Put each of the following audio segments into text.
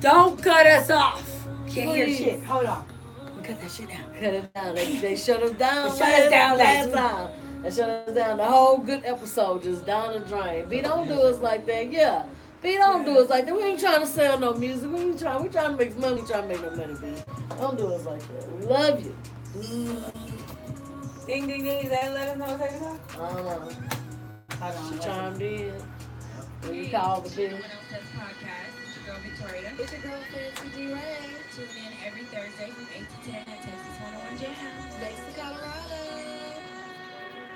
Don't cut us off. Can't hear Please. shit. Hold on. Cut that shit down. Cut it down. They shut us down. They shut us down last last time. They shut us down. The whole good episode just down the drain. B, don't do us like that. Yeah. B, don't do us like that. We ain't trying to sell no music. We trying to make money. We trying to make no money, B. Don't do us like that. We love you. Ding, ding, ding. Is that let us know what's happening? Hold on. Hold on. She chimed in. When you called the bill. Podcast. It's your girl Victoria. It's your girl Fancy D Ray. Tune in every Thursday from 8 to 10 at Texas 101 Jams. Thanks to Colorado.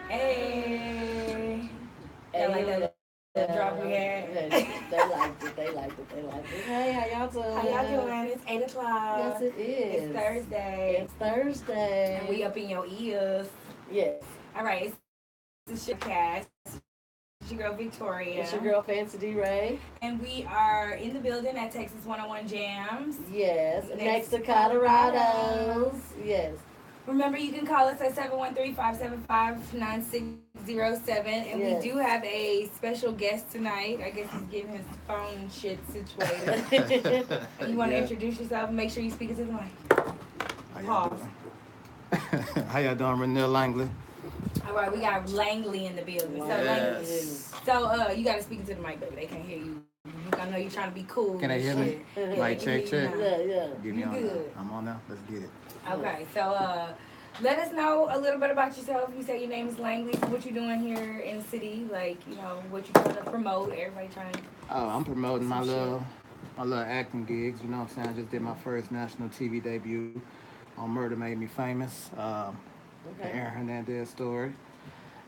Hey. They like that drop we had. They liked it. They liked it. Hey, how y'all doing? How y'all doing? It's 8 o'clock. Yes, it is. It's Thursday. It's Thursday. And we up in your ears. Yes. All right. It's your cast. It's your girl Victoria. It's your girl Fancy D Ray. And we are in the building at Texas 101 Jams. Yes. Next to Colorado's. Yes. Remember, you can call us at 713-575-9607. And Yes. we do have a special guest tonight. I guess he's getting his phone shit situated. You want to introduce yourself and make sure you speak into the mic. Pause. How y'all doing? Renell Langley. All right, we got Langley in the building. So, Langley, you got to speak into the mic, baby. They can't hear you. I know you're trying to be cool. Can they hear me? Mic check. Yeah. Get me You on. good. I'm on now. Let's get it. Okay, so let us know a little bit about yourself. You say your name is Langley. So what you doing here in the city? Like, what you trying to promote? Everybody trying to... Oh, I'm promoting my little acting gigs. You know what I'm saying? I just did my first national TV debut on Murder Made Me Famous. The Aaron Hernandez story.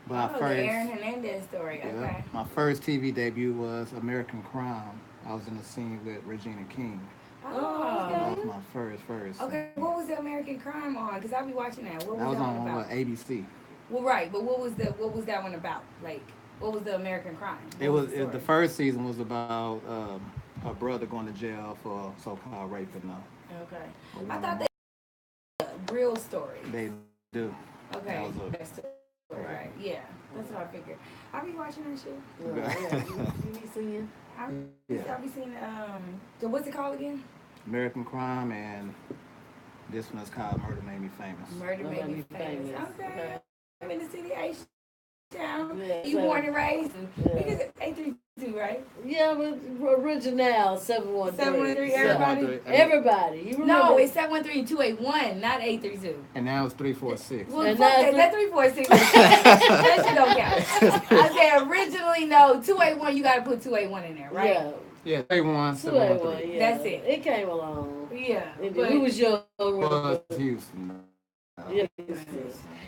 But the Aaron Hernandez story. Yeah, Okay. my first TV debut was American Crime. I was in the scene with Regina King. Oh, That was my first. okay. What was the American Crime on? Because I'll be watching that. What was That was that one on about? ABC. Well, right, but what was that one about? Like, what was the American Crime? The first season was about a brother going to jail for so-called rape and Okay. I thought they real story. They do. Okay. That was Right. Yeah. That's what I figured. I'll be watching that shit. You be seeing? I'll be seeing so what's it called again? American Crime, and this one is called Murder Made Me Famous. Murder Made Me Famous. Okay. I'm in the city H town. Yeah, You born and raised? Yeah. Because it's 832, right? Yeah, but original 713. 713, everybody? Everybody. You remember? No, it's 713-281, not 830. And now it's 346. Well, And fuck that's that. That's 346. That shit don't count. I said originally, no, 281, you got to put 281 in there, right? Yeah. Yeah, 3-1, 281, 713. yeah. That's it. It came along. Yeah. We was young. Was Houston. Yeah.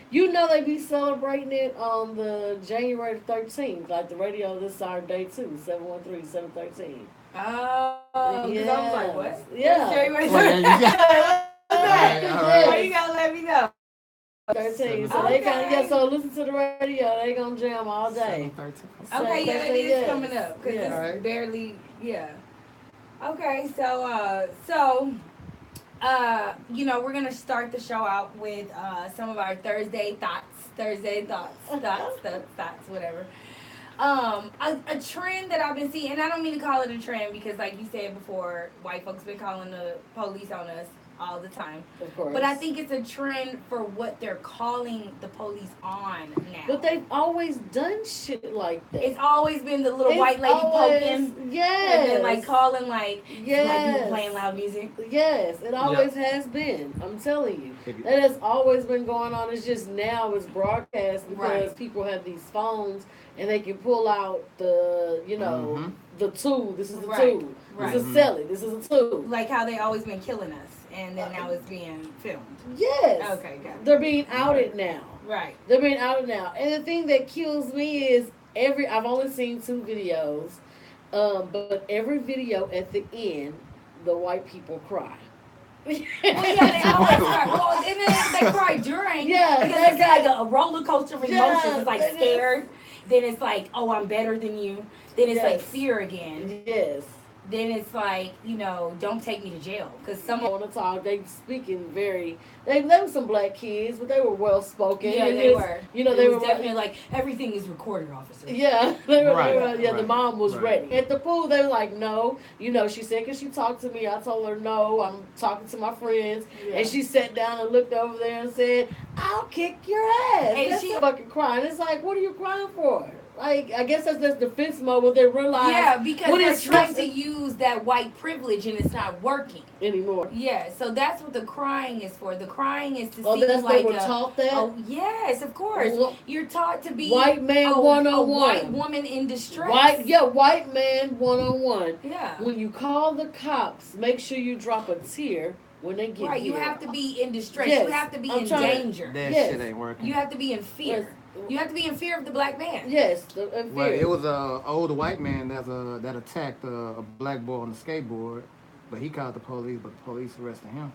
You know they be celebrating it on the January 13th, like the radio this our day too, 713, 713. Oh, because I was like, what? Yeah. January Well, there you go. 13th. All right. Well, you got to let me know. 13. So Okay. they kind of so listen to the radio. They gonna jam all day. 713. Okay, yeah, it is Yes. coming up because Yeah. it's Alright. barely, yeah. Okay, we're gonna start the show out with some of our Thursday thoughts, whatever. A trend that I've been seeing, and I don't mean to call it a trend because, like you said before, white folks been calling the police on us all the time. Of course. But I think it's a trend for what they're calling the police on now. But they've always done shit like that. It's always been the little It's white lady always- poking. Yes. And then like calling like Yes. people playing loud music. Yes, it always has been. I'm telling you. That has always been going on. It's just now it's broadcast because Right. people have these phones and they can pull out the, the tool. This is the Right. tool. Right. This is Sally. This is a tool. Like how they always been killing us and then now it's being filmed. Yes. Okay, got it. They're being outed now. Right. They're being outed now. And the thing that kills me is I've only seen 2 videos, but every video at the end, the white people cry. Well, yeah, they always cry. Well, and then they cry during. Yeah, Because it's exactly. like a roller coaster of Yeah, emotions. It's like it is. scared. Then it's like, oh, I'm better than you. Then it's like Yes. fear again. Yes. then it's like, don't take me to jail. Because I someone, want to talk. They speaking very. They were some black kids, but they were well spoken. yeah, and they were. You know, It they was were definitely like, everything is recorded, officer. Yeah, they were, Right, yeah. The right, mom was right. ready at the pool. They were like, "No, she said, cause she talked to me. I told her no. I'm talking to my friends." Yeah. And she sat down and looked over there and said, "I'll kick your ass." And That's she- fucking crying. It's like, what are you crying for? Like, I guess that's defense mode when they realize Yeah, because what they're is trying stress- to use that white privilege and it's not working. anymore. Yeah, so that's what the crying is for. The crying is to Oh, see that's like they were taught that. oh yes, of course. Wh- You're taught to be White man a 101. white woman in distress. White man 101. Yeah. When you call the cops, make sure you drop a tear when they get Right, here. you have to be in distress. Yes, You have to be I'm in trying to- danger. That Yes. shit ain't working. You have to be in fear. Yes. You have to be in fear of the black man. Yes, Well, it was a older white man that attacked a black boy on the skateboard, but he called the police, but the police arrested him.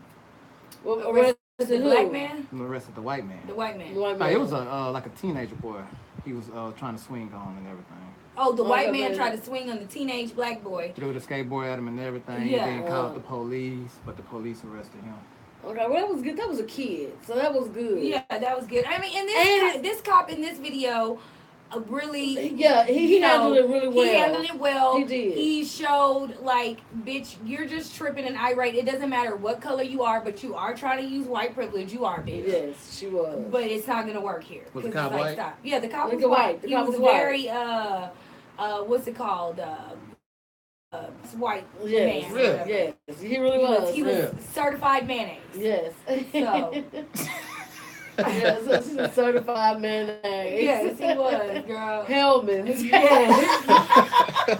arrested The who? black man, And arrested the white man. the white man. The white Nah, man. it was like a teenager boy. He was trying to swing on and everything. Oh, the white Okay, man man. tried to swing on the teenage black boy. Threw the skateboard at him and everything. Yeah. And then called the police, but the police arrested him. Okay, well that was good. That was a kid, so that was good. Yeah, that was good. I mean, and And- this cop in this video really. Yeah, he handled it really well. He handled it well. He did. He showed like, bitch, you're just tripping and irate. It doesn't matter what color you are, but you are trying to use white privilege. You are, bitch. Yes, she was. But it's not gonna work here. Was the 'Cause cop it's white? Stop. Yeah, the cop The was cop white. white. The He cop was was white. very what's it called? White Yes, man. or Really? whatever. yes, he really was. He was Yeah. certified mayonnaise. Yes. So. Yes, she's a certified mayonnaise. Yes, he was, girl. Hellman. Yes.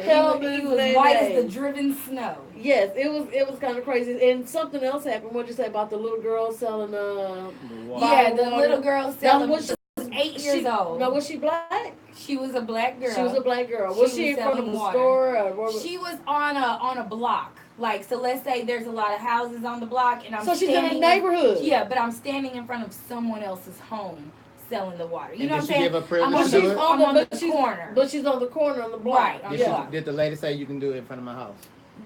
Hell, he this was man white as the name. driven snow. Yes, it was kind of crazy. And something else happened. What'd you say about the little girl selling Yeah, the water. little girl Now, selling was was 8 years old. No, was she black? She was a black girl. She was a black girl. She Was was she in front of selling the water. store? Or where was, She was on a block. Like, so let's say there's a lot of houses on the block, and I'm so she's in a standing neighborhood. Yeah, but I'm standing in front of someone else's home selling the water. You And know did what she I'm saying? give her privilege I'm But on to the, do she's it? I'm on but the she's- corner. But she's on the corner on the block. Right, on the Did, block. did the lady say you can do it in front of my house?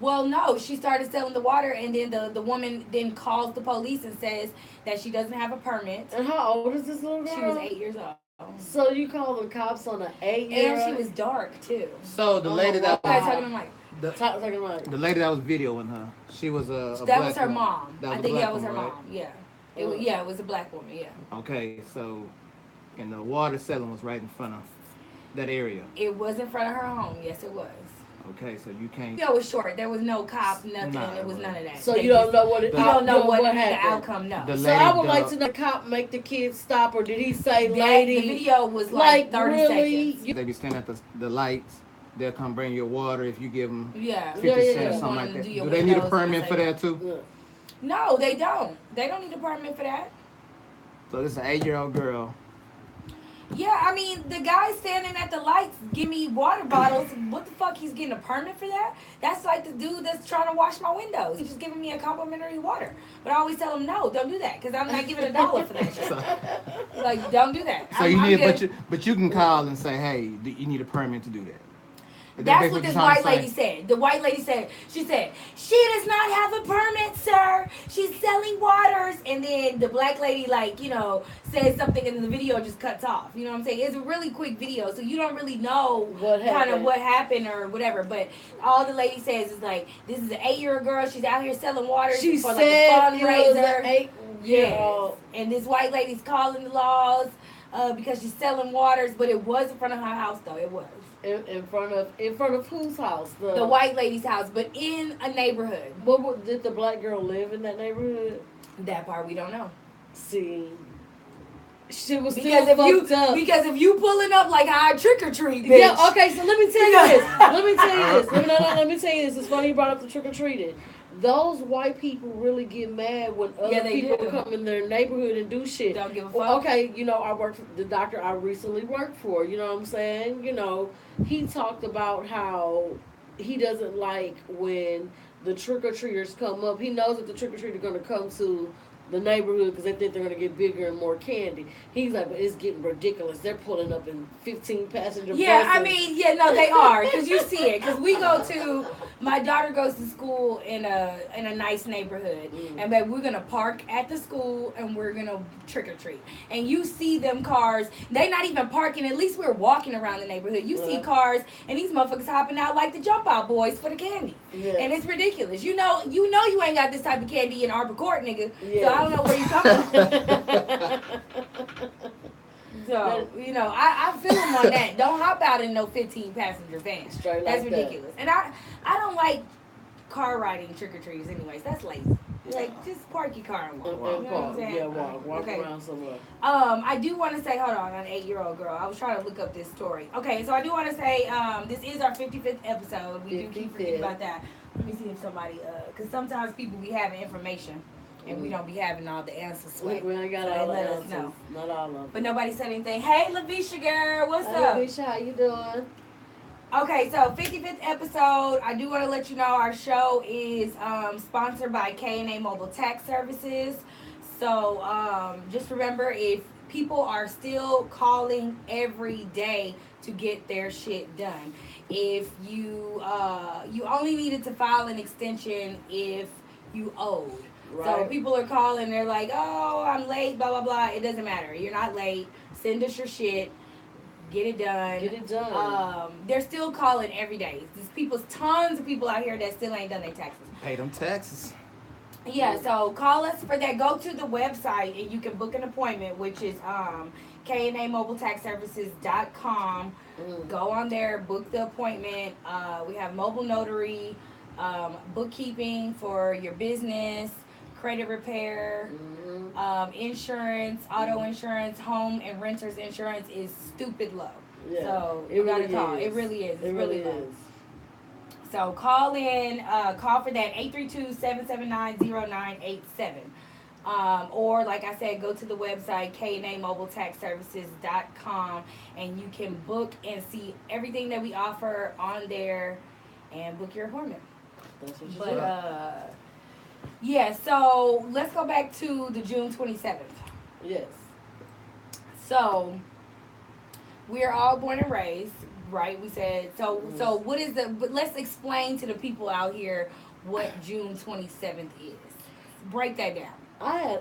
Well, no, she started selling the water, and then the woman then calls the police and says that she doesn't have a permit. And how old is this little girl? She was 8 years old. So you call the cops on an 8-year-old? And she was dark, too. So the Oh, lady wow. that You guys Wow. talking like, Talking about the lady that was videoing her, she was a that black was her woman. mom. That I was a think black that was her woman, right? mom, yeah. It was a black woman, yeah. Okay, so and the water selling was right in front of that area. It was in front of her home, yes it was. Okay, so you can't. It was short. There was no cop, nothing. Nah, it was none of that. So They you don't just- know what it, You don't know what the happened. outcome. No. The So lady, I would like the- to know, the cop make the kids stop, or did he say, The lady? video was like 30 really? seconds. They be standing at the lights. They'll come bring you water if you give them Yeah. 50 Yeah, yeah, cents yeah. or something Want like them to that. do Do your they need a windows and permit for say- that too? Yeah. No, they don't. They don't need a permit for that. So this is an 8-year-old girl. Yeah, I mean, the guy standing at the lights give me water bottles. What the fuck? He's getting a permit for that? That's like the dude that's trying to wash my windows. He's just giving me a complimentary water. But I always tell him, no, don't do that, because I'm not giving $1 for that shit. So, Like, don't do that. so I'm- you I'm need, good. but you can call and say, hey, you need a permit to do that. That's what this white lady said. The white lady said, she does not have a permit, sir. She's selling waters. And then the black lady, says something and the video just cuts off. You know what I'm saying? It's a really quick video, so you don't really know What happened? what happened or whatever. But all the lady says is like, this is an 8-year-old girl. She's out here selling water She for said like a it was an fundraiser. 8-year-old. And this white lady's calling the laws because she's selling waters. But it was in front of her house, though. It was. In front of whose house? The white lady's house, but in a neighborhood. Did the black girl live in that neighborhood? That part we don't know. See, she was Because still if fucked up. if you pulling up like I trick or treat, bitch. Yeah, okay, so let me tell you this. Let me tell you this. Let me tell you this. It's funny you brought up the trick or treating. Those white people really get mad when other they people do. come in their neighborhood and do shit. Don't give a fuck. Well, okay, I work for the doctor I recently worked for. You know what I'm saying? He talked about how he doesn't like when the trick or treaters come up. He knows that the trick or treaters are going to come to the neighborhood because they think they're going to get bigger and more candy. He's like, but it's getting ridiculous. They're pulling up in 15 passenger Yeah, I buses. mean, yeah, no, they are, because you see it. Because we go to, my daughter goes to school in a nice neighborhood, and babe, we're gonna park at the school and we're gonna trick or treat. And you see them cars, they not even parking. At least we're walking around the neighborhood. You see cars, and these motherfuckers hopping out like the jump out boys for the candy, and it's ridiculous. You know, you ain't got this type of candy in Arbor Court, nigga. So I don't know where you coming from. So, you know, I feel them on that. Don't hop out in no 15 passenger van. Straight That's like ridiculous. And I don't like car riding trick or treaters anyways. That's lazy. Like, just park your car and walk. You know what I'm saying? Yeah, walk around somewhere. I do want to say, hold on, an 8-year-old girl. I was trying to look up this story. Okay, so I do want to say, this is our 55th episode. We do keep forgetting about that. Let me see if somebody, because sometimes people be having information. And we don't be having all the answers. We ain't got so all they the let answers. us know. Not all of them. But nobody said anything. Hey, Lavisha girl, what's Hey, up? Lavisha, how you doing? Okay, so 55th episode. I do want to let you know our show is sponsored by K&A Mobile Tax Services. So just remember, if people are still calling every day to get their shit done, if you you only needed to file an extension if you owed. Right. So people are calling, they're like, oh, I'm late, blah, blah, blah. It doesn't matter. You're not late. Send us your shit. Get it done. Get it done. They're still calling every day. There's tons of people out here that still ain't done their taxes. Pay them taxes. Yeah, so call us for that. Go to the website and you can book an appointment, which is KNAMobileTaxServices.com. Go on there, book the appointment. We have mobile notary, bookkeeping for your business, credit repair, insurance, auto insurance, home and renters insurance is stupid low. Yeah, so you gotta call. It really is. It's really low. So call in, call for that 832-779-0987. Or like I said, go to the website KNAMobileTaxServices.com and you can book and see everything that we offer on there and book your appointment. That's what you But yeah, so let's go back to the June 27th. Yes. So we're all born and raised, right? We said so. So what is but let's explain to the people out here what June 27th is. Break that down.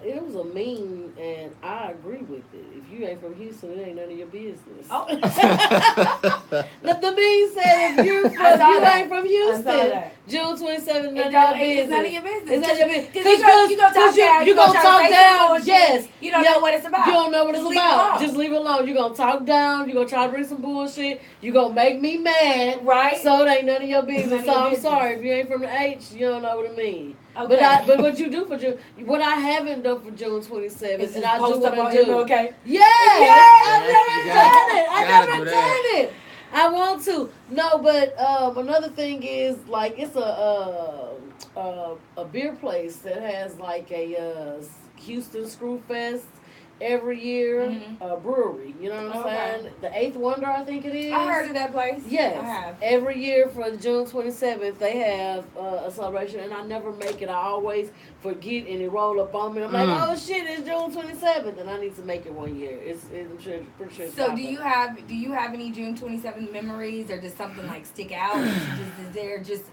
It was a meme, and I agree with it. If you ain't from Houston, it ain't none of your business. Oh. the meme said if you ain't from Houston, June 27th, none of your business. It's none of your business. It's none of your business. Because you gonna talk down. You gonna talk down. Yes. You don't know what it's about. You don't know what it's about. Just Just leave it alone. You gonna talk down. You gonna try to bring some bullshit. You gonna make me mad. Right. So it ain't none of your business. So I'm business. sorry if you ain't from the H. You don't know what I mean. Okay. But what you do for June, what I haven't done for June 27th, and I do what I do. Okay. Yeah, I've never done it. I've never done it. I want to. No, but another thing is like it's a beer place that has like a Houston Screw Fest every year, brewery. You know what I'm saying? The Eighth Wonder, I think it is. I heard of that place. Yes. I have. Every year for June 27th, they have a celebration, and I never make it. I always forget, and it roll up on me. I'm like, oh shit, it's June 27th, and I need to make it one year. I'm pretty sure. It's So do you have any June 27th memories, or does something like stick out? Is there just?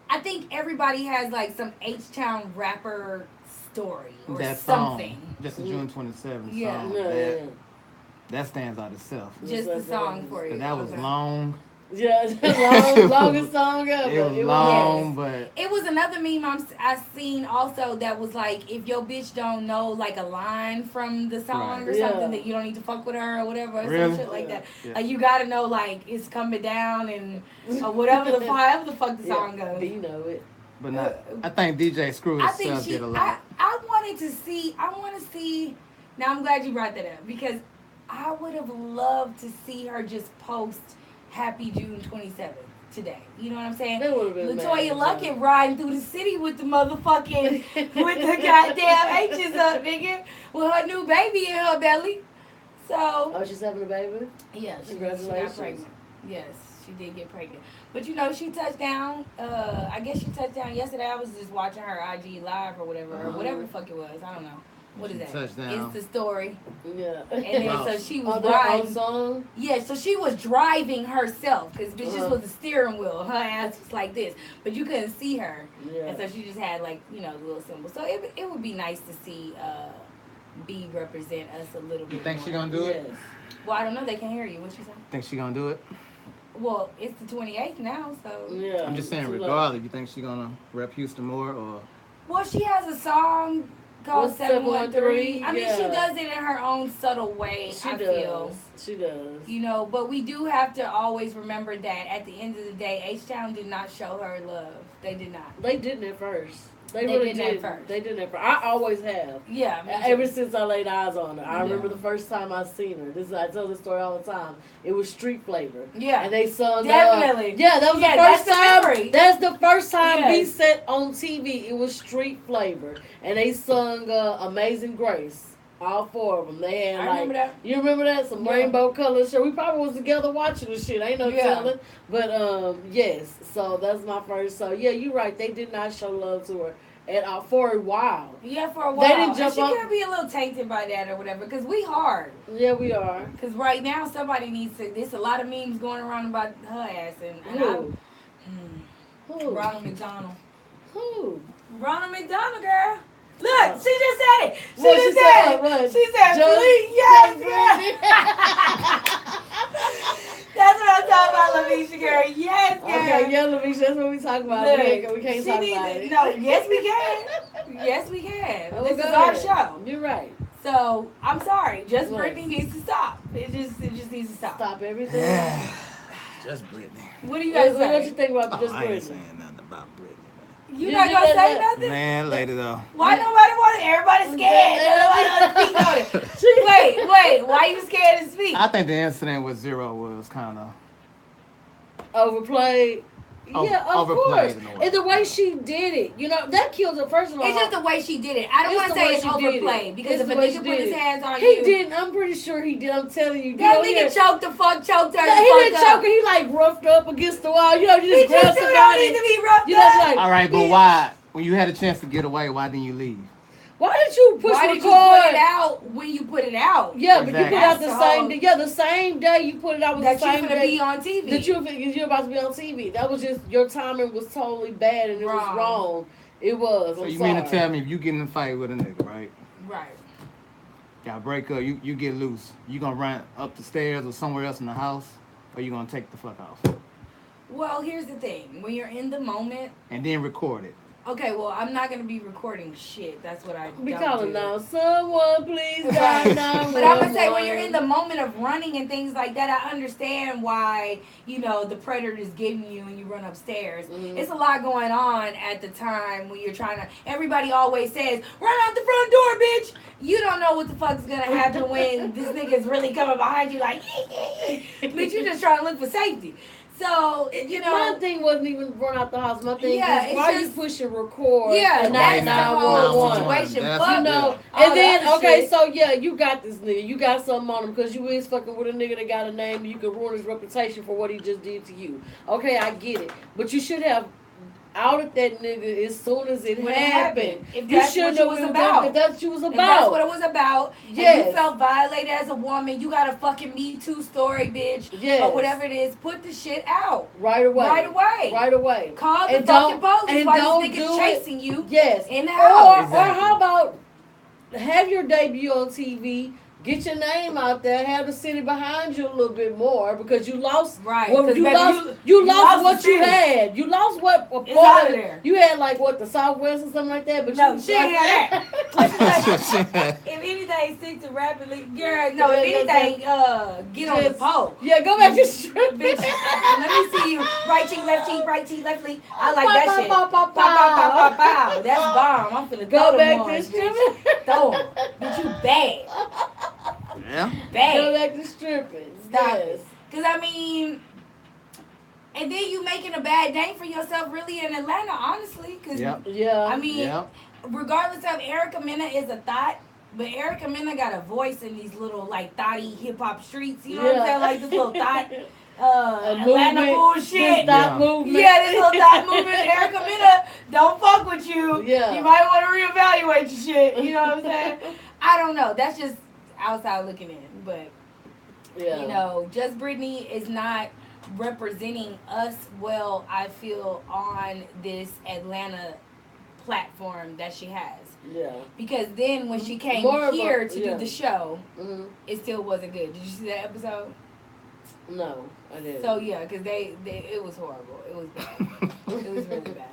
I think everybody has like some H-Town rapper story or that something. Song, just the June 27th Yeah. song. That stands out itself. Just the song for you. That was long. Yeah, longest song ever. It was long, but it was another meme I seen also that was like, if your bitch don't know like a line from the song or something, that you don't need to fuck with her or whatever, or some shit like that. Yeah. Like you gotta know like it's coming down and whatever the fuck the song goes. You know it. But not, I think DJ Screw himself did a lot. I want to see. Now I'm glad you brought that up because I would have loved to see her just post Happy June 27th today. You know what I'm saying? That would have been LaToya Luckett riding through the city with the motherfucking with the goddamn H's up, nigga, with her new baby in her belly. So. Oh, she's having a baby? Yeah, Congratulations. She got pregnant. Yes, she did get pregnant. But you know, she touched down. I guess she touched down yesterday. I was just watching her IG live or whatever the fuck it was. I don't know. What is that? Touchdown. It's the story. Yeah. And then so she was their own driving. song? Yeah, so she was driving herself because bitch just was the steering wheel. Her ass was like this, but you couldn't see her. Yeah. And so she just had like the little symbol. So it would be nice to see B represent us a little bit. You think more. she gonna do it? Yes. Well, I don't know. They can't hear you. What you say? Think she gonna do it? Well, it's the 28th now, so. Yeah. I'm just saying, Too late. regardless, you think she gonna rep Houston more or? Well, she has a song called What's 713. I mean, she Yeah. does it in her own subtle way, She I does. feel. She does. You know, but we do have to always remember that at the end of the day, H-Town did not show her love. They did not. They didn't at first. They did really at did. first. They didn't at first. I always have. Yeah. me too. Ever since I laid eyes on her. I Yeah. remember the first time I seen her. I tell this story all the time. It was Street Flavor. Yeah. And they sung Definitely. yeah, that was Yeah, the first that's the time. memory. That's the first time Yes. we set on TV. It was Street Flavor. And they sung Amazing Grace. All four of them. They had I like remember that. you remember that? Some Yeah. rainbow color show. We probably was together watching the shit. Ain't no Yeah. telling. But yes. So that's my first. So yeah, you're right. They did not show love to her at all for a while. Yeah, for a while. didn't And jump she on- could be a little tainted by that or whatever, because we hard. Yeah, we are. Because right now, somebody needs to, there's a lot of memes going around about her ass. And Who? Who? Ronald McDonald. Who? Ronald McDonald, girl. Look, she just said it. She What just she said said? it. What? She said, Just- please, yes, girl. That's what I'm talking about, Lavisha, girl. Yes, girl. Okay, yeah, Lavisha, that's what we talk about. Look, We can't she talk needs about to- it. No, yes, we can. Yes, we can. Oh, This is go our ahead. show. You're right. So, I'm sorry. Just Look. Brittany needs to stop. It just needs to stop. Stop everything. Just Brittany. What do you guys What you say? think about Oh, just I ain't Brittany? saying nothing about Brittany. You You not did gonna say that- nothing? Man, later though. Why nobody want it? Everybody's scared. Nobody want to speak on it. Wait. Why you scared to speak? I think the incident with Zero was kind of. Overplayed. Yeah, of Overplayed course. in a way. And the way she did it, you know, that kills her. First of all, It's just the way she did it. I don't It's want to the say way it's she did it. overplayed because It's if the a way she nigga did put his it. hands on he you, didn't. I'm pretty sure he did. I'm telling you. that you nigga know, choked her. he didn't choke her. He like roughed her up against the wall. You know, you He just grab just don't somebody. need to be roughed You know, up. like, All right, but why? When you had a chance to get away, why didn't you leave? why did you push Why record? did you put it out when you put it out? Yeah, but you Exactly. put out the That's same the day. Yeah, the same day you put it out was That the you're same gonna day be on TV. that you're about to be on TV. That was just your timing was totally bad and it was Wrong. wrong. It was. So I'm you sorry. mean to tell me if you get in a fight with a nigga, right? Right. Y'all break up, you get loose. You gonna run up the stairs or somewhere else in the house, or you gonna take the fuck off Well, here's the thing. When you're in the moment, and then record it? okay, well, I'm not gonna be recording shit. That's what I Be don't calling do. now. Someone please Right. dial 911. But I'm gonna say when you're in the moment of running and things like that, I understand why the predator is getting you and you run upstairs. Mhm. It's a lot going on at the time when you're trying to. Everybody always says, "Run out the front door, bitch." You don't know what the fuck's gonna happen when this nigga's really coming behind you, like, bitch. You just trying to look for safety. So my thing wasn't even run out the house. My thing Yeah, is it's why just- you pushing record? Yeah, and that's not the whole 911. situation. That's- Fuck You know, all and the then other okay, shit. so yeah, you got this nigga. You got something on him because you is fucking with a nigga that got a name. And you can ruin his reputation for what he just did to you. Okay, I get it, but you should have outed that nigga as soon as it When it happened. happened. If You that's should what have you was about. If that's what you was And that's about. what it was about. Yes. And you felt violated as a woman. You got a fucking Me Too story, bitch. Yes. Or whatever it is. Put the shit out. Right away. Right away. Right away. Call the And fucking don't- police and while don't this nigga's do it. chasing you Yes. in the Or house. Exactly. how about have your debut on TV, get your name out there, have the city behind you a little bit more because you lost. Right. Well, 'Cause you baby, lost. You lost the what you city. had. You lost what? A It's part out of of it. there. You had like what the Southwest or something like that. But No, you she ain't had that. If anything, stick to rapidly. Girl, no, if anything, get on the Just- pole. Yeah, go back to strip. Bitch, let me see you. Right cheek, left leaf. I like Pow, that pow, shit. pow, pow, Pow, pow, pow, pow. pow. That's bomb. I'm finna Go throw back them to ones, stripping. bitch. Throw 'em. Bitch, you bad. Yeah. Go Bad. back to stripping. Stop Yes. it. Because, I mean, and then you making a bad name for yourself really in Atlanta, honestly. Because, Yep. Yeah. I mean, Yep. regardless of Erica Mena is a thought, but Erica Mena got a voice in these little, like, thotty hip-hop streets. You know what I'm saying? Like, this little thought. Atlanta bullshit. Stop movement. Yeah, this little dot movement. Erica Mena, don't fuck with you. Yeah. You might want to reevaluate your shit. You know what I'm saying? I don't know. That's just outside looking in. But, you know, Just Brittany is not representing us well, I feel, on this Atlanta platform that she has. Yeah. Because then when she came here to do the show, it still wasn't good. Did you see that episode? No, I didn't. So yeah, because they it was horrible. It was bad. It was really bad.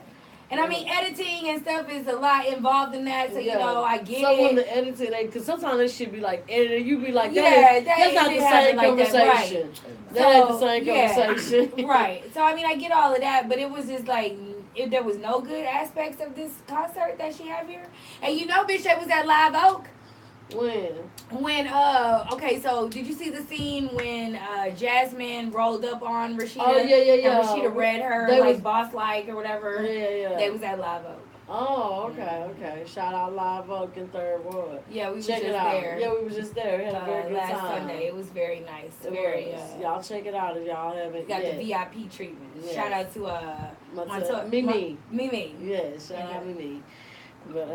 And I mean, editing and stuff is a lot involved in that. So you know, I get it. So when the editing, because sometimes it should be like edited, you be like, that's not the same conversation. That ain't the same conversation. Right. So I mean, I get all of that, but it was just like there was no good aspects of this concert that she had here. And you know, bitch, that was at Live Oak. When okay, so did you see the scene when Jasmine rolled up on Rashida? Oh yeah. And Rashida read her like boss like or whatever. Yeah. They was at Live Oak. Oh, okay. Shout out Live Oak in Third Ward. Yeah, we were just there. Yeah, we were just there. We had a very good last time. Sunday. It was very nice. Y'all check it out if y'all haven't. Got the VIP treatment. Yes. Shout out to Mimi. Mimi. Yeah, shout out Mimi. But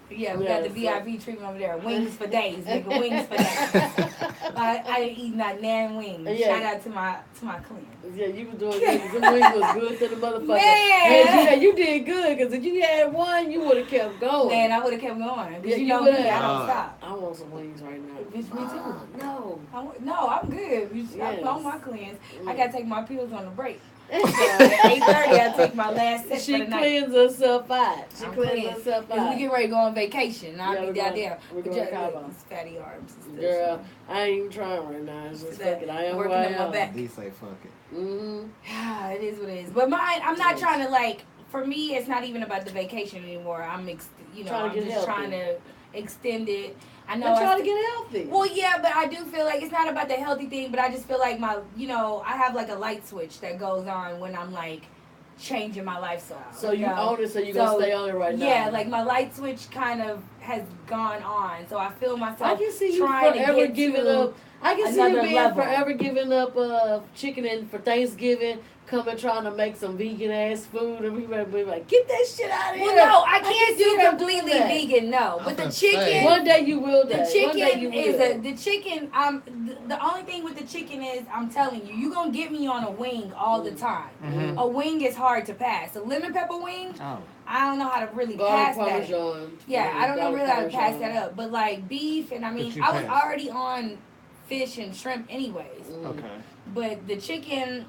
yeah, we got the VIP treatment over there. Wings for days, nigga. Wings for days. I didn't eat not nan wings. Yeah. Shout out to my clean. Yeah, you was doing good. The wings was good to the motherfucker. Man, you did good because if you had one, you would have kept going. Man, I would have kept going. Yeah, you know me, I don't stop. I want some wings right now. Bitch, me too. No. I'm good. I'm on my cleanse. I gotta take my pills on the break. So at 8:30, I take my last set for the night. She cleans herself out. We get ready to go on vacation. I'll be down there. We're going to Cabo. Fatty arms. Girl, I ain't even trying right now. It's just fuck it. I am working who I on my am. back. These say fuck it. It is what it is. But mine, I'm not trying to like. For me, it's not even about the vacation anymore. I'm just trying to extend it. I know. I'm trying to get healthy. Well, yeah, but I do feel like it's not about the healthy thing, but I just feel like I have like a light switch that goes on when I'm like changing my lifestyle. So you own it, so you're going to stay on it right now. Yeah, like my light switch kind of has gone on. So I feel myself I can see you trying to forever get giving to up. I can see you being level. forever giving up chicken and for Thanksgiving. Coming trying to make some vegan ass food and we better be like, get that shit out of here. Well, no, I can't do completely vegan, no. But the chicken, one day you will. The chicken is the chicken. The only thing with the chicken is I'm telling you, you're gonna get me on a wing all the time. Mm-hmm. A wing is hard to pass. A lemon pepper wing, I don't know how to really pass that. Yeah, I don't know really how to pass that up. But like beef, and I mean, I was already on fish and shrimp anyways. Okay. But the chicken.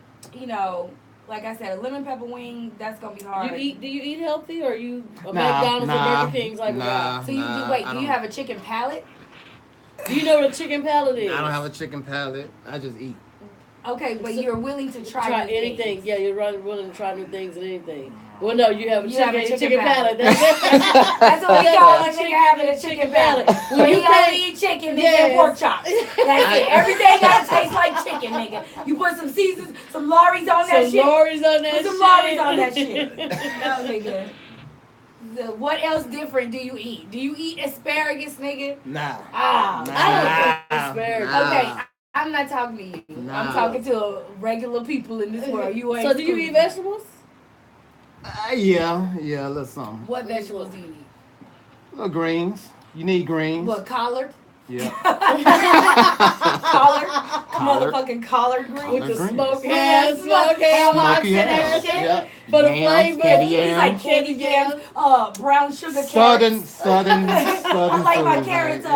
Like I said, a lemon pepper wing, that's gonna be hard. Do you eat healthy or you McDonald's or Burger King's like that? So do you have a chicken palate? Do you know what a chicken palate is? I don't have a chicken palate. I just eat. Okay, but you're willing to try new anything. Things. Yeah, you're willing to try new things and anything. Well, no, you have a chicken palate. That's what we call a chicken having a chicken palate. When you gotta eat chicken, then get pork chops. That's it. Everything gotta taste like chicken, nigga. You put some seasons, some Lorry's on that shit. Put some Lorry's on that shit. That would be good. What else different do you eat? Do you eat asparagus, nigga? Nah. I don't eat asparagus. Okay. I'm not talking to you. I'm talking to regular people in this world. You ain't. So do you eat vegetables? Yeah, a little something. What vegetables do you eat? Little greens. You need greens. What, collard? Yeah. Collard? Motherfucking collard greens. With the smoke ham and everything. Yeah. For the flavor. It's like candy yams, brown sugar carrots. Southern I like my food, carrots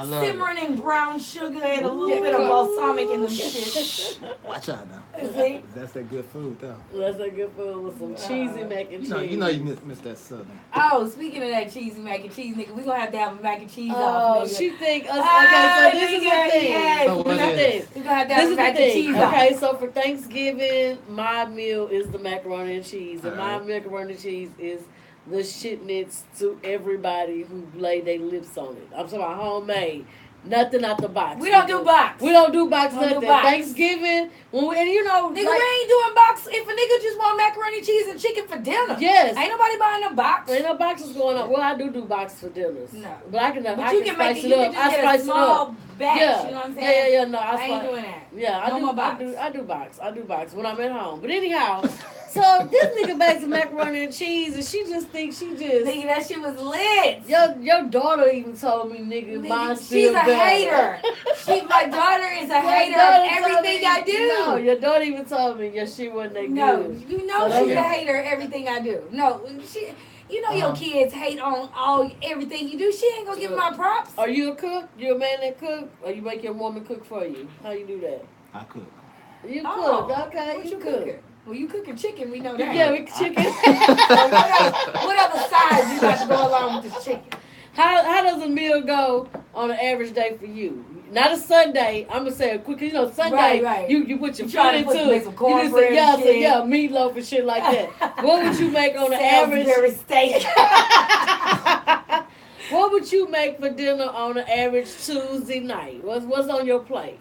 simmering in brown sugar and a little bit of balsamic in the shit. Watch out now. See? That's that good food though. That's that good food with some cheesy mac and cheese. You know you miss that Southern. Oh, speaking of that cheesy mac and cheese, nigga, we gonna have to have a mac and cheese off. Oh, she think okay, so this is the thing. Yes. So what is? We gonna have to have a mac and cheese off. Okay, so for Thanksgiving, my meal is the macaroni and cheese. And my macaroni and cheese is the shitness to everybody who lay their lips on it. I'm talking about homemade. Nothing out the box. We don't do box. We don't do box nothing. Do box. Thanksgiving, and nigga, we ain't doing box. If a nigga just want macaroni, cheese, and chicken for dinner, yes, ain't nobody buying a box. Ain't no boxes going on. Well, I do box for dinners. No, but I can you spice it up. I spice it up. batch. Yeah. You know what I'm saying? Yeah. No, I ain't doing that. Yeah, No more box. I do box when I'm at home. But anyhow, so this nigga makes macaroni and cheese, and she just thinks she just. Nigga, that shit was lit. Your daughter even told me, nigga, mine's She's still a better. hater. My daughter is a My hater daughter of told everything me- I do. No, your daughter even told me, yeah, she wasn't that No, good. you know So she's that's- a hater of everything I do. No, she. You know your kids hate on everything you do. She ain't gonna give my props. Are you a cook? You a man that cook? Or you make your woman cook for you? How you do that? I cook. You Oh, cook, okay, what you cook. cooking? Well, you cooking chicken, we know that. Yeah, we chicken. What other sides you got to go along with this chicken? How does a meal go on an average day for you? Not a Sunday. I'm gonna say a quick. You know, Sunday. Right. You put your You trying foot to put into make it. some You cornbread and shit. yeah, meatloaf and shit like that. What would you make on an average? Salisbury steak. What would you make for dinner on an average Tuesday night? What's on your plate?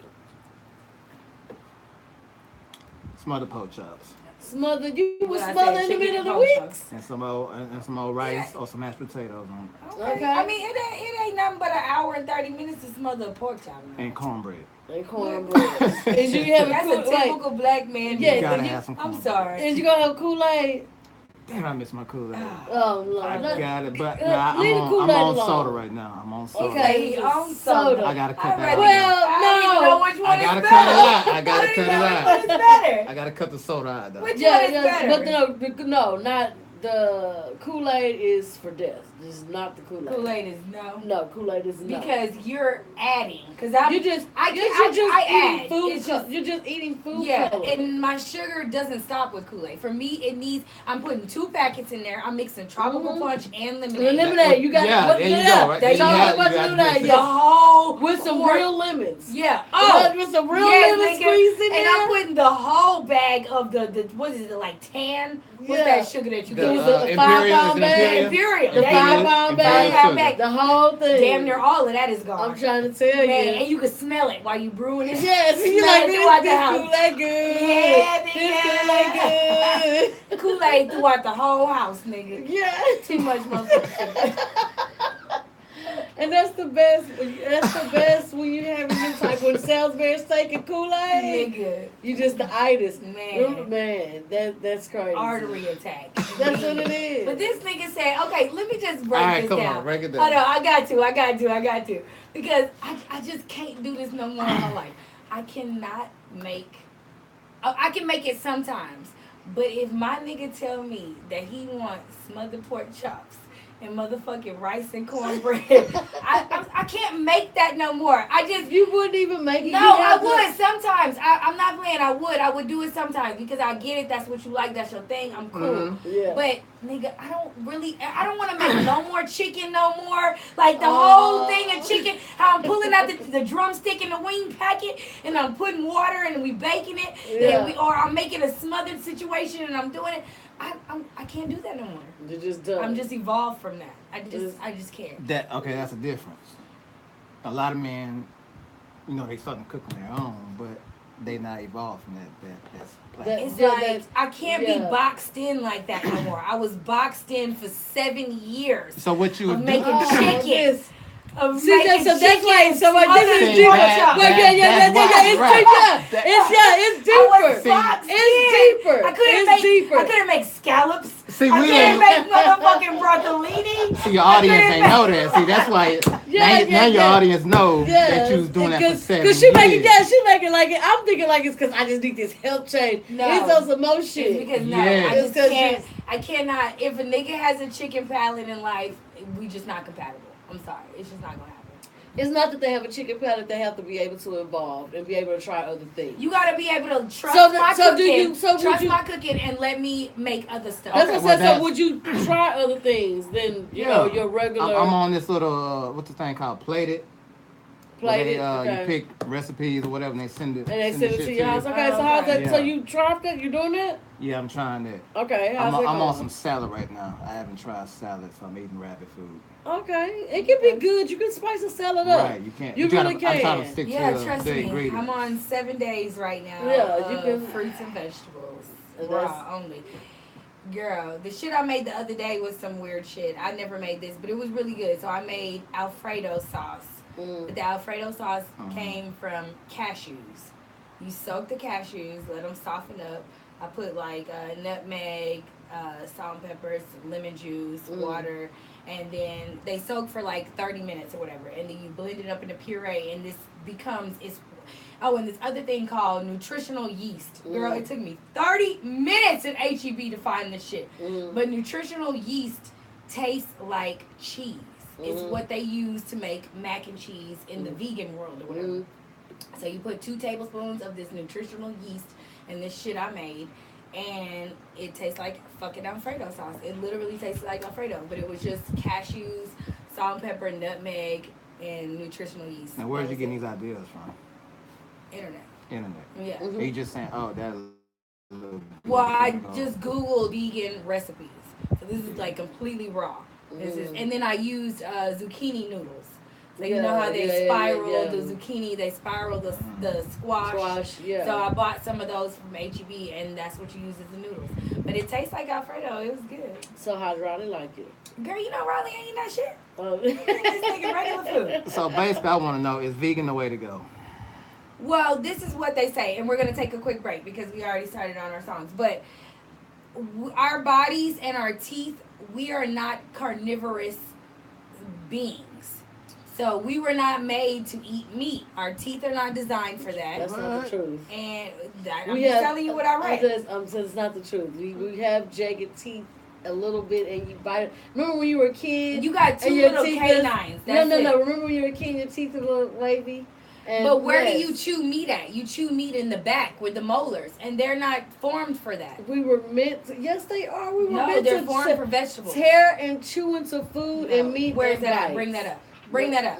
Smothered pork chops. Smothered. You would What I smother said, in the chicken middle of the and week? pork And some old rice or some mashed potatoes on it. Okay. Okay. I mean, it ain't nothing but an hour and 30 minutes to smother a pork chop. And cornbread. And cornbread. And you have That's a a typical black man. Yeah, You gotta and have some I'm cornbread. sorry. And you gonna have Kool-Aid? Damn, I miss my Kool-Aid. Oh Lord. I Look, got it, but leave the I'm on Kool-Aid alone. soda right now. I'm on soda. Okay, on soda. I gotta cut I'd that rather- out. Well, I don't even know which one I is gotta better. cut it out. I gotta don't cut even it know out. which one is better. I gotta cut the soda out though. Which Yeah, one is better? but no, not the Kool-Aid is for death. This is not the Kool-Aid. Kool-Aid is no. No, Kool-Aid is no. Because you're adding. Because I'm. you're just I you're can't- just I eating add. food. It's just- You're just eating food. Yeah, color. and my sugar doesn't stop with Kool-Aid. For me, it needs. I'm putting 2 packets in there. I'm mixing tropical punch and lemonade. Lemonade, you got Yeah, what, there you go, right? There you Tell go. me what You to do got that. to The Yeah. whole With some quart. real lemons. Yeah. With some real yes, lemon nigga. squeeze in And there. I'm putting the whole bag of the what is it, like tan? What's Yeah. that sugar that you The, get? It was a Imperial, 5-pound is it bag. Imperial? Imperial. The There you go. 5-pound bag. 5-pound bag. The whole thing. Damn near all of that is gone. I'm trying to tell Man, you. and you can smell it while you brewing it. Yes, you Smell like it throughout the this house. Kool-Aid good. Yeah, This Kool-Aid good. Kool-Aid throughout the whole house, nigga. Yeah. Too much motherfucking sugar. And that's the best. That's the best when you having this type of Salisbury steak and Kool-Aid. Nigga, You just the itis. Man. Man, that's crazy. artery attack. That's what it is. But this nigga said, okay, let me just break All right, this come down. on, break it down. Oh, no, I got to. Because I just can't do this no more in my life. I cannot make, I can make it sometimes. But if my nigga tell me that he wants smothered pork chops and motherfucking rice and cornbread, I can't make that no more. You wouldn't even make it. No, You I have to- would sometimes. I'm not playing. I would do it sometimes because I get it. That's what you like. That's your thing. I'm cool. Mhm. Yeah. But nigga, I don't want to make no more chicken no more. Like the Oh. whole thing of chicken. How I'm pulling out the drumstick in the wing packet and I'm putting water and we baking it. Yeah. Or I'm making a smothered situation and I'm doing it. I can't do that no more. You're just done. I'm just evolved from that. I just can't. That's a difference. A lot of men, they start to cook on their own, but they not evolved from that's platform. It's Yeah, like that's- I can't be yeah. boxed in like that no more. I was boxed in for 7 years So what you of would do? making Oh, chicken. yes. Of See, making that's chicken, why. So like, this is smothered See, deeper. pork that- chop. Well, yeah. that's It's right. deeper. It's I was deeper. boxed It's in. deeper. I couldn't It's make. deeper. I couldn't make scallops. See, I we couldn't ain't. make motherfucking broccolini. See, your audience ain't know that. See, that's why now your audience know that you was doing that for 7 years. Cause she make it like it. I'm thinking like it's because I just need this health change. No. It's on some more It's shit. because no, Yes. I just It's 'cause can't. I cannot. If a nigga has a chicken palate in life, we just not compatible. I'm sorry. It's just not gonna happen. It's not that they have a chicken palate; they have to be able to evolve and be able to try other things. You gotta be able to trust So my so cooking. do you- so would trust you- my cooking and let me make other stuff. That's Okay, what I well, said. So that's- would you try other things than you know your regular I'm on this little what's the thing called Plated. Where plated? They, Okay. You pick recipes or whatever and they send it. And they send it shit to your house. you. Okay, so how's that? Yeah. So you tried that? You doing that? Yeah, I'm trying that. Okay, how's I'm that on going? some salad right now. I haven't tried salad, so I'm eating rabbit food. Okay, it can be good. You can spice a salad up. Right, you can't. You gotta, really I'm trying to can. stick Yeah, to trust the me. ingredients. I'm on 7 days right now. Yeah, you of can- fruits and vegetables, And raw only. Girl, the shit I made the other day was some weird shit. I never made this, but it was really good. So I made Alfredo sauce But the Alfredo sauce came from cashews. You soak the cashews, let them soften up. I put like nutmeg, salt and pepper, some lemon juice, water, and then they soak for like 30 minutes or whatever. And then you blend it up in a puree, and this becomes and this other thing called nutritional yeast. Girl, it took me 30 minutes at HEB to find this shit. But nutritional yeast tastes like cheese. It's what they use to make mac and cheese in the vegan world or whatever. So you put 2 tablespoons of this nutritional yeast in this shit I made, and it tastes like fucking Alfredo sauce. It literally tastes like Alfredo, but it was just cashews, salt and pepper, nutmeg, and nutritional yeast. Now, where did you get these ideas from? Internet. Yeah. Mm-hmm. Are you just saying, oh, that's... Well, I just Googled vegan recipes. So this is like completely raw. This is, and then I used zucchini noodles. So you know how they spiral the zucchini, they spiral the squash. So I bought some of those from HEB, and that's what you use as the noodles. But it tastes like Alfredo. It was good. So how did Riley like it? Girl, you know Riley ain't eating that shit. This nigga regular food. So basically, I want to know, is vegan the way to go? Well, this is what they say, and we're going to take a quick break because we already started on our songs. But our bodies and our teeth, we are not carnivorous beings. So we were not made to eat meat. Our teeth are not designed for that. That's not the truth. And I'm just telling you what I read. It's not the truth. We have jagged teeth a little bit, and you bite it. Remember when you were a kid? You got 2 little canines. No. Remember when you were a kid, your teeth were a little wavy? And but where do you chew meat at? You chew meat in the back with the molars, and they're not formed for that. We were meant to, yes, they are. We were meant they're formed for vegetables. Tear and chew into food and meat. Where's that at? Bring that up. Bring that up.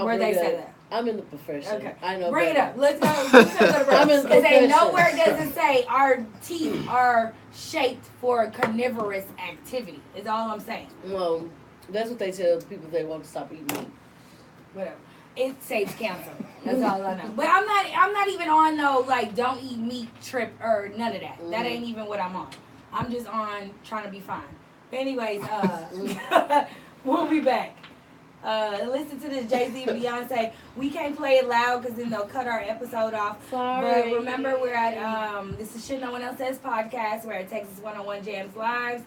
Where they say that. I'm in the profession. Okay. I know. Bring it up. Let's go. I'm in the profession. Nowhere does it say our teeth are shaped for carnivorous activity. Is all I'm saying. Well, that's what they tell people they want to stop eating meat. Whatever. It saves cancer. That's all I know. But I'm not even on no like don't eat meat trip or none of that. That ain't even what I'm on. I'm just on trying to be fine. But anyways, we'll be back. Listen to this Jay-Z and Beyonce. We can't play it loud because then they'll cut our episode off. Sorry. But remember, we're at this is Shit No One Else Says podcast. We're at Texas 101 Jams Lives.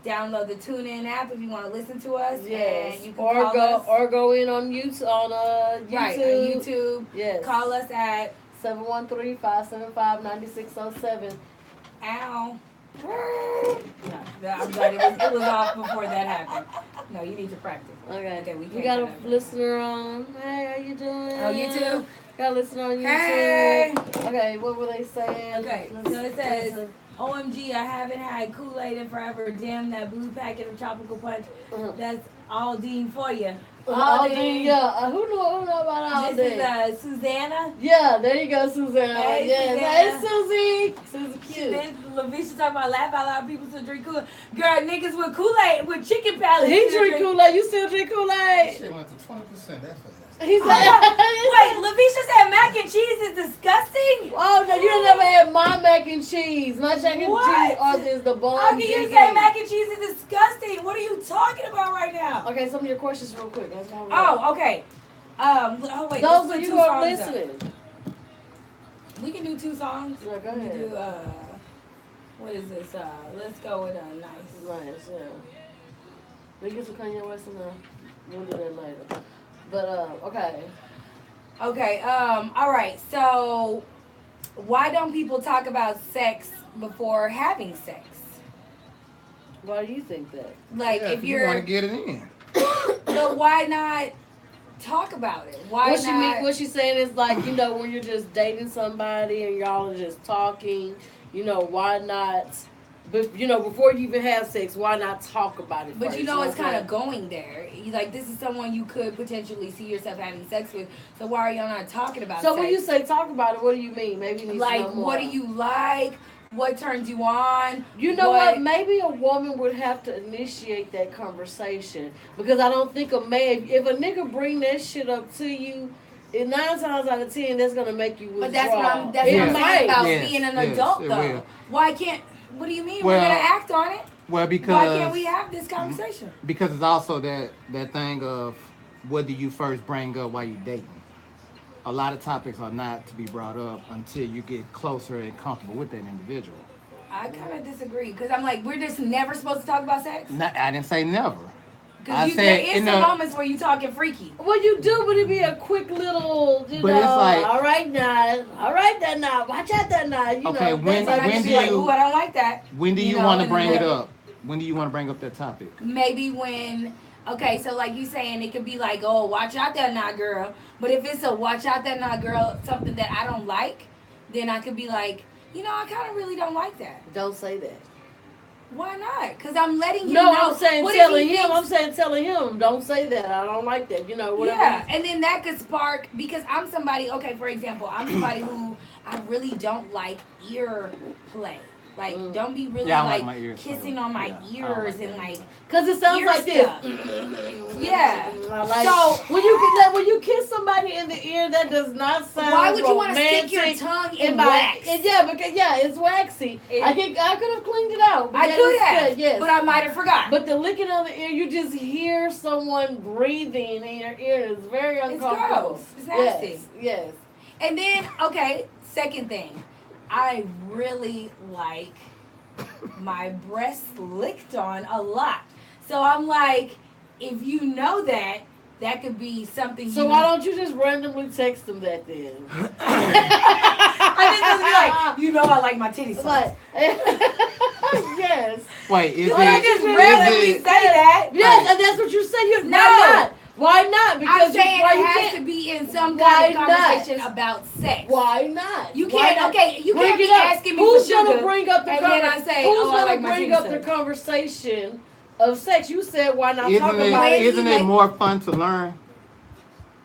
Download the TuneIn app if you want to listen to us. Yes. And you can or go in on YouTube YouTube. Right, on YouTube. Yes. Call us at 713-575-9607. Ow. No, I'm glad it was off before that happened. No, you need to practice. Okay, we got a listener on. Hey, how you doing? On YouTube? Got a listener on YouTube. Hey. Okay, what were they saying? Okay, so it says, OMG, I haven't had Kool-Aid in forever. Damn, that blue packet of Tropical Punch. That's Aldine for you. Aldine, yeah. Who know about Aldine? This is Susanna. Yeah, there you go, Susanna. Hey, yes. Susanna. Hey, Susie. Susie cute. Then LaVisha talking about laugh out loud people still drink Kool-Aid. Girl, niggas with Kool-Aid, with chicken pellets. He drink Kool-Aid. You still drink Kool-Aid? Shit went to 20%. That's what He's like, wait, LaVisha said mac and cheese is disgusting? Oh, no, you done never had my mac and cheese. My mac and cheese is the bomb. How can you say mac and cheese is disgusting? What are you talking about right now? Okay, some of your questions real quick. Okay. Wait. Those of you who are listening. We can do 2 songs. Yeah, go ahead. We can do, what is this? Let's go with Nice. Nice, yeah. We get some Kanye West and we'll do that later. But, okay. Okay, all right. So, why don't people talk about sex before having sex? Why do you think that? Like, if you want to get it in. So why not talk about it? Why not? What she's saying is like, you know, when you're just dating somebody and y'all are just talking, you know, why not? But you know, before you even have sex, why not talk about it? But first? you know, it's kind of going there. Like, this is someone you could potentially see yourself having sex with. So why are y'all not talking about? So sex? when you say talk about it, what do you mean? Maybe you need like, to know more. What do you like? What turns you on? You know what? Maybe a woman would have to initiate that conversation, because I don't think a man, if a nigga bring that shit up to you, 9 times out of 10, that's gonna make you withdraw. But that's what I'm saying about being an adult, though. Will. Why can't? What do you mean? Well, we're gonna act on it. Well, because why can't we have this conversation? Because it's also that thing of what do you first bring up while you dating? A lot of topics are not to be brought up until you get closer and comfortable with that individual. I kind of disagree because I'm like, we're just never supposed to talk about sex. Not, I didn't say never. I Because said there is in some the- moments where you talking freaky. Well, you do, but it'd be a quick little, you But know, it's like- all right now, watch out that now, you Okay, know. when- that's And I how just do be like, you- ooh, I don't like that. When do you know, want to and bring then- it up? When do you want to bring up that topic? Maybe when, okay, so like you saying, it could be like, oh, watch out there now, girl. But if it's a watch out there now, girl, something that I don't like, then I could be like, you know, I kind of really don't like that. Don't say that. Why not? Because I'm letting you No, know. I'm saying what if telling he him. thinks- I'm saying telling him. Don't say that. I don't like that. You know, whatever. Yeah, and then that could spark, because I'm somebody, okay, for example, I'm somebody who I really don't like ear play. Like, don't be really Yeah, I don't like like my ears kissing played. on my Yeah, I don't ears like and that. like, Because it sounds ear like this. stuff. Yeah. I like, So- when you kiss somebody in the ear, that does not sound. Why would you want to stick your romantic tongue in in my? wax? Yeah, it's waxy. I could have cleaned it out. but I that could is have, good, yes. but I might have forgot. But the licking on the ear, you just hear someone breathing in your ear. It's very It's uncomfortable. gross. It's nasty. Yes, yes. And then, okay, second thing, I really like my breasts licked on a lot. So I'm like, if you know that, that could be something. So you why don't you just randomly text them that then? I just supposed to be like, you know, I like my titties. It's sucked. like, yes. Wait, is Why don't it? you just is randomly it- say that? Yes, and that's what you're saying. No. Why not? Why not? I'm Because saying why it you has can't? to be in some Why kind of not? conversation about sex. Why not? You Why can't. not? Okay, you Bring can't be it up. asking me Who's for gonna sugar, bring up the and then I say, Who's oh, I gonna like my bring titties up the sucked. conversation of sex? You said why not talk Isn't about it? it? Isn't it like- more fun to learn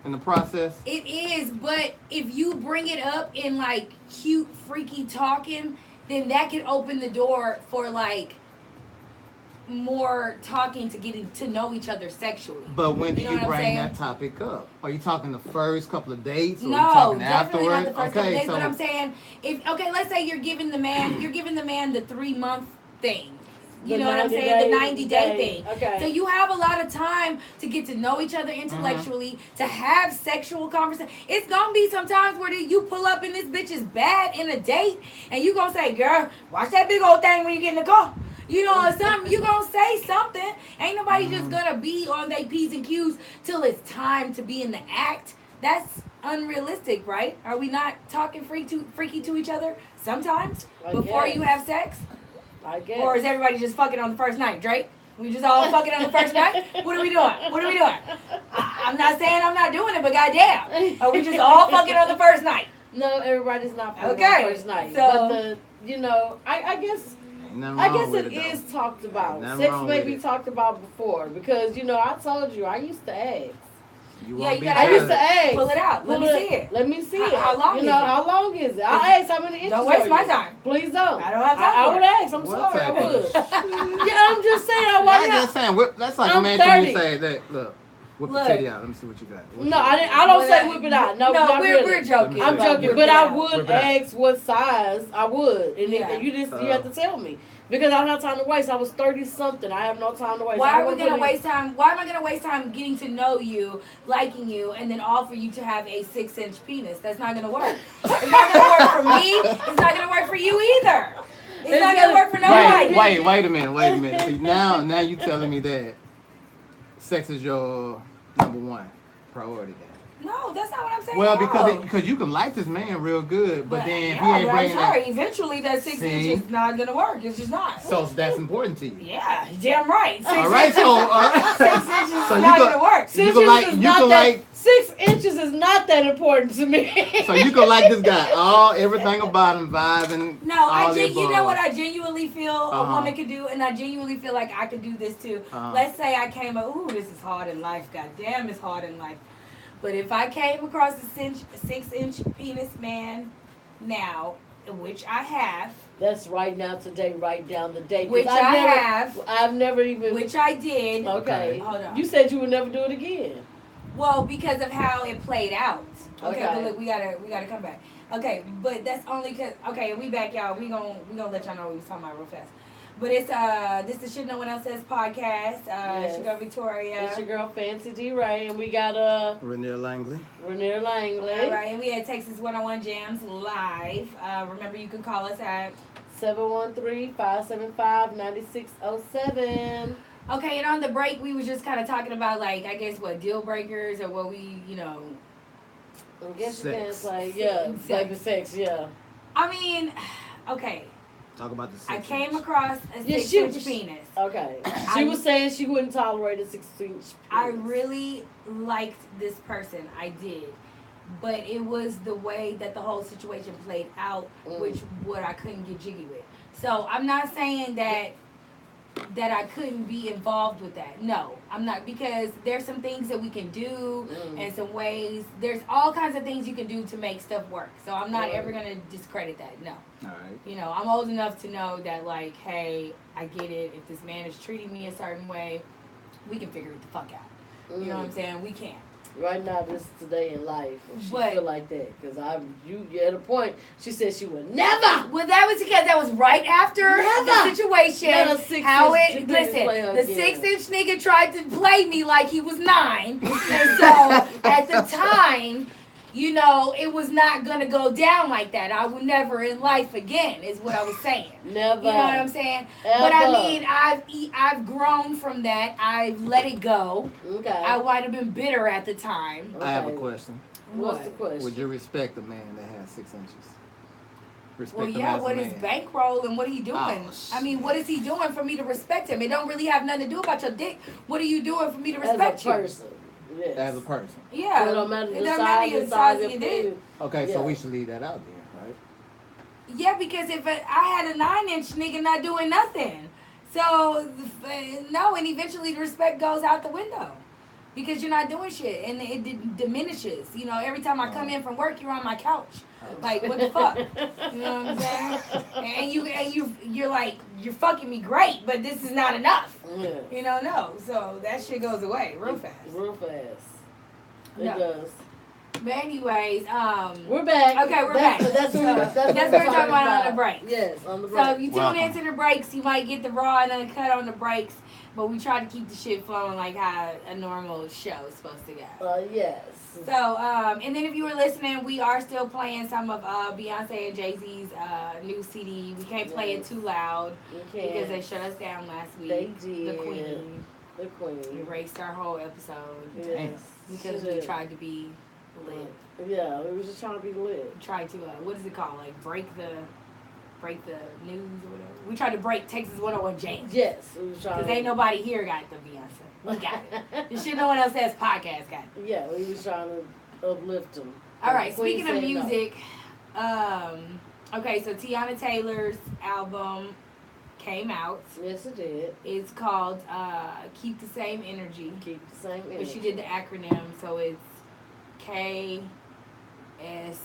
in the process? It is, but if you bring it up in like cute, freaky talking, then that could open the door for like more talking to getting to know each other sexually. But when do You know you what I'm bring saying? that topic up? Are you talking the first couple of dates, or are you No, talking definitely afterwards? not the first couple days. so But I'm saying, if okay, let's say you're giving the man the 3-month thing. You The know what I'm 90 saying? The day 90-day thing. thing. Okay. So you have a lot of time to get to know each other intellectually, to have sexual conversation. It's gonna be sometimes where you pull up and this bitch is bad in a date, and you gonna say, "Girl, watch that big old thing when you get in the car." You know, or something. You gonna say something. Ain't nobody just gonna be on their P's and Q's till it's time to be in the act. That's unrealistic, right? Are we not talking freaky to each other sometimes I before guess. you have sex? I guess. Or is everybody just fucking on the first night, Drake? We just all fucking on the first night? What are we doing? What are we doing? I'm not saying I'm not doing it, but goddamn. Are we just all fucking on the first night? No, everybody's not fucking Okay, on the first night. so- But I guess Ain't nothing I wrong guess with it though. is talked about. Nothing Sex wrong may with be it. talked about before because I told you I used to ask. You Yeah, won't you be gotta I ask. used to judged. ask. Pull it out. Let me see it. Let me see How- it. how long you is know, it? how long is it? I ask how many inches. Don't waste are my you? time. Please don't. I don't have time I for would it. ask. I'm What sorry. I type would. of- Yeah, I'm just saying. I'm Why just not? saying. That's like I'm a man to me 30. say that. Look, whip Look. the titty out. Let me see what you got. What No, you I got? didn't. I don't Well, say whip it out. No, not we're really. joking. I'm Whip joking, Whip but it I out. would Whip it out. ask what size. I would, and Yeah. you have to tell me because I don't have time to waste. I was 30 something. I have no time to waste. Why I are we don't gonna really- waste time? Why am I gonna waste time getting to know you, liking you, and then offer you to have a 6-inch penis? That's not gonna work. It's not gonna work for me. It's not gonna work for you either. It's not gonna work for nobody. Wait a minute. See, now you telling me that sex is your number one priority. Then. No, that's not what I'm saying. Well, No. because you can like this man real good, but then if he yeah, ain't but I'm bringing sorry. that, Eventually, that 6 See? inches is not gonna work. It's just not. so that's important to you. Yeah, damn right. 6 All right, inches, so all right. 6 inches is So you not go- gonna work. You 6 can like inches is you not can that. like 6 inches is not that important to me. so you can like this guy, everything about him, vibing. No, all the you know above. what I genuinely feel a Uh-huh. woman could do, and I genuinely feel like I could do this too. Uh-huh. Let's say I came up, ooh, this is hard in life. God damn, it's hard in life. But if I came across a 6-inch penis man now, which I have, That's right now today. Write down the date. 'cause which I have, I've never even. which I did. Okay. Hold on. You said you would never do it again. Well, because of how it played out. Okay, Okay. but look, we gotta come back. Okay, but that's only cause we back, y'all. We gonna let y'all know what we was talking about real fast. But it's this is Shit No One Else Says podcast. It's your girl Victoria. It's your girl Fancy D Ray, and we got Rainier Langley. Rainier Langley. All right, and we had Texas 101 Jams live. Remember, you can call us at 713-575-9607. Okay, and on the break, we was just kind of talking about, like, I guess, what, deal breakers or what we, you know. I guess you can Sex. say, baby sex, yeah. I mean, okay. Talk about the 6 I came inch. across a Yeah, 6-inch penis. Okay. She was saying she wouldn't tolerate a 6-inch. I really liked this person. I did. But it was the way that the whole situation played out, which what I couldn't get jiggy with. So I'm not saying that I couldn't be involved with that. No, I'm not, because there's some things that we can do and some ways. There's all kinds of things you can do to make stuff work. So I'm not ever going to discredit that. No. All right. You know, I'm old enough to know that, like, hey, I get it. If this man is treating me a certain way, we can figure it the fuck out. You know what I'm saying? We can. Right now, this is today in life. She But- feel like that because you at a point. She said she would never. Well, that was because that was right after the Never. situation. Let a 6-inch How it nigga listen, play her the again. 6-inch nigga tried to play me like he was 9, and so at the time, you know, it was not gonna go down like that. I would never in life again, is what I was saying. Never. You know what I'm saying? Ever. But I mean, I've grown from that. I've let it go. Okay. I might have been bitter at the time. I have a Okay. question. What's the question? Would you respect a man that has 6 inches? Respect Well, him yeah, as a what man. is bankroll and what are you doing? Oh, I mean, what is he doing for me to respect him? It don't really have nothing to do about your dick. What are you doing for me to respect As you? a person. Yes. As a person. Yeah. It don't matter It the don't size, matter the the size of of your your dick. dick. Okay, Yeah. so we should leave that out then, right? Yeah, because if I had a 9-inch nigga not doing nothing. So, no, and eventually the respect goes out the window. Because you're not doing shit, and it diminishes. You know, every time I come in from work, you're on my couch. Like, what the fuck? You know what I'm saying? And you're like, you're fucking me great, but this is not enough. Yeah. You know, no. So that shit goes away real fast. Real fast. It No. does. But anyways, We're back. Okay, we're back. That's what we're That's what we're talking about on the break. Yes, on the break. so if you tune Welcome. into the breaks, you might get the raw and uncut on the breaks. But we try to keep the shit flowing like how a normal show is supposed to go. Yes. So, and then if you were listening, we are still playing some of Beyonce and Jay-Z's new CD. We can't play it too loud You because they can. shut us down last week. They did. The Queen The Queen. erased our whole episode Yes. because we tried to be lit. Yeah, we was just trying to be lit. We tried to, what is it called? Like break the news or whatever. We tried to break Texas 101 James. Yes, we was trying Because to. ain't nobody here got the Beyonce. We got it. The shit no one else has podcast got it. Yeah, we was trying to uplift them. All right, The Queen speaking of said no. music, okay, so Tiana Taylor's album came out. Yes, it did. It's called Keep the Same Energy. Keep the same But energy. she did the acronym, so it's KS.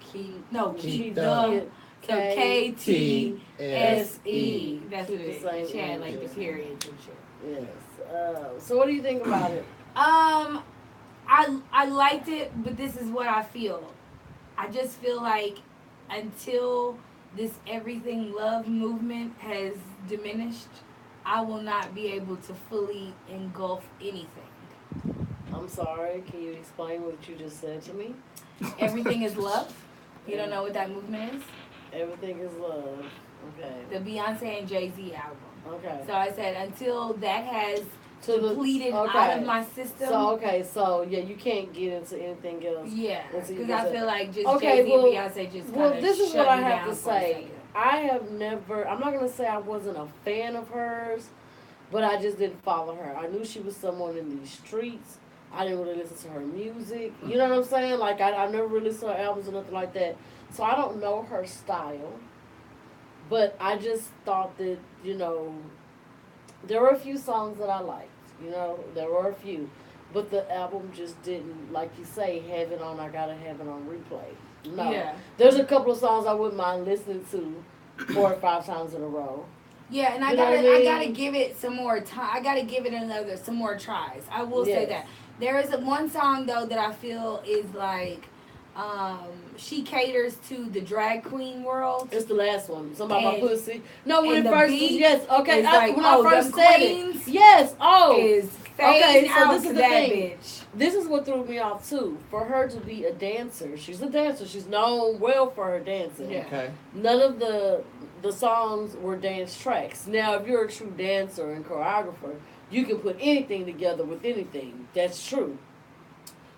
Keep the. So KTSE. That's what Keep the it same is. She had like the energy. periods and shit. Yes. So what do you think about it? I liked it, but this is what I feel. I just feel like until this everything love movement has diminished, I will not be able to fully engulf anything. I'm sorry. Can you explain what you just said to me? Everything is love. You don't know what that movement is? Everything is love. Okay. The Beyonce and Jay-Z album. Okay. So I said until that has To the- depleted okay. out of my system. So yeah, you can't get into anything else. Yeah, Until you because get I feel like just Okay, Jay-Z well- and Beyonce just Well, kind of this is shut what I me have down to for a say. second. I have never. I'm not gonna say I wasn't a fan of hers, but I just didn't follow her. I knew she was someone in these streets. I didn't really listen to her music. You know what I'm saying? Like I never really saw her albums or nothing like that. So I don't know her style. But I just thought that, you know, there were a few songs that I liked. You know, there were a few. But the album just didn't, like you say, have it on, I gotta have it on replay. No. Yeah. There's a couple of songs I wouldn't mind listening to 4 or 5 times in a row. Yeah, and I You know gotta, what I mean? I gotta give it some more time. I gotta give it some more tries. I will say Yes. that. There is one song though that I feel is like, She caters to the drag queen world. It's the last one. Something about my And- pussy. No, when and it the first beat yes, okay. is like, When I first them said queens it. Yes, is Okay, fading so out this is to the that thing. bitch. This is what threw me off too. For her to be a dancer, she's a dancer. She's known well for her dancing. Yeah. Okay. None of the songs were dance tracks. Now, if you're a true dancer and choreographer, you can put anything together with anything. That's true.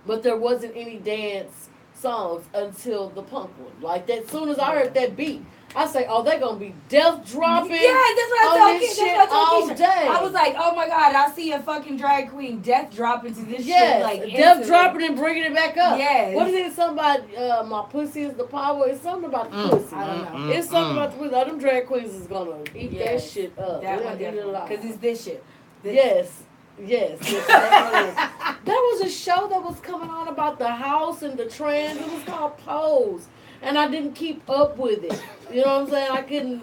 But there wasn't any dance songs until the punk one. Like that, as soon as I heard that beat, I say, "Oh, they're gonna be death dropping." Yeah, that's what I on told this Keisha. shit That's what I all told Keisha. day. I was like, oh my god, I see a fucking drag queen death drop into this Yes, shit like death instantly. dropping and bringing it back up. Yes. What is it? Somebody, my pussy is the power. It's something about the pussy. I don't know. It's something about the pussy. All them drag queens is gonna eat that Yes. shit up. That They're one gonna eat it alive. because it's this shit. This- Yes, there was a show that was coming on about the house and the trans. It was called Pose, and I didn't keep up with it. You know what I'm saying? I couldn't,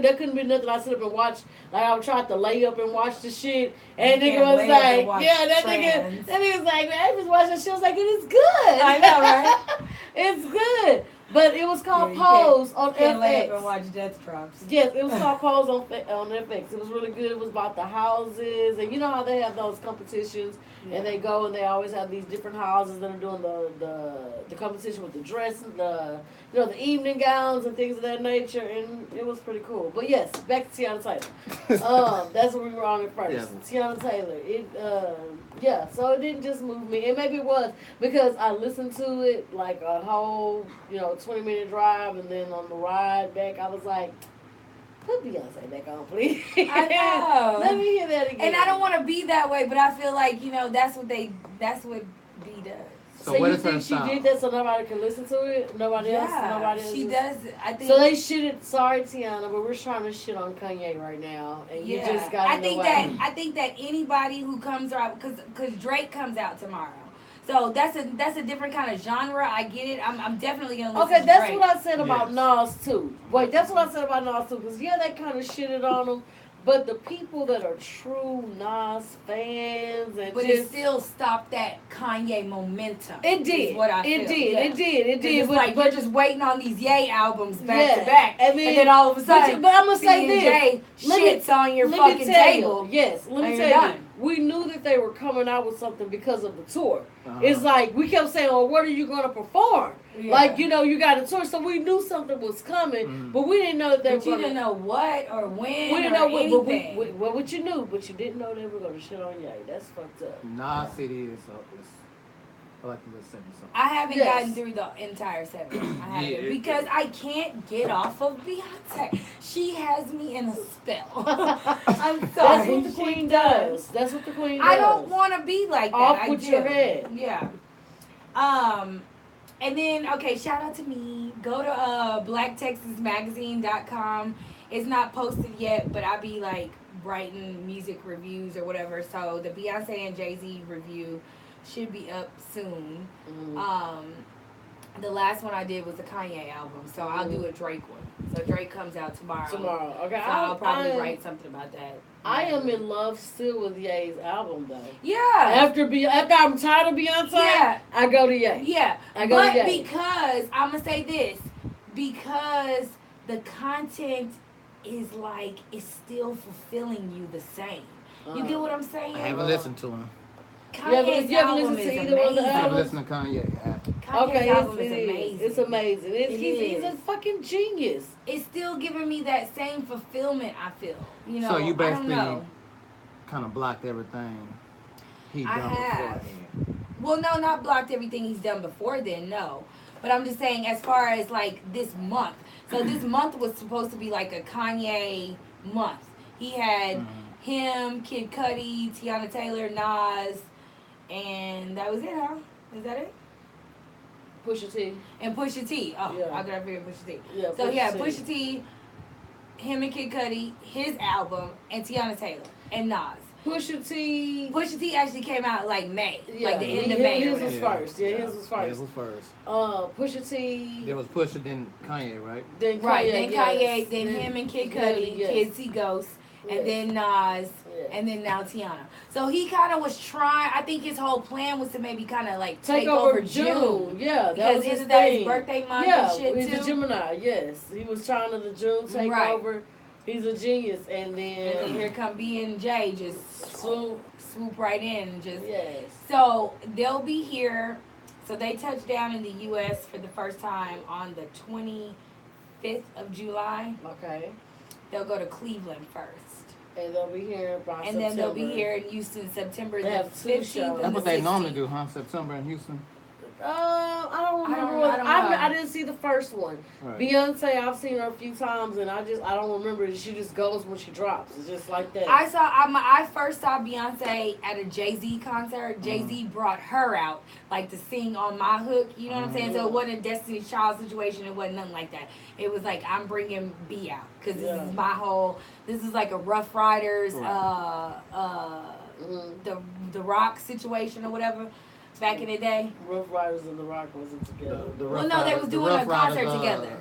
there couldn't be nothing I sit up and watch. Like I tried to lay up and watch the shit, and You nigga can't was lay up and like, watch yeah, that trans. nigga was like, man, I just watched that shit. I was like, it is good. I know, right? It's good, but it was called Yeah, you Pose on Can't lay up and FX. watch death drops. Yes, it was called Pose on FX. It was really good. It was about the houses, and you know how they have those competitions, and they go and they always have these different houses that are doing the competition with the dress and the evening gowns and things of that nature, and it was pretty cool. But yes, back to Tiana Taylor. That's what we were on at first. Yeah. Tiana Taylor. So it didn't just move me, and maybe it was because I listened to it like a whole 20-minute drive, and then on the ride back I was like, put Beyonce back on, please. I know. Let me hear that again. And I don't want to be that way, but I feel like that's what B does. So So what you is her think she style? did that so nobody can listen to it? Nobody else? She does. I think. So they shitted. Sorry, Tiana, but we're trying to shit on Kanye right now, and you just got. I think that anybody who comes out because Drake comes out tomorrow, so that's a different kind of genre. I get it. I'm definitely gonna listen Okay, to that's Drake. what I said about Yes. Nas too. Wait, that's what I said about Nas too. Because they kind of shitted on him, but the people that are true Nas fans and But just it still stopped that Kanye momentum. it did. Is what I It feel. did. Yeah. It did. It did. It's like you're just waiting on these Ye albums back Yeah. to back, And and then- then all of a sudden, but I'm gonna say this. Jay Let me- shits on your Let me fucking tell table. you, yes, let me and tell you're you, done. we knew that they were coming out with something because of the tour. Uh-huh. It's like we kept saying, "Oh, what are you going to perform?" Yeah. Like you got a tour, so we knew something was coming, Mhm. but we didn't know that they But were you going didn't know what or when We didn't or know what, anything. what you knew, but you didn't know they were going to shit on Ye. That's fucked up. Nas CD is I like to listen to something. I haven't Yes. gotten through the entire 7. I haven't Yeah. because I can't get off of Beyonce. She has me in a spell. I'm That's sorry. what the She queen does. That's what the queen does. I don't want to be like that. Off I with do. your head. Yeah. And then shout out to me. Go to blacktexasmagazine.com. It's not posted yet, but I be like writing music reviews or whatever. So the Beyonce and Jay-Z review should be up soon. Mm. The last one I did was the Kanye album, so I'll do a Drake one. So Drake comes out tomorrow. Okay, So I'll probably write something about that. I am in love still with Ye's album though. Yeah. After I'm tired of Beyonce, Yeah. I go to Ye. Yeah. I go But to Ye. because I'm gonna say this, because the content is like it's still fulfilling you the same. You get what I'm saying? I haven't listened to him. Kanye's you haven't album listened is to either one of the amazing. I haven't albums? listened to Kanye. Kanye's Okay, album is it is. amazing. It's amazing. It He's a is. fucking genius. It's still giving me that same fulfillment. I feel. You know. So you I don't basically know. kind of blocked everything he I done have. beforehand. Well, no, not blocked everything he's done before then, no. But I'm just saying, as far as like this month. So this month was supposed to be like a Kanye month. He had him, Kid Cudi, Tiana Taylor, Nas, and that was it, huh? Is that it? Pusha T. And Pusha T. Oh, Yeah. I gotta figure Pusha T. Yeah, So he had T. Pusha T, him and Kid Cudi, his album, and Tiana Taylor, and Nas. Pusha T. Pusha T actually came out like May, Yeah, like the end of May. or his was whatever. first. Yeah, his was first. His was first. Pusha T. There was Pusha, then Kanye, right? Then Kanye. Right, then yes. Kanye, then him and Kid Cudi, yes. Kids See Ghosts, and then Nas, Yeah. and then now Tiana. So he kind of was trying. I think his whole plan was to maybe kind of like Take over June. Yeah, that because was his isn't that his thing. birthday month Yeah, and shit he's too? a Gemini. Yes, he was trying to the June take Right. over. He's a genius, and And then then here come B and J just swoop right in and just. yes. So they'll be here. So they touched down in the U.S. for the first time on the 25th of July. Okay, They'll go to Cleveland first. and they'll be here by And then they'll be here in Houston September They the have 2 15th shows. and That's the what they 16th. normally do, huh? September in Houston. I don't remember. I don't know. I didn't see the first one. Right. Beyonce, I've seen her a few times, and I don't remember. She just goes when she drops. It's just like that. I first saw Beyonce at a Jay-Z concert. Jay-Z brought her out like to sing on My Hook. You know what I'm saying? So it wasn't a Destiny's Child situation. It wasn't nothing like that. It was like I'm bringing B out because this Yeah. is my whole. This is like a Rough Riders, the Rock situation or whatever. Back in the day. Rough Riders and The Rock wasn't together. Well, no, they was doing a concert together.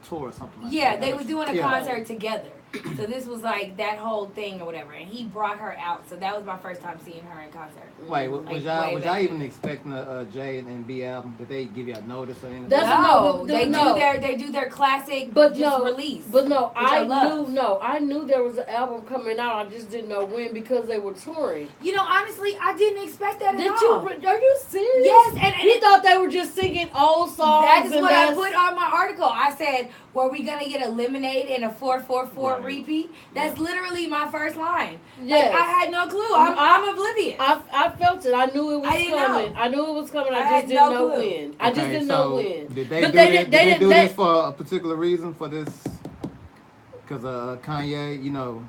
Tour or something like Yeah, that. they was doing a Yeah. concert together. So this was like that whole thing or whatever. And he brought her out. So that was my first time seeing her in concert. Wait, Like, was way y'all back even expecting a J and B album? Did they give you a notice or anything? That's No, no, they no. do their classic But just no, release. But no, I love. I knew there was an album coming out. I just didn't know when because they were touring. You know, honestly, I didn't expect that at Did all. you? Are you serious? Yes, and You thought they were just singing old songs. that is and what I that's- put on my article. I said, were we going to get a Lemonade and a 444 Right. repeat? That's literally my first line. Yes. Like, I had no clue. I'm oblivious. I felt it. I knew it was I didn't coming. know. I knew it was coming. I I just had didn't no know clue. when. I just Okay, didn't so know when. Did they But do they this? did- Did they they- do they- this for a particular reason for this? Because Kanye, you know,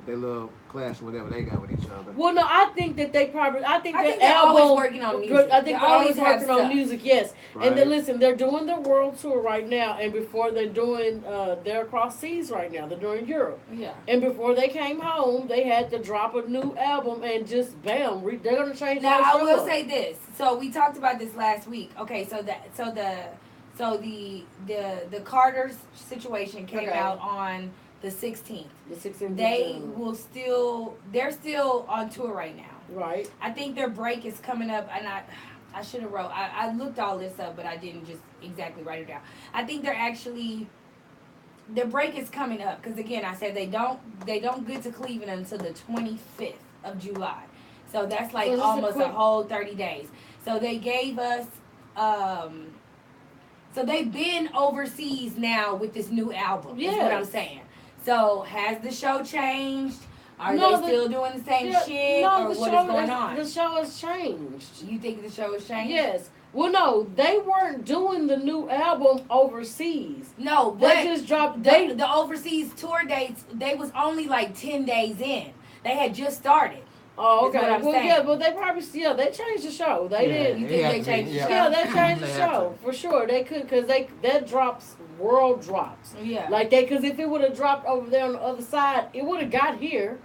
they little clash or whatever they got with each other. Well, no, I think that they probably. I think they're that album. always working on music. I think They they're always always have working on stuff. music. Yes, Right. and then listen, they're doing their world tour right now, and before they're doing, they're across seas right now. They're doing Europe, Yeah. and before they came home, they had to drop a new album, and just bam, they're gonna change. Now the I whole will show. say this. So we talked about this last week. Okay, so the Carter's situation came Okay. out on the 16th. the 16th. They're still on tour right now. right. I think their break is coming up, and I should have wrote. I looked all this up, but I didn't just exactly write it down. I think their break is coming up because again, I said they don't get to Cleveland until the 25th of July. So that's like So this is almost a quick- whole 30 days. So they gave us. So they've been overseas now with this new album. Is what I'm Yes. saying. So has the show changed? Are No, they still doing the same Yeah, shit, no, or the what show is going on? The show has changed. You think the show has changed? Yes. Well, no, they weren't doing the new album overseas. No, They but just dropped. the overseas tour dates, they was only like 10 days in. They had just started. Oh, is okay. what I'm Well, saying. yeah, but they probably they changed the show. They did. You it think had they to be, changed the show? Yeah, they changed the They had show for sure. They could because that drops world drops Yeah. like that. Because if it would have dropped over there on the other side, it would have got here.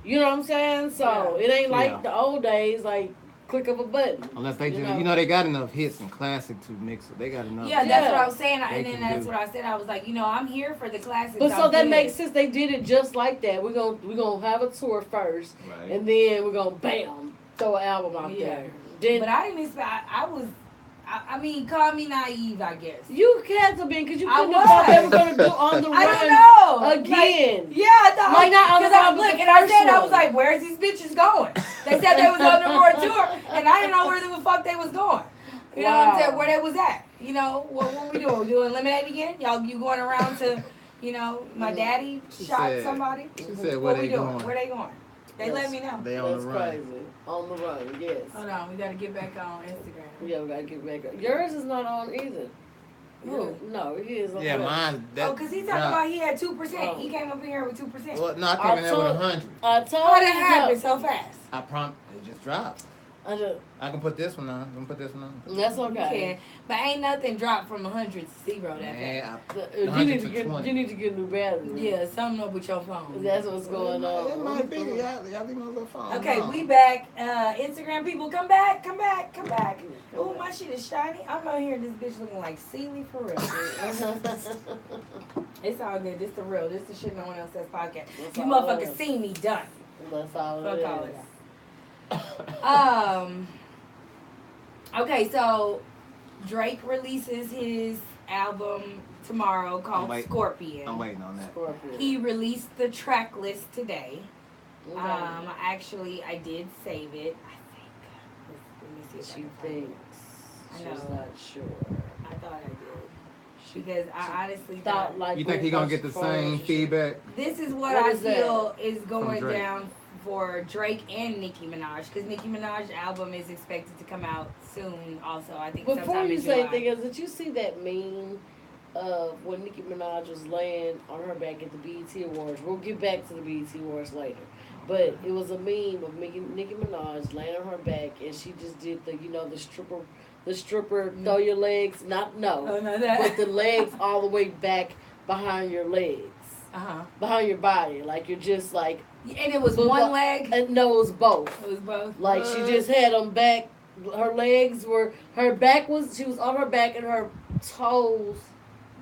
You know what I'm saying? So it ain't like Yeah. the old days, like click of a button. Unless they You just, know. you know, they got enough hits and classic to mix it. They got enough. Yeah, that's Yeah. what I was saying. They And then can that's do. what I said. I was like, I'm here for the classics. But so I'm that good. makes sense. They did it just like that. We're gonna have a tour first, Right. and then we're gonna bam throw an album out Yeah. there. Then But I didn't expect. I mean, call me naive, I guess. you had to be because you I couldn't have thought they were was. gonna do on the I don't run know. again. Yeah, I thought. Like, not on the Because I run, but look the and I first said, I one. was like, "Where's these bitches going?" They said they was on the world tour, and I didn't know where the fuck they was going. You know what I'm Wow. saying? Where they was at? You know what we doing? We doing Lemonade again? You going around to, my daddy She shot said- somebody? She said, What where we they doing? going? Where they going? They let me know. They on That's the run. crazy. On the run, yes. Hold on, we gotta get back on Instagram. Yeah, we gotta get back up. Yours is not on either. Who? No, it is on. Yeah, the- mine. Oh, cause he talking about he had 2%. Oh. He came up in here with 2%. Well, no, I came in there with told- 100. I told How you that happened no. so fast? I prompt. It just dropped. I just, I can put this one on. I'm gonna put this one on. that's You okay. can, but ain't nothing dropped from 100 to 0 that fast. Yeah, You 100 need to to get 20. you need to get a new battery. Yeah, something up with your phone. That's what's going It on. might be. Y'all leave my little phone. Okay, alone. we back. Instagram people, come back, come back, come back. Ooh, my shit is shiny. I'm out here, this bitch looking like Sealy for real. It's all good. This the real. This the shit no one else says podcast. That's You all it motherfuckers is. see me done. That's all Fuck it all is. of that. Okay, so Drake releases his album tomorrow called I'm Scorpion. waiting on that. Scorpion. He released the track list today. Okay. I did save it. I think. Let me see if I She can find it. thinks I she's know. not sure. I thought I did. Because I honestly Thought like You think he gonna get the same feedback? this is what What I is that? feel is going Drake. down for Drake and Nicki Minaj. Because Nicki Minaj's album is expected to come out soon also. I think Before sometime you in say July. anything else, did you see that meme of when Nicki Minaj was laying on her back at the BET Awards? We'll get back to the BET Awards later. But it was a meme of Nicki Minaj laying on her back, and she just did the stripper throw your legs, Oh, no, but that. the legs all the way back behind your legs, Uh-huh. behind your body, like you're just like, And it was But one what- leg. and no, it was both. It was both. Like she just had them back. Her legs were, she was on her back and her toes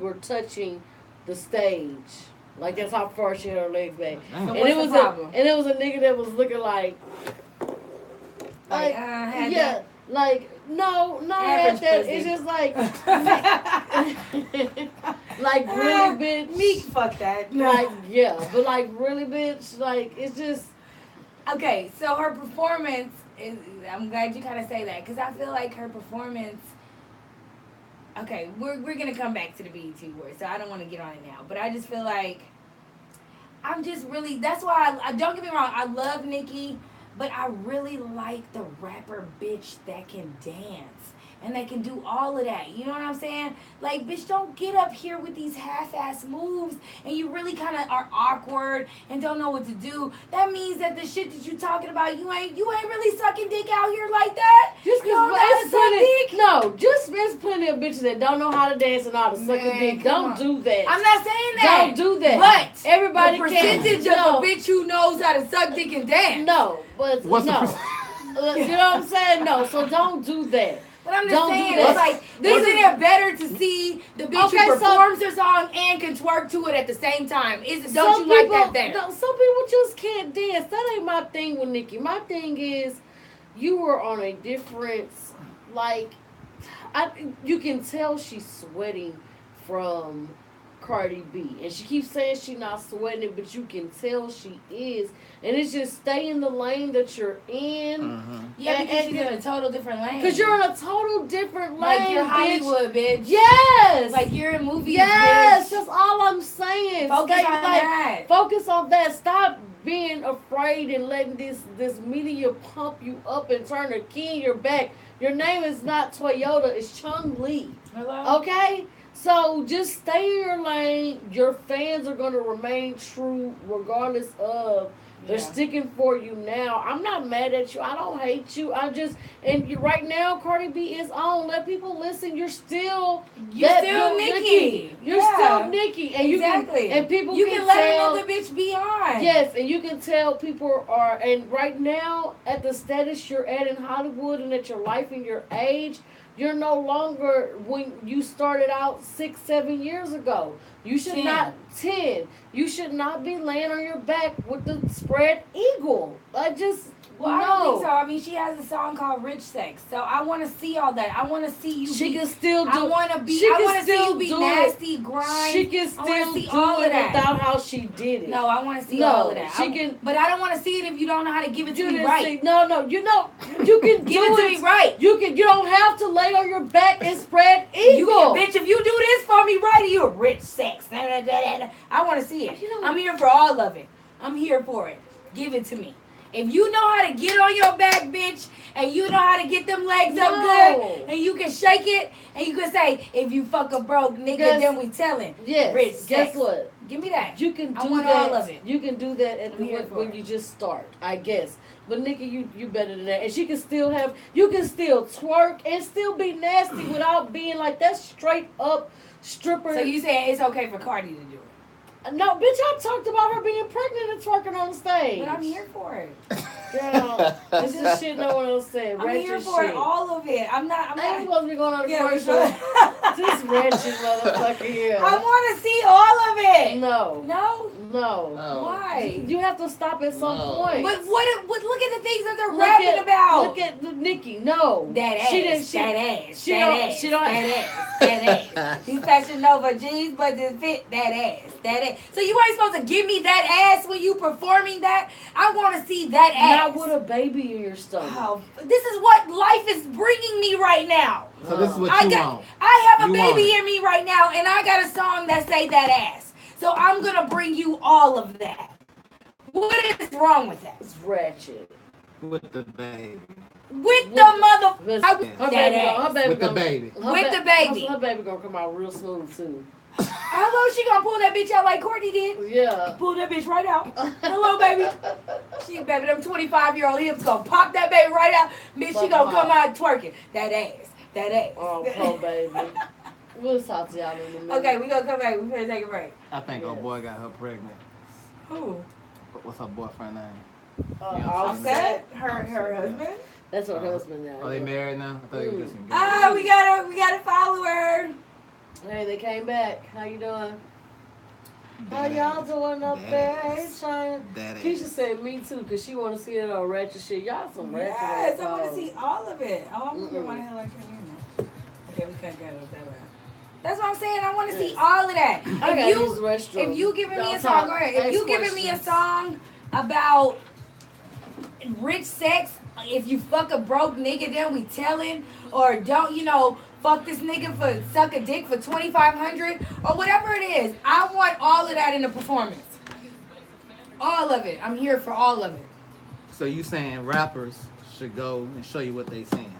were touching the stage. Like that's how far she had her legs back. Damn. So And what's it the was problem? and it was a nigga that was looking like had yeah, like no, Average had that. pussy. It's just like that. like really bitch. Meek, fuck that. Like yeah, but like really bitch. Like it's just Okay, so her performance is. I'm glad you kind of say that because I feel like her performance. Okay, we're gonna come back to the BET Awards, so I don't want to get on it now. But I just feel like I'm just really. That's why I don't get me wrong. I love Nicki, but I really like the rapper bitch that can dance and that can do all of that. You know what I'm saying? Like, bitch, don't get up here with these half-ass moves and you really kind of are awkward and don't know what to do. That means that the shit that you talking about, you ain't really sucking dick out here like that. just You don't know how to there's suck plenty, dick. no, just there's plenty of bitches that don't know how to dance and know how to suck a Man, dick. come Don't on. do that. I'm not saying that. Don't do that. But Everybody the can. percentage No. of a bitch who knows how to suck dick and dance. No, but What's the no. percent? You know what I'm saying? No, so don't do that. But I'm just Don't do saying, that. it's like, isn't it better to see the bitch Okay, who so- performs her song and can twerk to it at the same time? Don't you like that better? No, some people just can't dance. That ain't my thing with Nicki. My thing is, you were on a different, like, you can tell she's sweating from Cardi B, and she keeps saying she's not sweating, but you can tell she is, and it's just stay in the lane that you're in. Mm-hmm. Yeah, because and- she's in a total different lane. Cause you're in a total different lane, like you're bitch. Hollywood, bitch. Yes. Like you're in movies, yes. bitch. That's all I'm saying. Focus Stay, on that. Focus on that. Stop being afraid and letting this media pump you up and turn the key in your back. Your name is not Toyota. It's Chung Lee. Hello? Okay. So just stay in your lane. Your fans are going to remain true regardless of they're Yeah. sticking for you now. I'm not mad at you. I don't hate you. Right now, Cardi B is on. Let people listen. You're still You're that still good Nicki. You're Yeah. still Nicki. And Exactly. you can, and people You can let tell, another bitch be on. yes, and you can tell people are, and right now, at the status you're at in Hollywood and at your life and your age, you're no longer when you started out 6-7 years ago. You should 10. not 10. You should not be laying on your back with the spread eagle. Well, I don't think so. I mean, she has a song called "Rich Sex," so I want to see all that. I want to see you. She be, can still do. I want to be. she I can want to see still you be do nasty, it. grind. She can I wanna still see do all of it that. without how she did it. No, I want to see No, all of that. she can- but I don't want to see it if you don't know how to give it to You me didn't right. see- No, you know you can Give do it to me right. You don't have to lay on your back and spread You eagle. bitch, if you do this for me right, you're rich sex. I want to see it. You know- I'm here for all of it. I'm here for it. Give it to me. If you know how to get on your back, bitch, and you know how to get them legs up No. good, and you can shake it, and you can say, if you fuck a broke nigga, Guess- then we tellin'. Yes. Rich Guess sex. what? Give me that. You can do I want that. all of it. You can do that at I'm the here for when it. you just start, I guess. But Nicki, you better than that. And she can still have. You can still twerk and still be nasty without being like that straight up stripper. So you saying it's okay for Cardi to do it. No, bitch, I talked about her being pregnant and twerking on the stage. But I'm here for it. Girl, it's just shit no one else said. I'm here Ratchet for shit. all of it. I'm I ain't not. supposed to be going on the Yeah, commercial. This ratchet motherfucker here. I want to see all of it. No. No? No. No. Why? You have to stop at some No. point. But what? Look at the things that they're Look rapping at, about. Look at the Nikki. No. That ass. She didn't. She, that ass. she that don't- ass. she don't- That ass. That ass. These Fashion Nova jeans, but they fit that ass. That ass. So you ain't supposed to give me that ass when you performing that. I want to see that ass. Not with a baby in your stomach. Oh, this is what life is bringing me right now. So this is what I you got, want. I have a You want baby it. in me right now, and I got a song that say that ass. So I'm gonna bring you all of that. What is wrong with that? It's ratchet. With the baby. With the mother, Listen, I- her that baby, ass. her baby With the gonna, baby. her With the baby. Her baby gonna come out real smooth too. Hello, she gonna pull that bitch out like Courtney did. Yeah. Pull that bitch right out. Hello, baby. She, baby, them 25-year-old hips gonna pop that baby right out. Bitch, she gonna come out twerking. That ass. That ass. Oh, poor baby. We'll talk to y'all in a minute. Okay, we gonna come back. We finna take a break. I think Yes. old boy got her pregnant. Who? What's her boyfriend name? Offset? Her husband? That's her husband now. Oh, they yeah. married now? I thought they were just engaged. Ah, we gotta follow her. Hey, they came back. How you doing? How y'all doing up there? Hey, China. That Keisha ass. said me too, because she want to see it on ratchet shit. Y'all some ratchet Yes, I ass want to dogs. see all of it. Oh, I'm gonna Mm-mm. want to hell I can't hear now. Okay, we can't get it that way. That's what I'm saying. I want to see all of that. I gotta If use the you, restroom. if you giving me Y'all a song, talk. go ahead. If Ask you giving me a questions. song about rich sex, if you fuck a broke nigga, then we telling, or don't, fuck this nigga for suck a dick for 2,500 or whatever it is. I want all of that in the performance. All of it. I'm here for all of it. So you saying rappers should go and show you what they saying?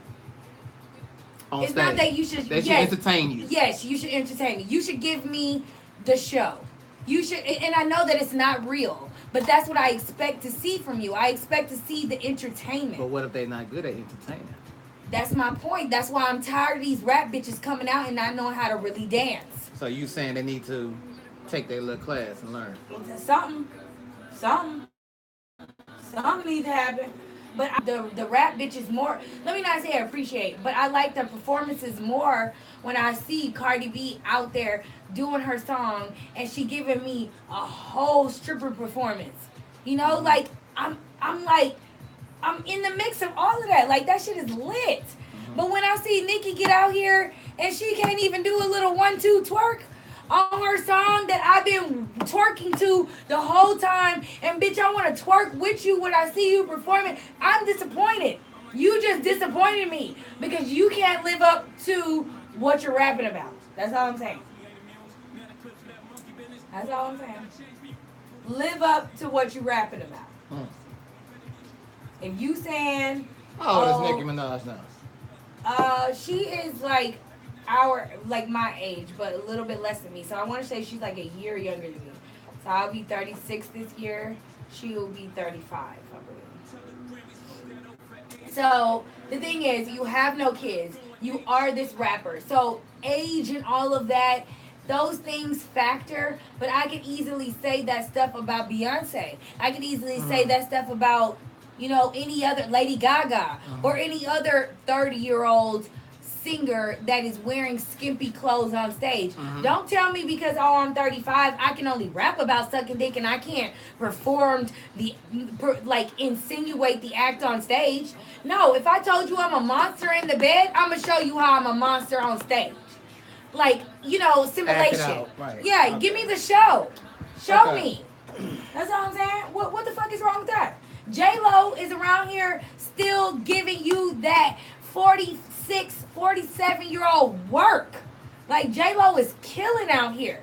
On It's stage. not that you should. They should yes, entertain you. Yes, you should entertain me. You should give me the show. You should, and I know that it's not real, but that's what I expect to see from you. I expect to see the entertainment. But what if they not good at entertaining? That's my point. That's why I'm tired of these rap bitches coming out and not knowing how to really dance. So you saying they need to take their little class and learn? Something needs to happen. But the rap bitches more, let me not say I appreciate, but I like the performances more when I see Cardi B out there doing her song and she giving me a whole stripper performance. Like I'm in the mix of all of that. Like that shit is lit. But when I see Nicki get out here and she can't even do a little 1-2 twerk on her song that I've been twerking to the whole time, and bitch, I want to twerk with you when I see you performing, I'm disappointed. You just disappointed me because you can't live up to what you're rapping about. That's all I'm saying. That's all I'm saying. Live up to what you're rapping about. If you saying, How old is Nicki Minaj now? she is like my age, but a little bit less than me. So I want to say she's like a year younger than me. So I'll be 36 this year. She will be 35, I believe. So the thing is, you have no kids. You are this rapper. So age and all of that, those things factor. But I could easily say that stuff about Beyonce. I could easily say that stuff about, any other Lady Gaga or any other 30-year-old singer that is wearing skimpy clothes on stage. Don't tell me because I'm 35, I can only rap about sucking dick and I can't insinuate the act on stage. No, if I told you I'm a monster in the bed, I'm gonna show you how I'm a monster on stage. Simulation. out, right. Yeah, Okay. give me the show. Show Okay. me. That's all I'm saying. What the fuck is wrong with that? J-Lo is around here still giving you that 46, 47-year-old work. Like, J-Lo is killing out here.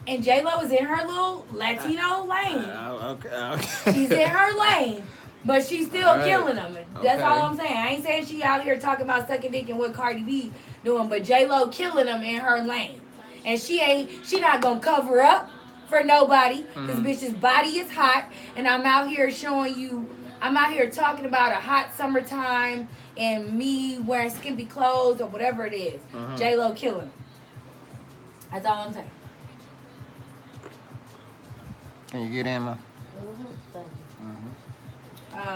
And J-Lo is in her little Latino lane. Okay. She's in her lane, but she's still All right. killing them. That's Okay. all I'm saying. I ain't saying she out here talking about sucking dick and what Cardi B doing, but J-Lo killing them in her lane. And she not gonna cover up for nobody. This bitch's body is hot, and I'm out here talking about a hot summertime and me wearing skimpy clothes or whatever it is. J-Lo killing them. That's all I'm saying. Can you get in, man? Thank you. Okay,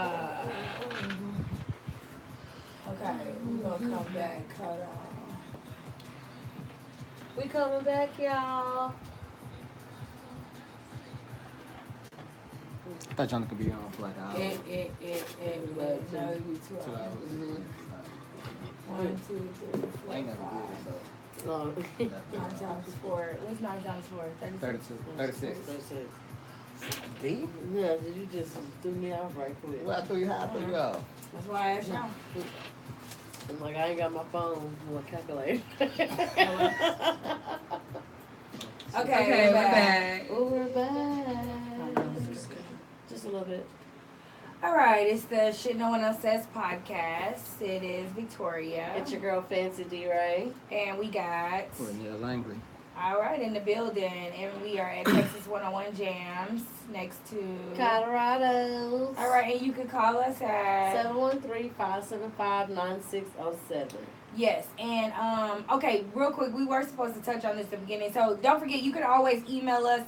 we're gonna come back. Hold on. We coming back, y'all. I thought y'all could be on for like an hour. No, you 2 hours. 1, 2, 3, 4, I ain't never 5. did No. 9 times 4. What's 9 times 4? 32, 36. Deep? Yeah, you just threw me off right quick. Well, I threw you high, I threw you off. That's why I asked y'all. I'm like, I ain't got my phone. What calculator? Okay, we're back. Oh, we're back. Just a little bit. All right, it's the Shit No One Else Says podcast. It is Victoria. It's your girl, Fancy D-Ray. And we got, Cornelia Langley. all right, in the building. And we are at Texas 101 Jams next to Colorado. All right, and you can call us at 713-575-9607. Yes, and okay, real quick, we were supposed to touch on this at the beginning, so don't forget you can always email us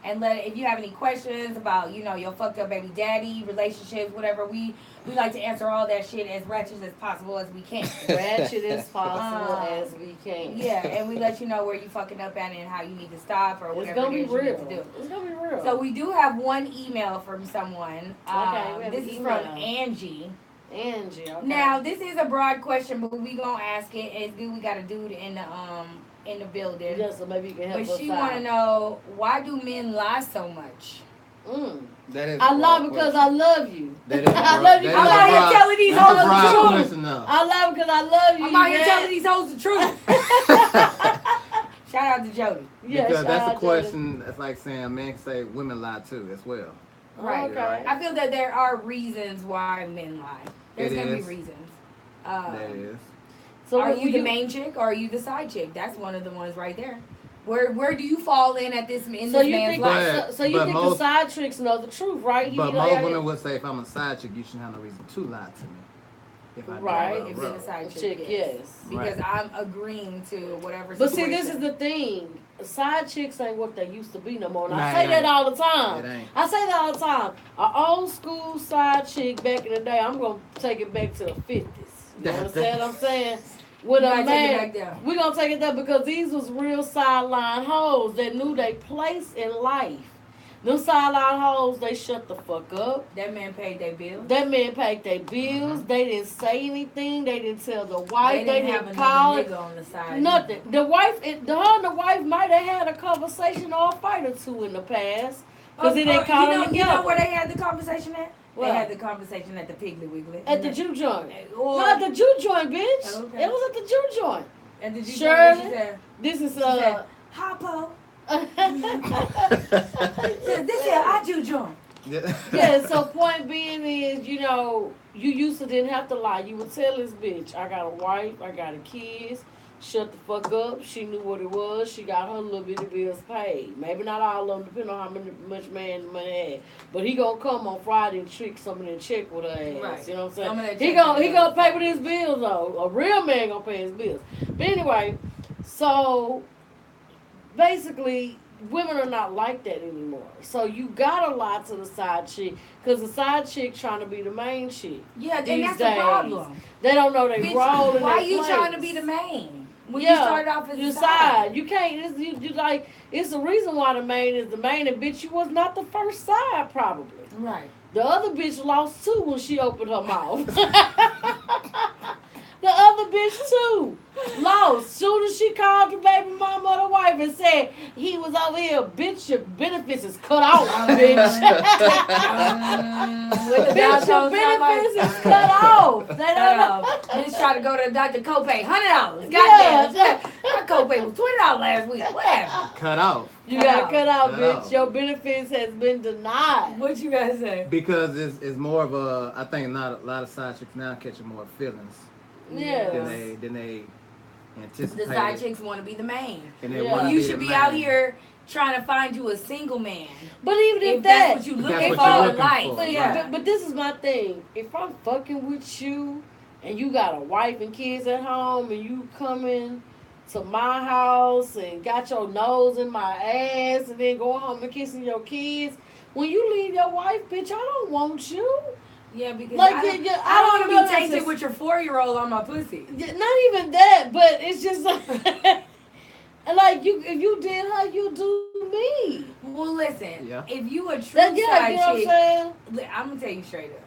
and if you have any questions about your fucked up baby daddy, relationships, whatever. We like to answer all that shit as ratchet as possible as we can. Ratchet as possible as we can. Yeah, and we let you know where you fucking up at and how you need to stop or It's whatever gonna it be is you need real. to do. It's gonna be real. So we do have one email from someone. Okay, we have this an is email. from Angie. Angie, okay. Now this is a broad question, but we gonna ask it. It's good we got a dude in the building. Yeah, so maybe you can help But us she out. want to know, why do men lie so much? That is I lie because I love you. That is I love you. I'm out here telling these hoes the truth. question, though. I love because I love you. I'm out here man. telling these hoes the truth. Shout out to Jody. Yeah, Because shout that's a out to question. It's like saying men can say women lie too as well. the- Right. Okay. I feel that there are reasons why men lie. There's It going to be is. reasons. That is. So are will you the main chick or are you the side chick? That's one of the ones right there. Where do you fall in at this So man's you life? think But- so you but think the most- side tricks know the truth, right? You But know, most women would say if I'm a side chick, you shouldn't have no reason to lie to me. If I Right, know if the you're road. the side chick, chick, yes. Because I'm agreeing to whatever But see, situation. this is the thing. Side chicks ain't what they used to be no more. And Nah, I say it that ain't. all the time. It ain't. I say that all the time. An old school side chick back in the day, I'm going to take it back to the 50s. You understand what I'm saying? With You a gotta take it man, back there. we're going to take it there because these was real sideline hoes that knew their place in life. Them sideline hoes, they shut the fuck up. That man paid their bill. That man paid their bills. They didn't say anything. They didn't tell the wife. They They didn't have didn't call another it. nigga on the side. Nothing. The wife, her and the wife might have had a conversation or a fight or two in the past. Because it ain't caught them You together. know where they had the conversation at? Where? They had the conversation at the Piggly Wiggly. At the Jew joint. Or Not the Jew joint, bitch. Okay. It was at the Jew joint. at the Jew Shirley? She said, This is, said, Hoppo. This here, I Jew joint. yeah, so point being is, you know, you used to didn't have to lie. You would tell this bitch, I got a wife, I got a kids. Shut the fuck up. She knew what it was. She got her little bitty bills paid. Maybe not all of them, depending on how much man the money had. But he gonna come on Friday and trick some of them check with her ass. Right. You know what Some I'm of saying? that He check gonna pay with his bills though. A real man gonna pay his bills. But anyway, so basically, women are not like that anymore. So you gotta lie to the side chick, cause the side chick trying to be the main chick. Yeah, and These that's days. the problem. They don't know they Bitch, role in why their you place. trying to be the main? When Yeah, you started off as you the side. You can't. You like. It's the reason why the main is the main. And bitch, you was not the first side probably. Right. The other bitch lost too when she opened her mouth. The other bitch too lost. Soon as she called the baby mama or the wife and said he was over here, bitch, your benefits is cut off, bitch. With the Bitch, your benefits is cut off. They don't know. Bitch tried to go to Dr. Copay, $100. Yeah. Goddamn. My copay was $20 last week. What happened? Cut off. You got cut out, Cut bitch. off. Your benefits has been denied. What you guys say? Because it's more of a, I think not a lot of side chicks now catching more feelings Yeah. than they anticipate. The side chicks want to be the main. And they Yeah. wanna You be should the be out man. here trying to find you a single man. But even If if that's that, what you If looking that's for what you're in looking life. for, but, yeah, right. but this is my thing. If I'm fucking with you and you got a wife and kids at home and you coming to my house and got your nose in my ass and then go home and kissing your kids, when you leave your wife, bitch, I don't want you. Yeah, because Like, I don't, yeah, I don't want know, to be that's tainted just- with your 4-year-old on my pussy. Not even that, but it's just like, like you. If you did her, you do me. Well, listen, Yeah. if you a true That, yeah, side you know what I'm chick, saying? I'm gonna tell you straight up.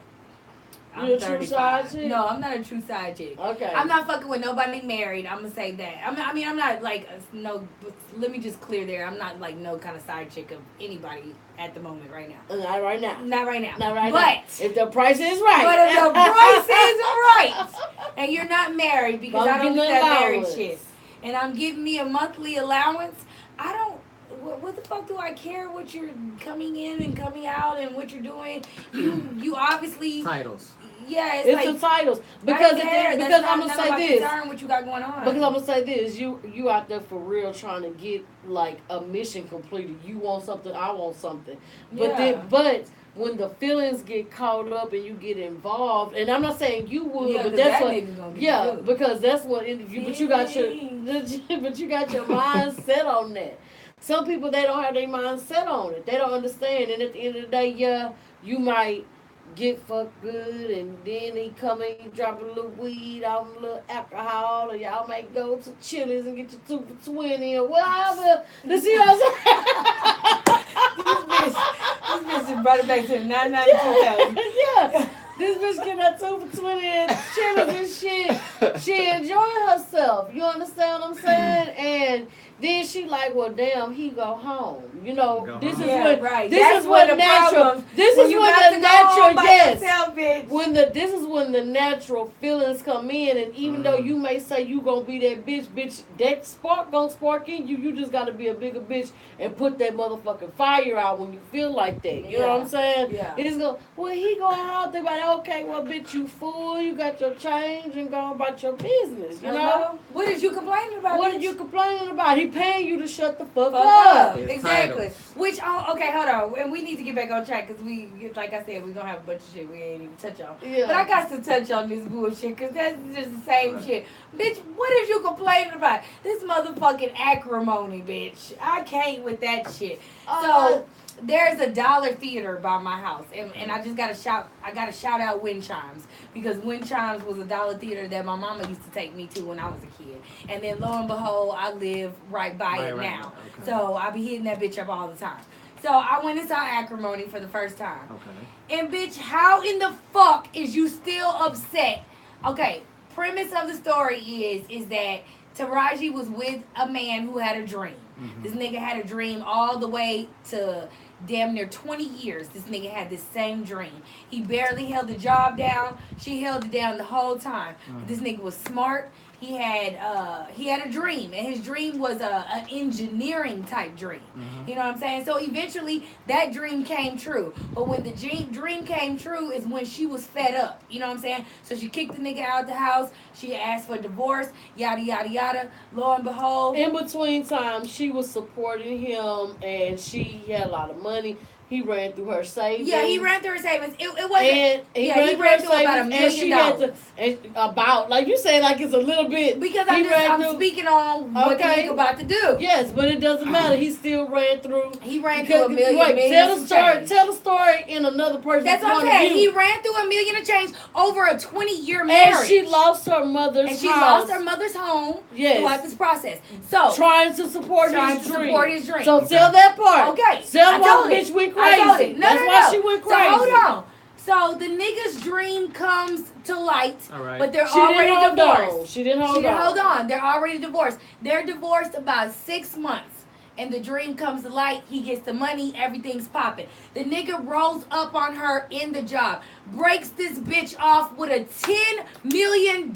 You a true side chick? No, I'm not a true side chick. Okay. I'm not fucking with nobody married. I'm gonna say that. I'm not like no. Let me just clear there. I'm not like no kind of side chick of anybody at the moment right now. Not right now. Not right now. Not right but, now. If the price is right. But if the price is right, and you're not married because I don't do Bumping that married allowance. shit, and I'm giving me a monthly allowance, I don't. What the fuck do I care what you're coming in and coming out and what you're doing? You obviously. Titles. Yeah, It's like the titles. I Because don't care. because That's I'm not gonna none say of my this. concern what you got going on. Because I'm gonna say this, you out there for real trying to get like a mission completed. You want something, I want something. But Yeah. but when the feelings get caught up and you get involved, and I'm not saying you would, Yeah, but 'cause that's that what. nigga's gonna be Yeah, good. because that's what. But you got your but you got your mind set on that. Some people they don't have their mind set on it. They don't understand, and at the end of the day, yeah, you might get fucked good, and then he come in, he drop a little weed, off a little alcohol, or y'all might go to Chili's and get your 2 for 20 or whatever. You see what I'm saying? This bitch brought it back to the 992,000. Yeah. This bitch get that 2 for 20 and Chili's and shit. She enjoying herself. You understand what I'm saying? And then she like, well, damn, he go home. You know, Go this home. is Yeah, what right. this That's is what the natural. problem. This When is you when got the to go home natural by yes. yourself, bitch. When this is when the natural feelings come in, and even though you may say you gonna be that bitch, that spark gonna spark in you. You just gotta be a bigger bitch and put that motherfucking fire out when you feel like that. You know what I'm saying? Yeah. It is go. Well, he going out there, but okay, well, bitch, you fool. You got your change and go about your business. You know. Hello? What is you complaining about? What bitch? are you complaining about? He paying you to shut the fuck Fuck up. up. It's Exactly. titles. Which, okay, hold on. And we need to get back on track because we, like I said, we're going to have a bunch of shit we ain't even touch on. Yeah. But I got to touch on this bullshit because that's just the same shit. Bitch, what is you complaining about? This motherfucking acrimony, bitch. I can't with that shit. So, there's a Dollar Theater by my house, and I just gotta shout out Wind Chimes, because Wind Chimes was a Dollar Theater that my mama used to take me to when I was a kid, and then lo and behold, I live right by it Right, now, okay. so I be hitting that bitch up all the time. So I went and saw Acrimony for the first time, Okay. and bitch, how in the fuck is you still upset? Okay, premise of the story is that Taraji was with a man who had a dream. Mhm. This nigga had a dream all the way to damn near 20 years. This nigga had this same dream. He barely held the job down. She held it down the whole time. This nigga was smart. He had a dream, and his dream was an engineering type dream. Mhm. You know what I'm saying? So eventually that dream came true. But when the dream came true is when she was fed up. You know what I'm saying? So she kicked the nigga out the house. She asked for divorce. Yada yada yada. Lo and behold, In between times, she was supporting him, and she had a lot of money. He ran through her savings. yeah, he ran through her savings. It wasn't. And he Yeah, ran he through ran her through about savings, $1 and she million. had to, and about, like you say, like it's a little bit. Because he ran I'm through- speaking on what the Okay. nigga about to do. Yes, but it doesn't matter. He still ran through. He ran through a million. Wait, million tell the some story. change. Tell the story in another person's That's what I'm point of saying. He view. ran through $1 million and change over a 20-year marriage. And she lost her mother's And she house. lost her mother's home Yes. throughout this process. So Trying to support Trying his to dream. support his dream. So tell that part. Okay. Tell I why told the it. bitch went I told crazy. it. No, That's no, why no. she went So crazy. hold on. So the nigga's dream comes to light, All right. but they're She already didn't hold divorced. on. She didn't hold She didn't on. hold on. They're already divorced. They're divorced about 6 months. And the dream comes to light. He gets the money. Everything's popping. The nigga rolls up on her in the job. Breaks this bitch off with a $10 million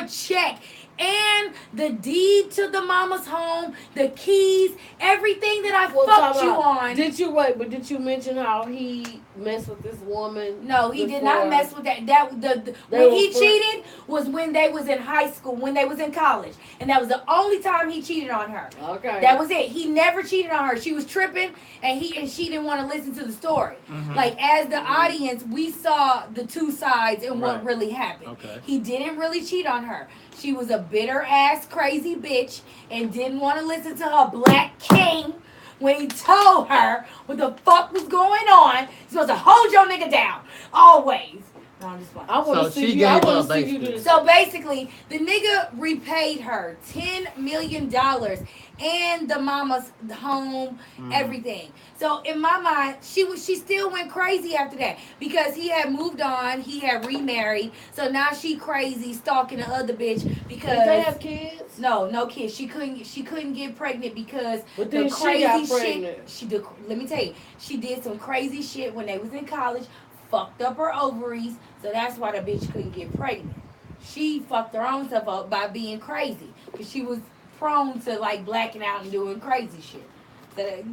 check. And the deed to the mama's home, the keys, everything that I Well, fucked time you out. on. Did you wait? But did you mention how he messed with this woman? No, he did not before? mess with that. They When were he fri- cheated was when they was in high school, when they was in college, and that was the only time he cheated on her. Okay. That was it. He never cheated on her. She was tripping, and she didn't want to listen to the story. Mhm. Like as the audience, we saw the two sides and what Right. really happened. Okay. He didn't really cheat on her. She was a bitter ass crazy bitch and didn't want to listen to her black king. When he told her what the fuck was going on, you're supposed to hold your nigga down. Always. No, I'm just playing. I want So to see she you. I gave want up to see you do basically. this. So basically, the nigga repaid her $10 million and the mama's home, everything. So in my mind, she still went crazy after that because he had moved on, he had remarried. So now she crazy stalking the other bitch because Did they have kids? no kids. She couldn't get pregnant because But the then she crazy got shit. pregnant. Let me tell you, she did some crazy shit when they was in college. Fucked up her ovaries, so that's why the bitch couldn't get pregnant. She fucked her own self up by being crazy because she was prone to like blacking out and doing crazy shit. So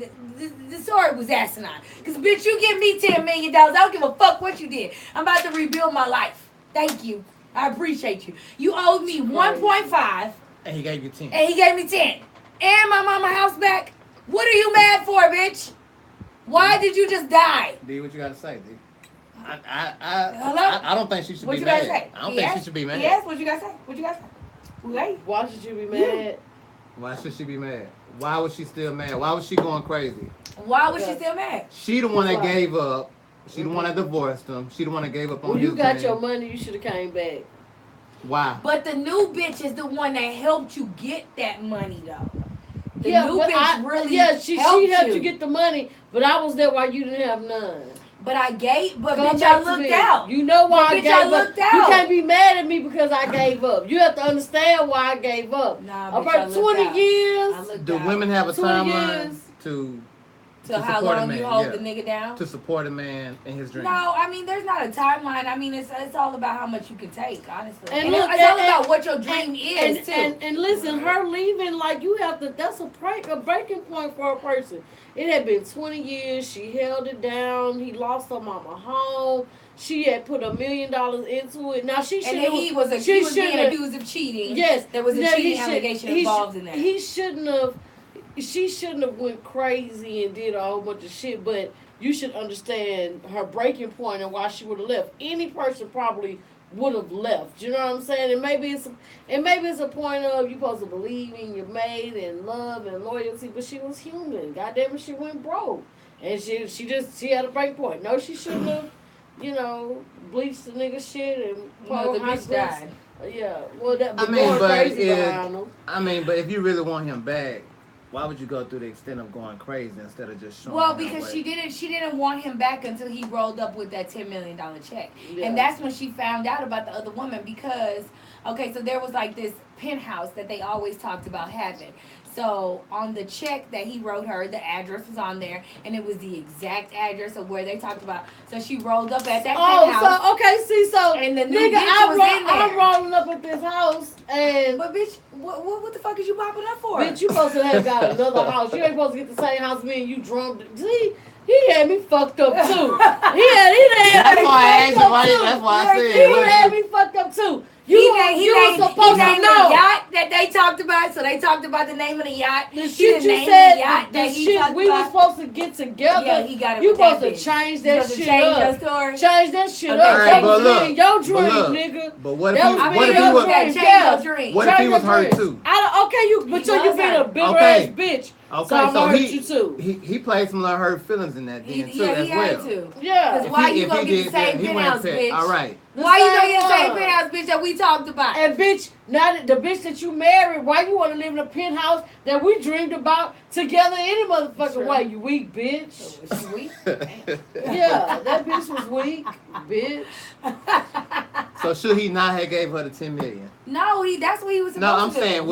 the story was asinine. Cause bitch, you give me $10 million, I don't give a fuck what you did. I'm about to rebuild my life. Thank you. I appreciate you. You owed me 1.5, And he gave you 10. and he gave me 10, and my mama house back. What are you mad for, bitch? Why did you just die? D, what you gotta say, D? Hello? I don't think she should What be you mad. gotta say? I don't think she should be mad. Yes, what you gotta say? What you gotta say? Wait. Why should you be mad? Why should she be mad? Why was she still mad? Why was she going crazy? Why was she still mad? She the one that gave up. She the one that divorced him. She the one that gave up on When his you got dream. your money, you should have came back. Why? But the new bitch is the one that helped you get that money, though. The new but bitch really she helped helped you. you get the money, but I was there while you didn't have none. But I gave, but Come bitch, I back to looked me. out. You know why But I bitch, gave I up. looked You out. can't be mad at me because I gave up. You have to understand why I gave up. Nah, bitch, I About looked 20 out. I years. looked Do out. women have a 20 timeline years. to So how support a long man? you hold Yeah. the nigga down? To support a man in his dream? No, I mean there's not a timeline. I mean it's all about how much you can take, honestly. And And look, it's all and- about what your dream is too. And listen, her leaving, like you have to, that's a breaking point for a person. It had been 20 years. She held it down. He lost her mama home. She had put $1 million into it. Now she should. And then he was being accused of cheating. Yes, there was a yeah, cheating allegation involved in that. He shouldn't have. She shouldn't have went crazy and did a whole bunch of shit. But you should understand her breaking point and why she would have left. Any person probably would have left. You know what I'm saying? And maybe it's a point of you supposed to believe in your mate and love and loyalty. But she was human. Goddamn it, she went broke, and she had a break point. No, she shouldn't have. You know, bleached the nigga shit and No, the bitch died. Yeah, well, that. I mean, going but crazy behind them. but if you really want him back, why would you go through the extent of going crazy instead of just showing? Well, him because away? she didn't want him back until he rolled up with that $10 million check. Yeah. And that's when she found out about the other woman because, okay, so there was like this penthouse that they always talked about having. So on the check that he wrote her, the address was on there, and it was the exact address of where they talked about. So she rolled up at that penthouse. So okay, see, so And the new nigga, bitch was in there. I'm rolling up at this house, and But bitch, what the fuck is you popping up for? bitch, you supposed to have got another house. You ain't supposed to get the same house me and you drunk. See, he had me fucked up too. He had That's me why I asked fucked you. up too. That's why I He said. had me fucked up too. He You named were supposed to the know. yacht that they talked about. So they talked about the name of the yacht. The He shit done you named said, the yacht the that he shit talked we were about. supposed to get together. Yeah, he got it You with that supposed to bitch. change You that supposed to shit change up. your story. Change that shit Okay, up. Alright, That but was look, in your but dream, look. nigga. But what if That he? was I mean, What if in he your was? dream. change Yeah. your dream. What if he Change was your hurt dream. too? Okay, but He you was being a hurt. bitter Okay. ass bitch. Okay, So I'm so gonna hurt he you too. he played some little hurt feelings in that then too Yeah, as he had well. to. Yeah. Cause why you If gonna he get the did same that, he penthouse, went bitch? All right. Why you gonna get the same one. penthouse, bitch, that we talked about? And bitch, now that the bitch that you married, why you want to live in a penthouse that we dreamed about together any motherfucking Sure. way? You weak bitch. Sweet. Yeah, that bitch was weak, bitch. So should he not have gave her the 10 million? No, that's what he was supposed No, I'm to do. saying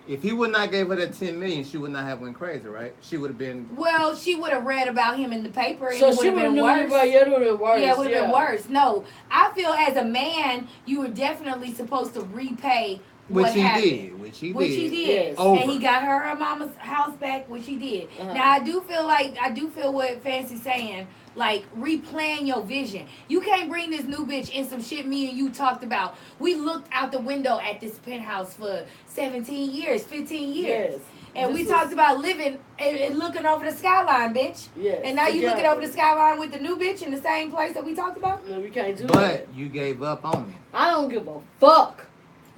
He- if he would not gave her the 10 million, she would not have went crazy, right? She would have been. Well, she would have read about him in the paper and So it would she have would have been knew worse. anybody. Yeah, it would have been worse. Yeah, it would have been worse. No, I feel as a man, you were definitely supposed to repay Which what he happened. did. Which he Which did. he did. Yes. Over. And he got her mama's house back, which he did. Uh-huh. Now I do feel what Fancy's saying. Like, replan your vision. You can't bring this new bitch in some shit me and you talked about. We looked out the window at this penthouse for 17 years, 15 years. Yes. And we This talked about living and looking over the skyline, bitch. Yes. And now you looking together. over the skyline with the new bitch in the same place that we talked about? No, we can't do that. But you gave up on it. I don't give a fuck.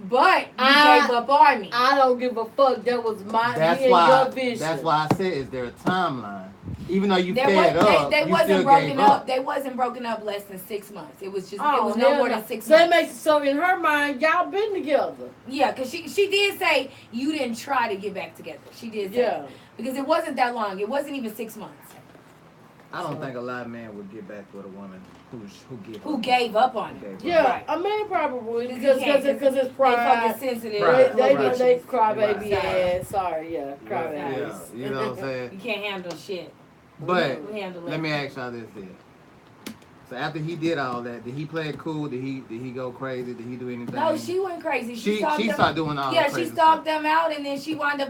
But you I- gave up on me. I don't give a fuck. That was my That's me and why. your vision. That's why I said, is there a timeline? Even though you They fed up, they you wasn't still broken gave up. They wasn't broken up less than 6 months. It was just it was no hell more no. than 6 So it months. makes so in her mind, y'all been together. Yeah, because she did say you didn't try to get back together. She did say Yeah. that. Because it wasn't that long. It wasn't even 6 months. I don't think a lot of men would get back with a woman Who gave up on it. Gave up. Yeah, Right. I mean probably Because because it's They fucking pride. sensitive. Right. They bitches. cry baby Right. ass. Sorry, yeah, cry baby Yeah, ass. you know what I'm saying? You can't handle shit. But We handle it. let me ask y'all this then. So after he did all that, did he play it cool? Did he go crazy? Did he do anything? No, she went crazy. She stalked them. started doing all Yeah, that she crazy stalked stuff. them out, and then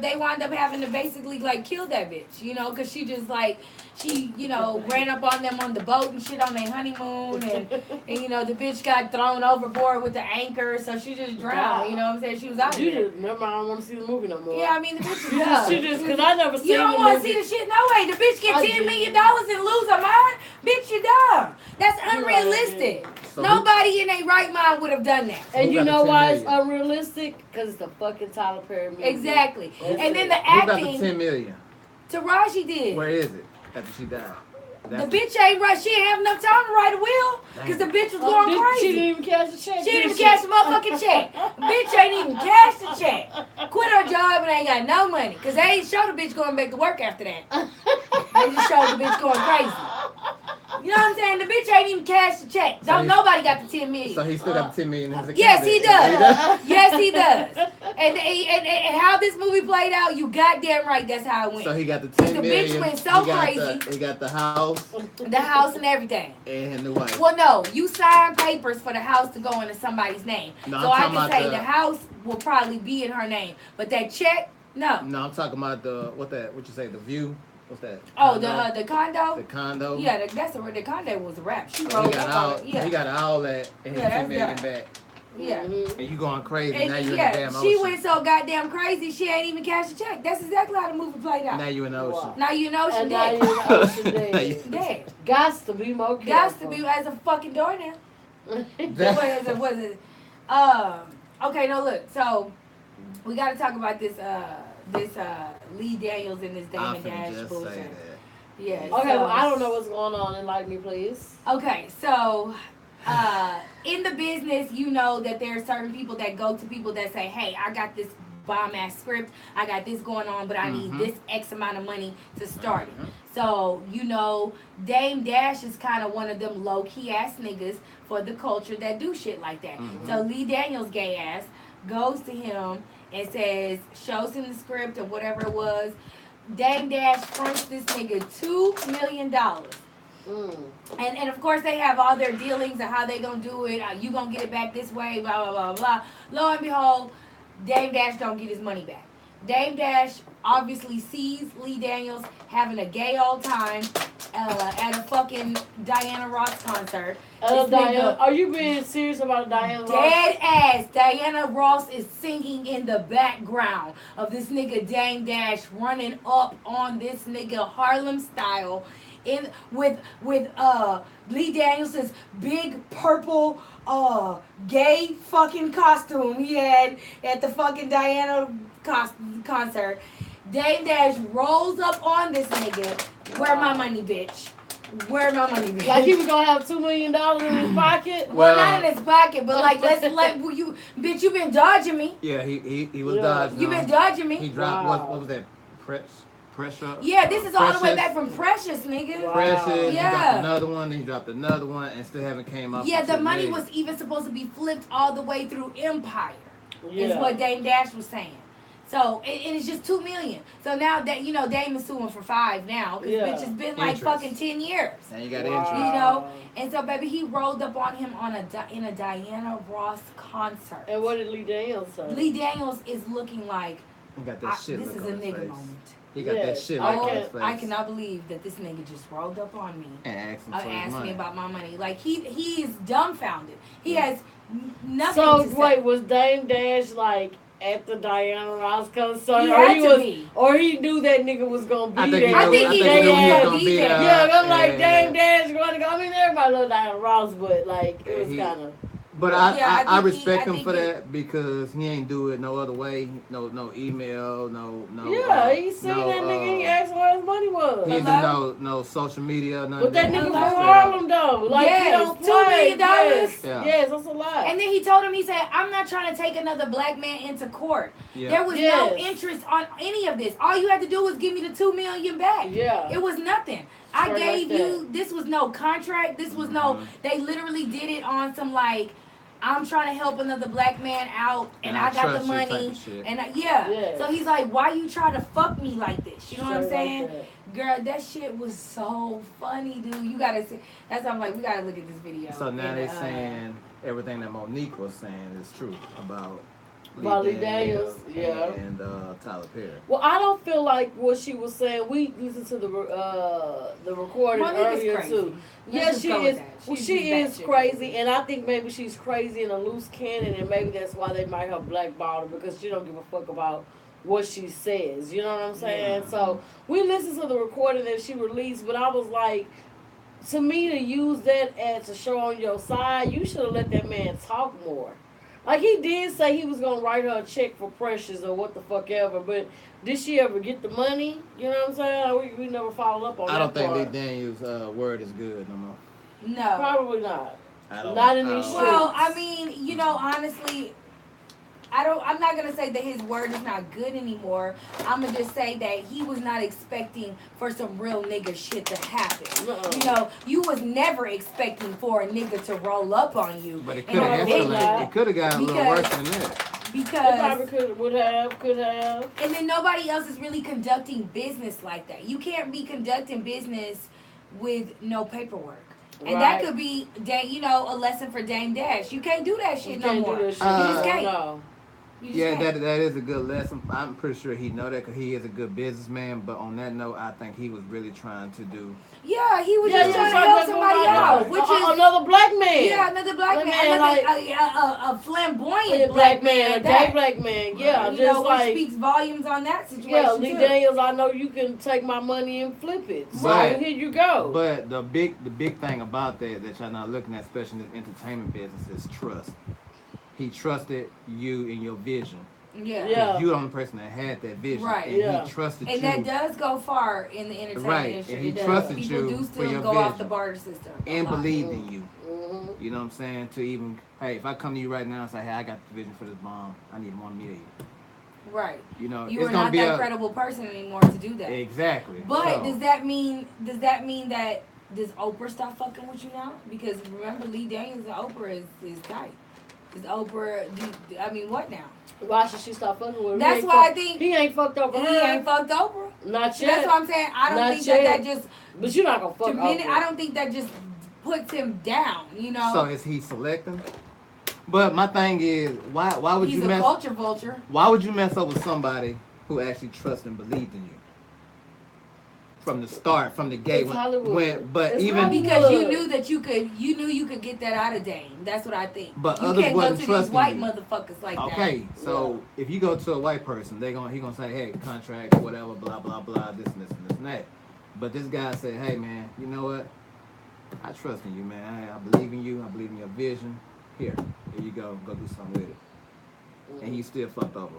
they wound up having to basically like kill that bitch, you know, because she just like she ran up on them on the boat and shit on their honeymoon, and the bitch got thrown overboard with the anchor, so she just drowned. You know what I'm saying? She was out of You there. just remember I don't want to see the movie no more. Yeah, I mean the bitch is dumb. She just because I never seen You don't the want to movie. see the shit? No way. The bitch get I $10 do. million and lose her mind? Bitch, you dumb. That's You're unrealistic. So Nobody in their right mind would have done that. And Who you got the know 10 why it's million? unrealistic? Because it's the fucking Tyler Perry movie. Exactly. That's And then it. the Who got the acting, 10 million? Taraji did. Where is it after she died? The bitch ain't right. She ain't have enough time to write a will because the bitch was going She crazy. didn't even cash the check. She didn't even cash the motherfucking check. Bitch ain't even cashed the check. Quit her job and ain't got no money because they ain't show the bitch going back to work after that. They just showed the bitch going crazy. You know what I'm saying? The bitch ain't even cashed the check. So Nobody got the 10 million. So he still got the 10 million in his account. Yes, he then. does. Yes, he does. And how this movie played out, you goddamn right. That's how it went. So he got the 10 The million. bitch went so he got crazy. He got the house The house and everything. and his new wife. Well, no, you sign papers for the house to go into somebody's name. No, So I'm I talking can about say the house will probably be in her name, but that check, no. No, I'm talking about what you say, the view? What's that? Oh, Condo? the condo. The condo. Yeah, the condo was a wrap. She So rolled up on it. he Yeah, got all that and his Yeah, 10 million that's back. yeah. Mhm. And you going crazy. And now you in the yeah, damn she ocean. went so goddamn crazy, she ain't even cashed a check. That's exactly how the movie played out. Now you in the ocean. Wow. Now you know she And now dead. you're in the ocean Now you- dead. Dead. Gots to be more careful. Gots to be as a fucking door now. What is it? Okay, no, look. So we got to talk about this Lee Daniels and this I Damon finna Dash just say bullshit. that. Yeah. Okay, so, well, I don't know what's going on. Enlighten me, please. Okay, so in the business, you know that there are certain people that go to people that say, "Hey, I got this bomb ass script. I got this going on, but I need this X amount of money to start it." So, Dame Dash is kind of one of them low key ass niggas for the culture that do shit like that. So Lee Daniels' gay ass goes to him and shows him the script or whatever it was. Dame Dash fronts this nigga $2 million. And of course they have all their dealings of how they gonna do it. You gonna get it back this way, blah, blah, blah, blah. Lo and behold, Dame Dash don't get his money back. Dame Dash obviously sees Lee Daniels having a gay old time at a fucking Diana Ross concert. This nigga- Are you being serious about Diana Ross? Dead ass. Diana Ross is singing in the background of this nigga Dame Dash running up on this nigga Harlem style with Lee Daniels' big purple gay fucking costume he had at the fucking Diana concert. Dame Dash rolls up on this nigga. Where my money, bitch? Where my money, bitch? Like he was gonna have $2 million in his pocket? Well, not in his pocket, but like you been dodging me. Yeah, he was Yeah. dodging. You been him. dodging me. He dropped Wow. what was that? Pressure. Yeah, this is all the way Precious. back from Precious, nigga. Wow. Precious. He Yeah. dropped another one. He dropped another one, and still haven't came up. Yeah, with the $2 money million. was even supposed to be flipped all the way through Empire. Is Yeah. what Dame Dash was saying. So and it's just $2 million. So now that Dame is suing for $5 million now because Yeah. bitch has been like Interest. fucking 10 years. And you got Wow. interest. You know, and so baby, he rolled up on him in a Diana Ross concert. And what did Lee Daniels say? Lee Daniels is looking like He got that shit. this look is on a his nigga face. moment. He got that Yes. shit I look on can't- his face. I cannot believe that this nigga just rolled up on me. And asked him for his Asked money. me about my money. Like he is dumbfounded. He has nothing So to say. wait, was Dame Dash like at the Diana Ross concert? He or had he to was, be. or he knew that nigga was gonna be I think there? he I knew, think I he think knew he he was was gonna gonna be be there. there. Yeah, I'm like Yeah. Dame Dash going to go. I mean, everybody loved Diana Ross, but like it was He- kind of. But Yeah, I think respect I him think for that because he ain't do it no other way. No email, no. Yeah, he seen no, that nigga. He asked where his money was. He didn't do Hello? no social media, none But of that that. nigga from Hello? Harlem though, like he Yes, don't $2 play. million. Yes, Yeah. yes, that's a lot. And then he told him, he said, I'm not trying to take another black man into court. Yeah. There was no Yes. interest on any of this. All you had to do was give me the $2 million back. Yeah. It was nothing. I Straight like gave you, this was no contract. This was no, they literally did it on some like, I'm trying to help another black man out and I got the trust you type money. of shit. And Yeah. So he's like, why you trying to fuck me like this? You know what I'm Straight like saying? that. Girl, that shit was so funny, dude. You gotta see. That's why I'm like, we gotta look at this video. So now And, they saying everything that Monique was saying is true about Lee Daniels, yeah. and Tyler Perry. Well, I don't feel like what she was saying. We listened to the recording Monique is earlier crazy. too. Let's Yeah, just she go with is. that. Well, She's she just is batshit crazy, and I think maybe she's crazy in a loose cannon, and maybe that's why they might have blackballed her because she don't give a fuck about what she says. You know what I'm saying? Yeah. So we listened to the recording that she released, but I was like, to me, to use that as a show on your side, you should have let that man talk more. Like he did say he was gonna write her a check for Precious or what the fuck ever, but did she ever get the money? You know what I'm saying? We never followed up on that. I don't think Lee part. Daniels' word is good no more. No. Probably not. I don't, Not in I these don't- streets. Well, I mean, you know, honestly, I'm not gonna say that his word is not good anymore. I'm gonna just say that he was not expecting for some real nigga shit to happen. Uh-uh. You know, you was never expecting for a nigga to roll up on you. But it and could have a Probably nigga- not. escalated. It could have got a little Because- worse than that. They because probably could have. and then nobody else is really conducting business like that. You can't be conducting business with no paperwork. And that Right. could be, you know, a lesson for Dame Dash. You can't do that You shit no can't more. do that shit. You just can't. No. You just Yeah, can't. that is a good lesson. I'm pretty sure he know that because he is a good businessman. But on that note, I think he was really trying to do. Yeah, he was Yeah, just yeah, trying to help somebody out, which is another black man. yeah, another black Black man, man, a flamboyant A black man, a at gay that. black man. Yeah, You just know, like which speaks volumes on that situation yeah, Lee too. Daniels. I know you can take my money and flip it. So Right. here you go. But the big thing about that y'all not looking at, especially in the entertainment business, is trust. He trusted you in your vision. Yeah. Yeah. 'Cause you're the only person that had that vision, Right. and Yeah. he trusted And you. that does go far in the entertainment Right, industry. and he It does. trusted People you do for still your go off vision. the barter system. and a lot. believed in you. Mhm. You know what I'm saying? To even, hey, if I come to you right now and say, hey, I got the vision for this bomb, I need $1 million. Right. You know, You it's are gonna not be that a credible person anymore to do that. exactly. But So, does that mean that does Oprah stop fucking with you now? Because remember, Lee Daniels and Oprah is tight. Is Oprah? I mean, what now? Why should she stop fucking with him? That's He ain't why I fuck- think he ain't fucked up with he her. ain't fucked Oprah. Not So yet. that's what I'm saying. I don't Not think yet. that just But you're not gonna fuck diminish. Oprah. I don't think that just puts him down. You know, so is he selecting? But my thing is, why would he's you a mess? culture vulture. Why would you mess up with somebody who actually trusts and believed in you from the start, from the gate? It's Hollywood. But It's even Hollywood. Because you knew you could get that out of Dame. That's what I think. But you others can't go wasn't to these trusting white you. motherfuckers like okay, so if you go to a white person, he gonna say, hey, contract, whatever, blah blah blah, this and this and this and that. But this guy said, hey man, you know what? I trust in you, man. I believe in you. I believe in your vision. Here you go. Go do something with it. And he still fucked over.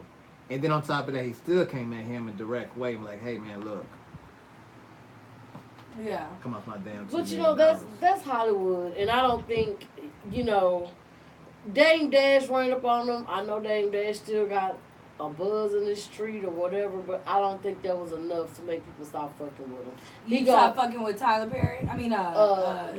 And then on top of that, he still came at him in a direct way, like, hey man, look, that. Yeah. come off my damn. $2 But you million. know that's Hollywood, and I don't think Dame Dash ran up on them. I know Dame Dash still got a buzz in the street or whatever, but I don't think that was enough to make people stop fucking with him. You stop fucking with Tyler Perry. I mean,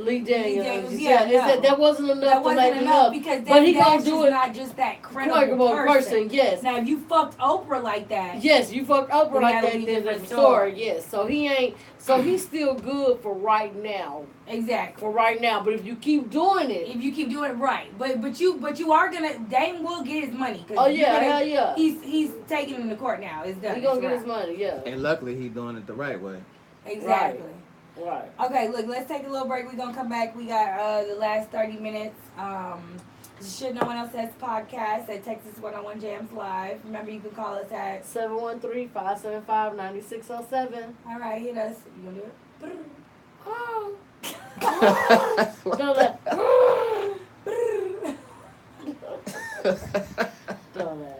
Lee Daniels. Yeah, no. that wasn't enough That to wasn't make enough enough. because But he Dame gonna Dash do is it. not just that credible Credible person. yes. Now, if you fucked Oprah like that, Yes, you fucked Oprah Then like that'll that, be a then different that's the story. story. Yes, so he ain't. So he's still good for right now. exactly. For right now, but if you keep doing it, If you keep doing it right, but you are gonna. Dame will get his money. 'Cause oh you're yeah, gonna- hell yeah, He's taking him to court now. It's done. he gonna It's get his wrapped. money. Yeah, And luckily, he's doing it the right way. Exactly. right. Okay, look, let's take a little break. We're gonna come back. We got the last 30 minutes. Should No One Else Says podcast at Texas 101 Jams Live. Remember, you can call us at 713-575-9607. all right, hit us. You gonna do it? Oh. No, that. Dumbass.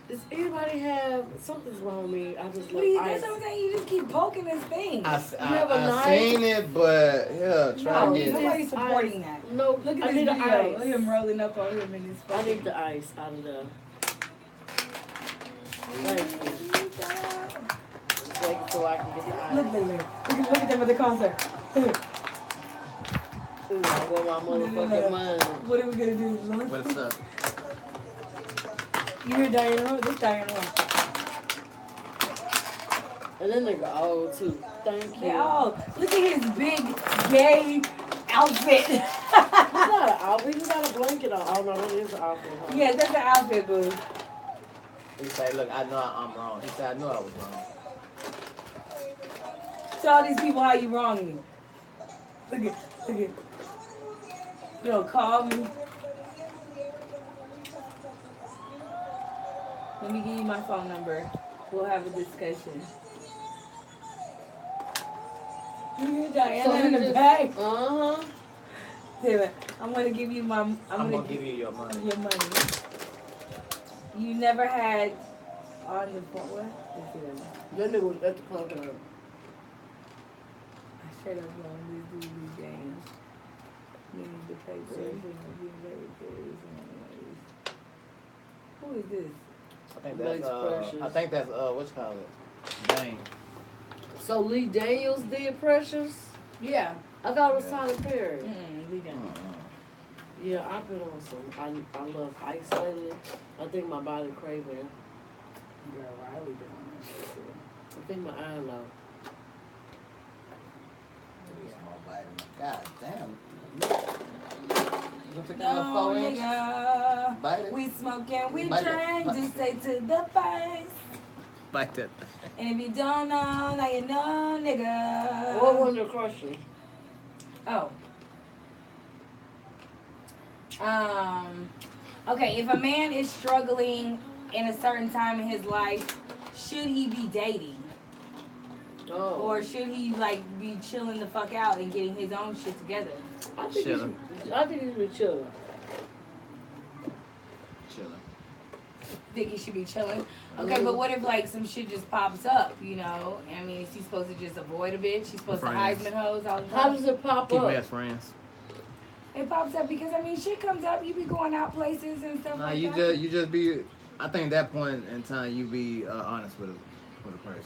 Does anybody have something's wrong with me? I just What do you? love That's ice. what I'm saying. You just keep poking this thing. I have a knife? seen it, but yeah, try No, to get it. nobody's supporting that. No, Look at I this need video. the ice. Look at him rolling up on him in his I need the ice out of there. Thank you. Thank you so I can get the ice. Look, look at them at the concert. Ooh, I want my motherfucking money. What are we gonna do? What's up? You hear Diana Ross? This Diana Ross. And then nigga old too. Thank you. Oh, look at his big gay outfit. He's not an outfit. He's got a blanket on. Oh no, that is an outfit. Huh? Yeah, that's an outfit, boo. He said, look, I know I'm wrong. He said, I knew I was wrong. Tell all these people how you wrong me. Look at. You don't call me. Let me give you my phone number. We'll have a discussion. You Diana in the back. Uh-huh. Damn it. I'm gonna give you my. I'm gonna give you your money. Your money. You never had on the phone. What? That nigga was at the concert. I should have known this dude these games. Need the papers. Who is this? I think that's what's called it? Dang. So Lee Daniels did Precious? Yeah. I thought it was Tyler Perry. We done. Yeah, I've been on some. I love ice lately. I think my body craving. Girl, Riley doing I think my eye low. God damn. You took No, that 4 inch? nigga. Bite it. We smoking, we Bite it. drink, just stay to the face. Bite that. And if you don't know, now you know, nigga. What was the question? Oh. Okay, if a man is struggling in a certain time in his life, should he be dating? Oh. Or should he like be chilling the fuck out and getting his own shit together? I think Chilling. he should be chilling. Chilling. Think he should be chilling? Okay, but what if like some shit just pops up, you know? I mean, is he supposed to just avoid a bitch? He's supposed Friends. to Heisman hose all the How time? does it pop Keep up? me as friends. It pops up because I mean shit comes up, you be going out places and stuff Nah, like you that. just be. I think at that point in time you be honest with a person.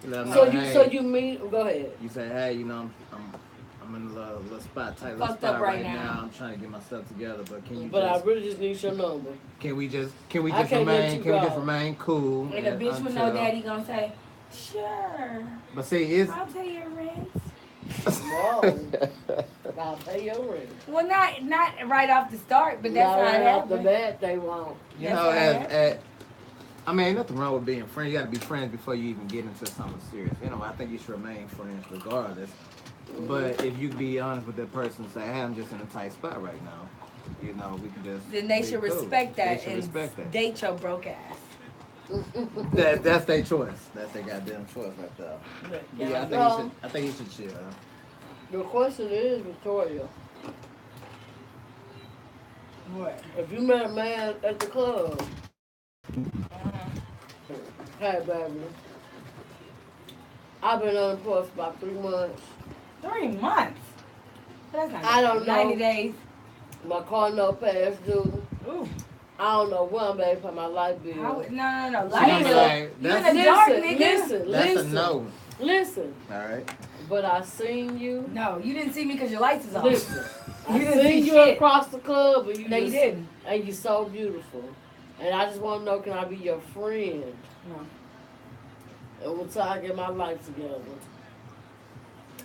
You let 'em know, hey, So you mean? Go ahead. You say, hey, you know, I'm in a little spot, tight little Fucked spot up right right now. now. I'm trying to get myself together, but can you But I just, really just need your number. can we I just can't let you go. remain cool? And a bitch with no until- daddy gonna say, sure, But see, it's I'll pay your rent. Whoa. I'll pay your rent. Well, not right off the start, but that's Not how right it off the happened. bat, they won't. you That's know, right. I mean, ain't nothing wrong with being friends. You got to be friends before you even get into something serious. You know, I think you should remain friends regardless. But if you be honest with that person and say, hey, I'm just in a tight spot right now, you know, we can just. Then they be should cool. respect that They should and respect that. date your broke ass. That's their choice. That's their goddamn choice right there. But yeah, I think he should chill. The question is, Victoria, What? if you met a man at the club, hey baby, I've been unemployed for about 3 months. 3 months? That's not I don't 90 know. days. My car no past due. Ooh. I don't know when I'm ready for my light bill. How, no. She Light gonna bill. say, You in that's, the dark, Listen, nigga. that's listen. a no. Listen, All right. but I seen you. No, you didn't see me because your lights is off. Listen, I You didn't seen see you shit. across the club, and you No, you just- didn't. and you're so beautiful. And I just want to know, can I be your friend? No. And until I get my life together.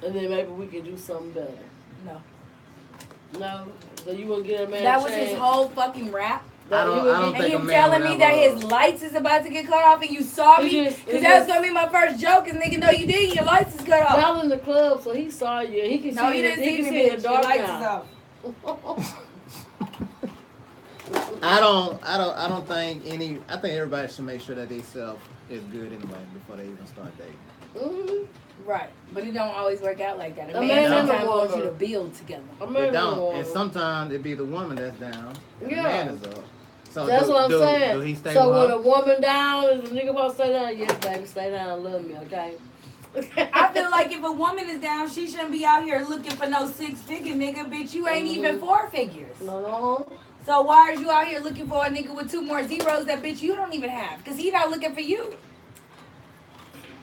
And then maybe we can do something better. No. No? So you wouldn't get a man That a was his chance? whole fucking rap. I don't And think you a man telling would me that ever- his lights is about to get cut off and you saw It me? just- Because it that was just- going to be my first joke. And nigga, no, you didn't. Your lights is cut off. Y'all in the club, so he saw you. He can No, see you it. didn't He see can me, see the bitch. Your dark lights is now. off. I don't think I think everybody should make sure that they self is good anyway before they even start dating. Mhm. Right. But it don't always work out like that. A A man man and a sometimes wants you woman. to build together. I'm They married to a don't. woman. And sometimes it be the woman that's down and the Yeah. man is up. So That's what I'm do saying. he stay So with when her? a woman down and the nigga won't stay down, yes, baby, stay down, love me, okay? I feel like if a woman is down, she shouldn't be out here looking for no 6-figure nigga, bitch. You ain't even 4 figures. No. So why are you out here looking for a nigga with 2 more zeros that bitch you don't even have? Cause he not looking for you.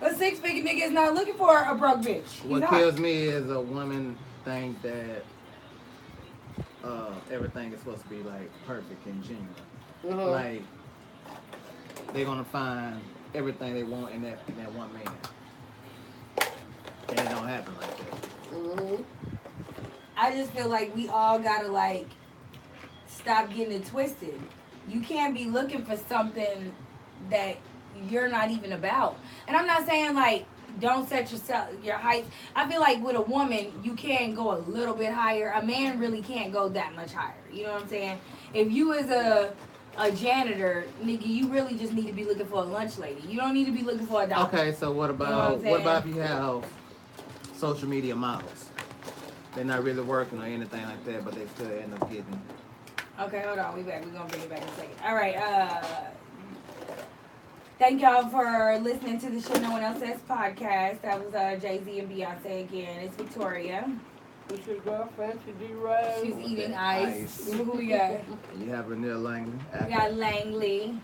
A 6-figure nigga is not looking for a broke bitch. He's What not. kills me is a woman think that everything is supposed to be like perfect and genuine. Uh-huh. Like they're gonna find everything they want in that one man, and it don't happen like that. Mm-hmm. I just feel like we all gotta like stop getting it twisted. You can't be looking for something that you're not even about. And I'm not saying like don't set your height. I feel like with a woman you can go a little bit higher. A man really can't go that much higher. You know what I'm saying? If you as a janitor, nigga, you really just need to be looking for a lunch lady. You don't need to be looking for a doctor. Okay, so what You know about what I'm what about saying? if you have social media models? They're not really working or anything like that, but they still end up getting. Okay, hold on. We back. We're gonna bring it back in a second. All right. Thank y'all for listening to the Shit No One Else Says podcast. That was Jay-Z and Beyonce again. It's Victoria. What's your girlfriend? She D-Ray. She's eating ice. Who we got? You have Renelle Langley. We got Langley,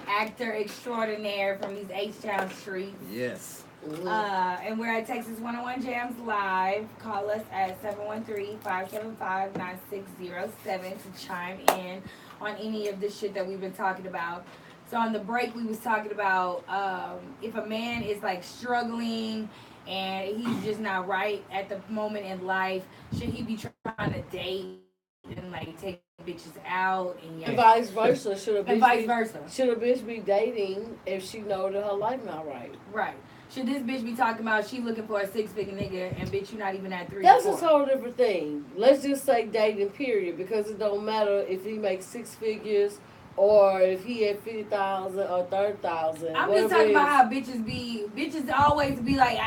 actor extraordinaire from these H-Town streets. Yes. Mm-hmm. And we're at Texas 101 Jams Live. Call us at 713-575-9607 to chime in on any of the shit that we've been talking about. So on the break, we was talking about if a man is like struggling and he's just not right at the moment in life, should he be trying to date and like take bitches out And vice versa. Should a bitch and vice versa? Should a bitch be dating if she know that her life not right? Right. Should this bitch be talking about she looking for a 6-figure nigga and bitch you not even at 3 That's or a 4? totally different thing. Let's just say dating period, because it don't matter if he makes 6 figures or if he had 50,000 or 30,000. I'm just talking about how bitches always be like,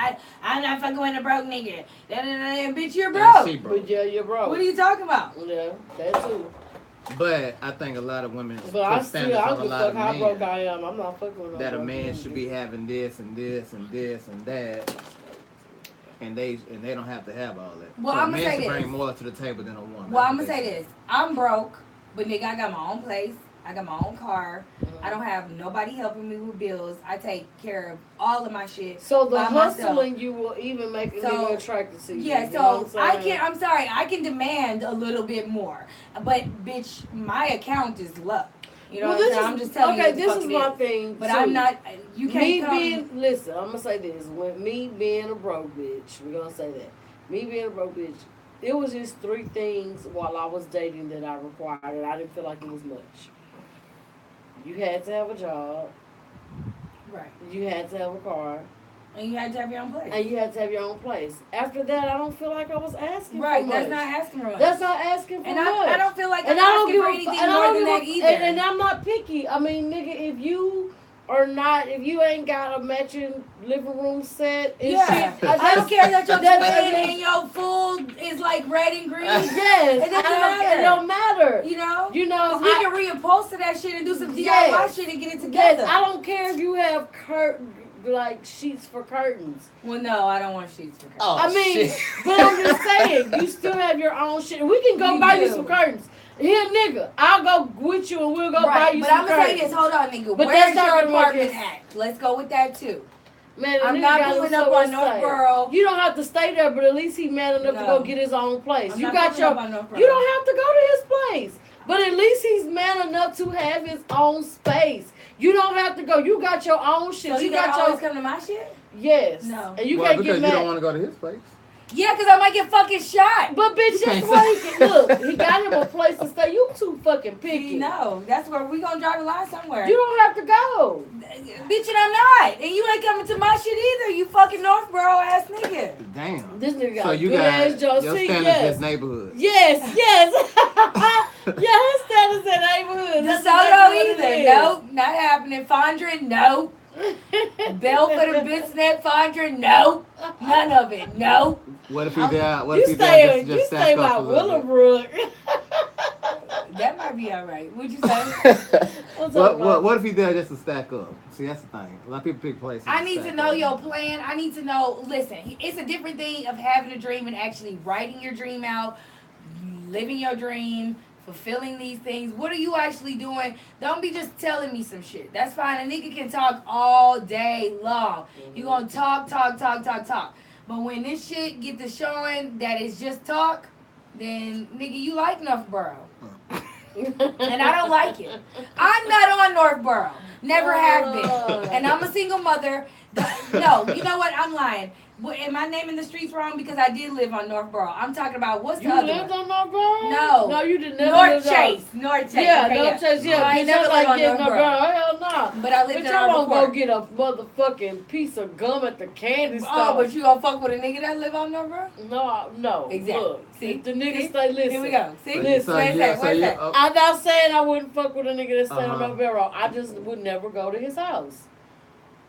I'm not fucking with a broke nigga. And bitch, you're And she broke. But yeah, you're broke. What are you talking about? Yeah, that too. But I think a lot of women But I put still, standards I on don't a give a lot fuck of how broke men I am. I'm not fucking with no that a broke man nigga. should be having this and this and this and that, and they don't have to have all that. Well, so I'ma a man say should this. bring more to the table than a woman. Well, I'm going to say this. I'm broke, but nigga, I got my own place. I got my own car. I don't have nobody helping me with bills. I take care of all of my shit. So the by myself. hustling you will even make a So, nigga attracted to you. Yeah, you know so what I'm saying? I'm sorry, I can demand a little bit more. But bitch, my account is low. You know Well, what I'm this saying? is- I'm just telling you. Okay, what the this fuck is it my thing. But too. I'm not, you can't Me come. being, listen, I'm gonna say this. When me being a broke bitch, we're gonna say that. Me being a broke bitch, it was just 3 things while I was dating that I required, and I didn't feel like it was much. You had to have a job. Right. You had to have a car. And you had to have your own place. And you had to have your own place. After that, I don't feel like I was asking Right, for much. that's not asking for much. That's not asking for and much. I don't feel like And I'm I don't asking give for a anything and I more don't than give that a either. and I'm not picky. I mean, nigga, if you are not, if you ain't got a matching living room set and Yeah. shit, I don't care that your that's- twin and your food is like red and green. Yes, It doesn't matter. It don't matter. You know? You know, We can reupholster that shit and do some DIY Yes. shit and get it yes, together. I don't care if you have like sheets for curtains. Well, no, I don't want sheets for curtains. Oh, I mean, shit. but I'm just saying, you still have your own shit. We can go You buy do. you some curtains. Here, nigga, I'll go with you and we'll go buy you but some I'm gonna say curtains. this. Hold on, nigga. But Where's that's not your gonna work apartment as- at? Let's go with that too. Man, the I'm nigga not got pulling him up somewhere on to stay. Northborough. You don't have to stay there, but at least he man enough to No. go get his own place. I'm You not got pulling your. up on Northborough. You don't have to go to his place, but at least he's man enough to have his own space. You don't have to go. You got your own shit. So you you got gotta your always come to my shit? yes. No. And you well, can't because get you don't mad. want to go to his place. Yeah, because I might get fucking shot. But bitch, that's can't why he can look. He got him a place to stay. You too fucking picky. No, that's where we gonna drive a line somewhere. You don't have to go. Bitch, and I'm not. And you ain't coming to my shit either, you fucking Northborough ass nigga. Damn. This nigga got So you good got ass Joe. your See, standards yes. is neighborhood. Yes, yes. Yeah, his status in neighborhood. That's DeSoto exactly what it either. is. Nope, not happening. Fondren, nope. Belford or Bisnet, Fondren, nope. None of it, nope. What if he there? What You if he stay, there you just stay stack by up a little bit? Willowbrook. That might probably be all right. Would you say? What if he did just to stack up? See, that's the thing. A lot of people pick places. I need to know your plan. I need to know. Listen, it's a different thing of having a dream and actually writing your dream out, living your dream, fulfilling these things. What are you actually doing? Don't be just telling me some shit. That's fine. A nigga can talk all day long. You gonna talk. But when this shit get to showing that it's just talk, then nigga, you like Northborough. And I don't like it. I'm not on Northborough. Never have been. And I'm a single mother. No, you know what? I'm lying. Am I naming the streets wrong? Because I did live on Northborough. I'm talking about what's the You other lived one? on Northborough? No. No, you did never. North Chase. North Chase. Yeah, Okay, North Chase. Yeah, I bitch, ain't never that's lived like on getting Northborough. Hell no. But I lived Bitch, there I won't before. go get a motherfucking piece of gum at the candy store. Oh, but you gonna fuck with a nigga that live on Northborough? No. Exactly. Look, See? if the nigga See? stay, listen. Here we go. See? Listen. Where's that? Where's that? I'm not saying I wouldn't fuck with a nigga that stay on Uh-huh. Northborough. I just would never go to his house.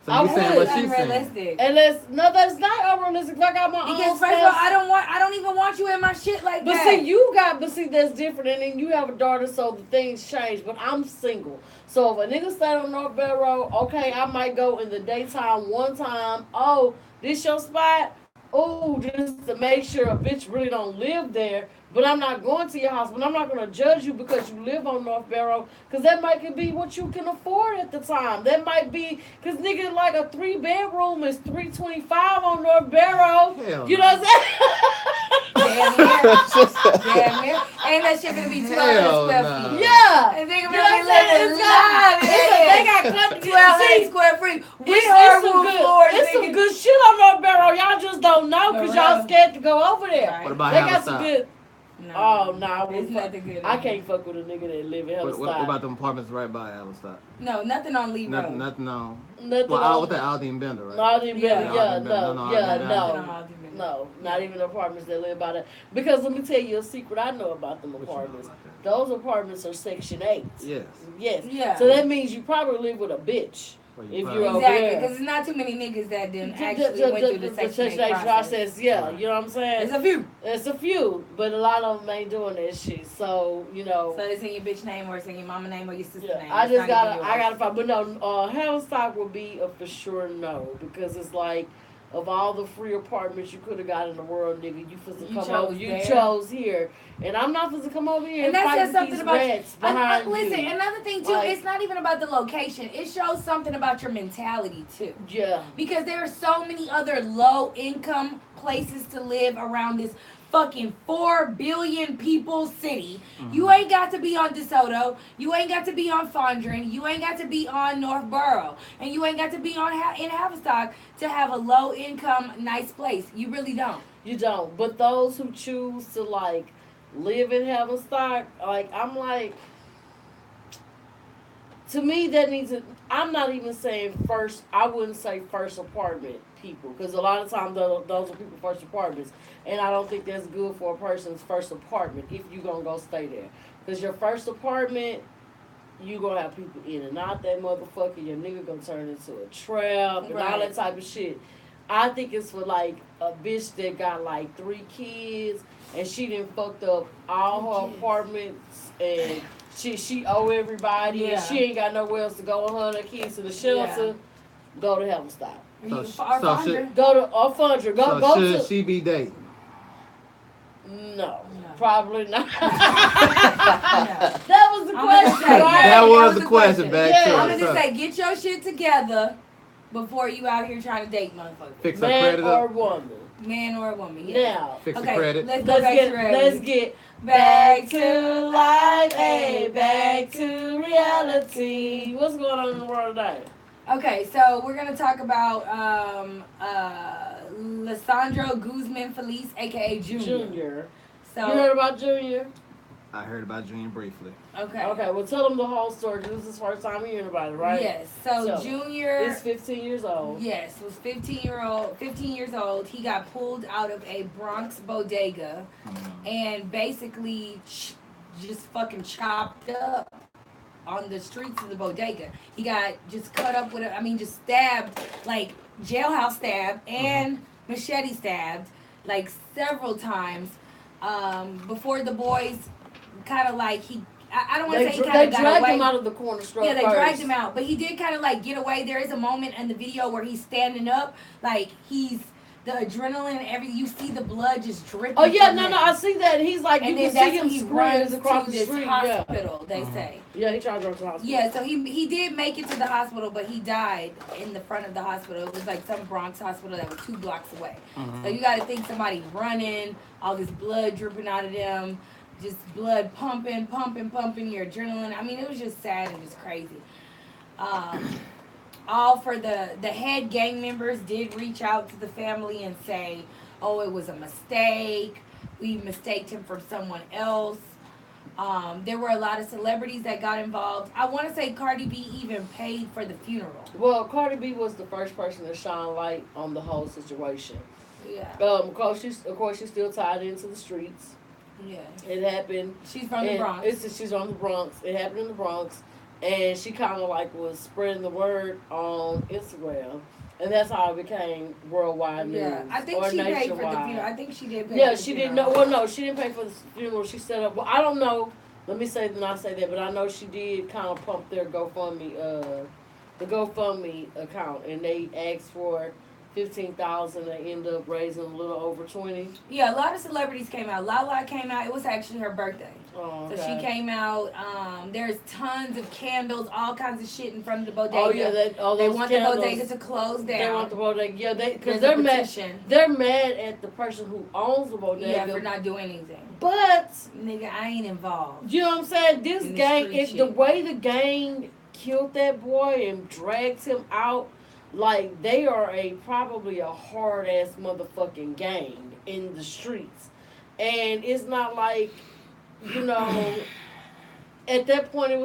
So I you saying would. what she's saying? Unrealistic. That's not unrealistic. I got my Because own first of all, stance. I don't even want you in my shit like But that. see, that's different. And then you have a daughter, so the things change. But I'm single. So if a nigga stay on North Barrow, okay, I might go in the daytime one time. Oh, this your spot? Oh, just to make sure a bitch really don't live there. But I'm not going to your house. But I'm not going to judge you because you live on North Barrow. Because that might be what you can afford at the time. That might be, because nigga, like a 3-bedroom is $325 on North Barrow. Hell You know what I'm saying? Damn near. Damn near. Ain't that shit gonna be 200 Hell square nah. feet? Yeah. And they gonna You know be what I'm saying? living live. They got cut. 1,200 square feet. We It's hardwood some good, floors. it's some nigga. good shit on North Barrow. Y'all just don't know because y'all Right. scared to go over there. Right. What about They got some Haverstock? good. No. Oh no, I It's wouldn't fuck- nothing good. I can't fuck with a nigga that live in What Haverstock. about them apartments right by Haverstock? No, nothing on Lee Road. Nothing on. Nothing Well, on- with the Aldine Bender, right? Not even, Yeah. yeah, Aldine Bender. no, No, yeah, Aldine Bender. no, Nothing on Aldine Bender. no, not even apartments that live by that. Because let me tell you a secret I know about them What you know apartments. about that? Those apartments are Section 8. Yes. Yes. Yeah. So that means you probably live with a bitch. Well, If probably- you're over Exactly, there. because there's not too many niggas that done actually went through the Section 8 process. process. Yeah, you know what I'm saying? There's a few. It's a few, but a lot of them ain't doing that shit. So you know, So it's in your bitch name or it's in your mama name or your sister yeah, name. I It's just not even gotta yours. find. But no, Haverstock will be a for sure no because it's like of all the free apartments you could have got in the world, nigga, you supposed to You come chose over. You there. chose here, and I'm not supposed to come over here And that fight says with something these about you. rats behind Listen, you. another thing too, Like- it's not even about the location. It shows something about your mentality too. Yeah. Because there are so many other low income places to live around this fucking 4 billion people city. You ain't got to be on DeSoto. You ain't got to be on Fondren. You ain't got to be on Northborough. And you ain't got to be on in Haverstock to have a low income nice place. You really don't. You don't. But those who choose to like live in Haverstock, like I'm like, to me that needs to. I'm not even saying first. I wouldn't say first apartment people because a lot of times those are people first apartments, and I don't think that's good for a person's first apartment if you gonna go stay there. Because your first apartment, you gonna have people in and out that motherfucker. Your nigga gonna turn into a trap and all Right. that type of shit. I think it's for like a bitch that got like 3 kids and she done fucked up all her apartments and she owe everybody Yeah. and she ain't got nowhere else to go with her and her kids to the shelter. Yeah. Go to Haverstock. So You sh- far so from shit- her? Go to Fundra. Go So to should she be dating? no, probably not. No. That was the I'm question, gonna say, right? That that was was the the question. question. Back Yeah. to I'm it. gonna just say, get your shit together before you out here trying to date motherfuckers. Fix her Man credit or up. woman. Man or a woman. Yeah. Now, Fix the Okay, credit. let's go back to reality. let's get back to life, hey, back to reality. What's going on in the world today? Okay, so we're gonna talk about Lissandro Guzman Feliz, aka Junior. Junior. So You heard about Junior? I heard about Junior briefly. okay. Okay, well, tell them the whole story. 'Cause this is his first time hearing about it, right? Yes. So, So, Junior. He's 15 years old. Yes, was 15 years old. He got pulled out of a Bronx bodega and basically just fucking chopped up on the streets of the bodega. He got just cut up with just stabbed, like jailhouse stabbed and machete stabbed, like several times. Before the boys kind of like I don't want to They, say he they kind of got dragged away. him out of the corner stroke. Yeah, they first. dragged him out, but he did kind of like get away. There is a moment in the video where he's standing up, like he's the adrenaline and everything. You see the blood just dripping. Oh yeah, from no, him. I see that. He's like, And you then can see that's him when he screaming runs across to the this street. hospital. They say. Yeah, he tried to go to the hospital. Yeah, so he did make it to the hospital, but he died in the front of the hospital. It was like some Bronx hospital that was 2 blocks away. So you got to think somebody running, all this blood dripping out of them, just blood pumping, your adrenaline. I mean, it was just sad and just crazy. All for the head gang members did reach out to the family and say, oh, it was a mistake. We mistaked him for someone else. There were a lot of celebrities that got involved. I want to say Cardi B even paid for the funeral. Well, Cardi B was the first person to shine light on the whole situation. Yeah. Of course, she's still tied into the streets. Yeah. It happened. She's from the Bronx. She's from the Bronx. It happened in the Bronx, and she kind of like was spreading the word on Instagram, and that's how it became worldwide news. Yeah. I think or she paid for the nationwide. funeral. I think she did pay Yeah, for the she funeral. didn't know. Well, no, she didn't pay for the funeral. She set up. Well, I don't know. Let me not say that, but I know she did kind of pump their GoFundMe, the GoFundMe account, and they asked for 15,000. They end up raising a little over 20. Yeah, a lot of celebrities came out. Lala came out. It was actually her birthday. Oh, okay. So she came out. There's tons of candles, all kinds of shit in front of the bodega. Oh yeah, they those want candles. the bodega to close down. They want the bodega. Yeah, because There's a they're mad. petition. They're mad at the person who owns the bodega. Yeah, for not doing anything. But Nigga, I ain't involved. you know what I'm saying? This In the gang, street if shit. the way the gang killed that boy and dragged him out, like they are probably a hard ass motherfucking gang in the streets, and it's not like, you know. At that point, it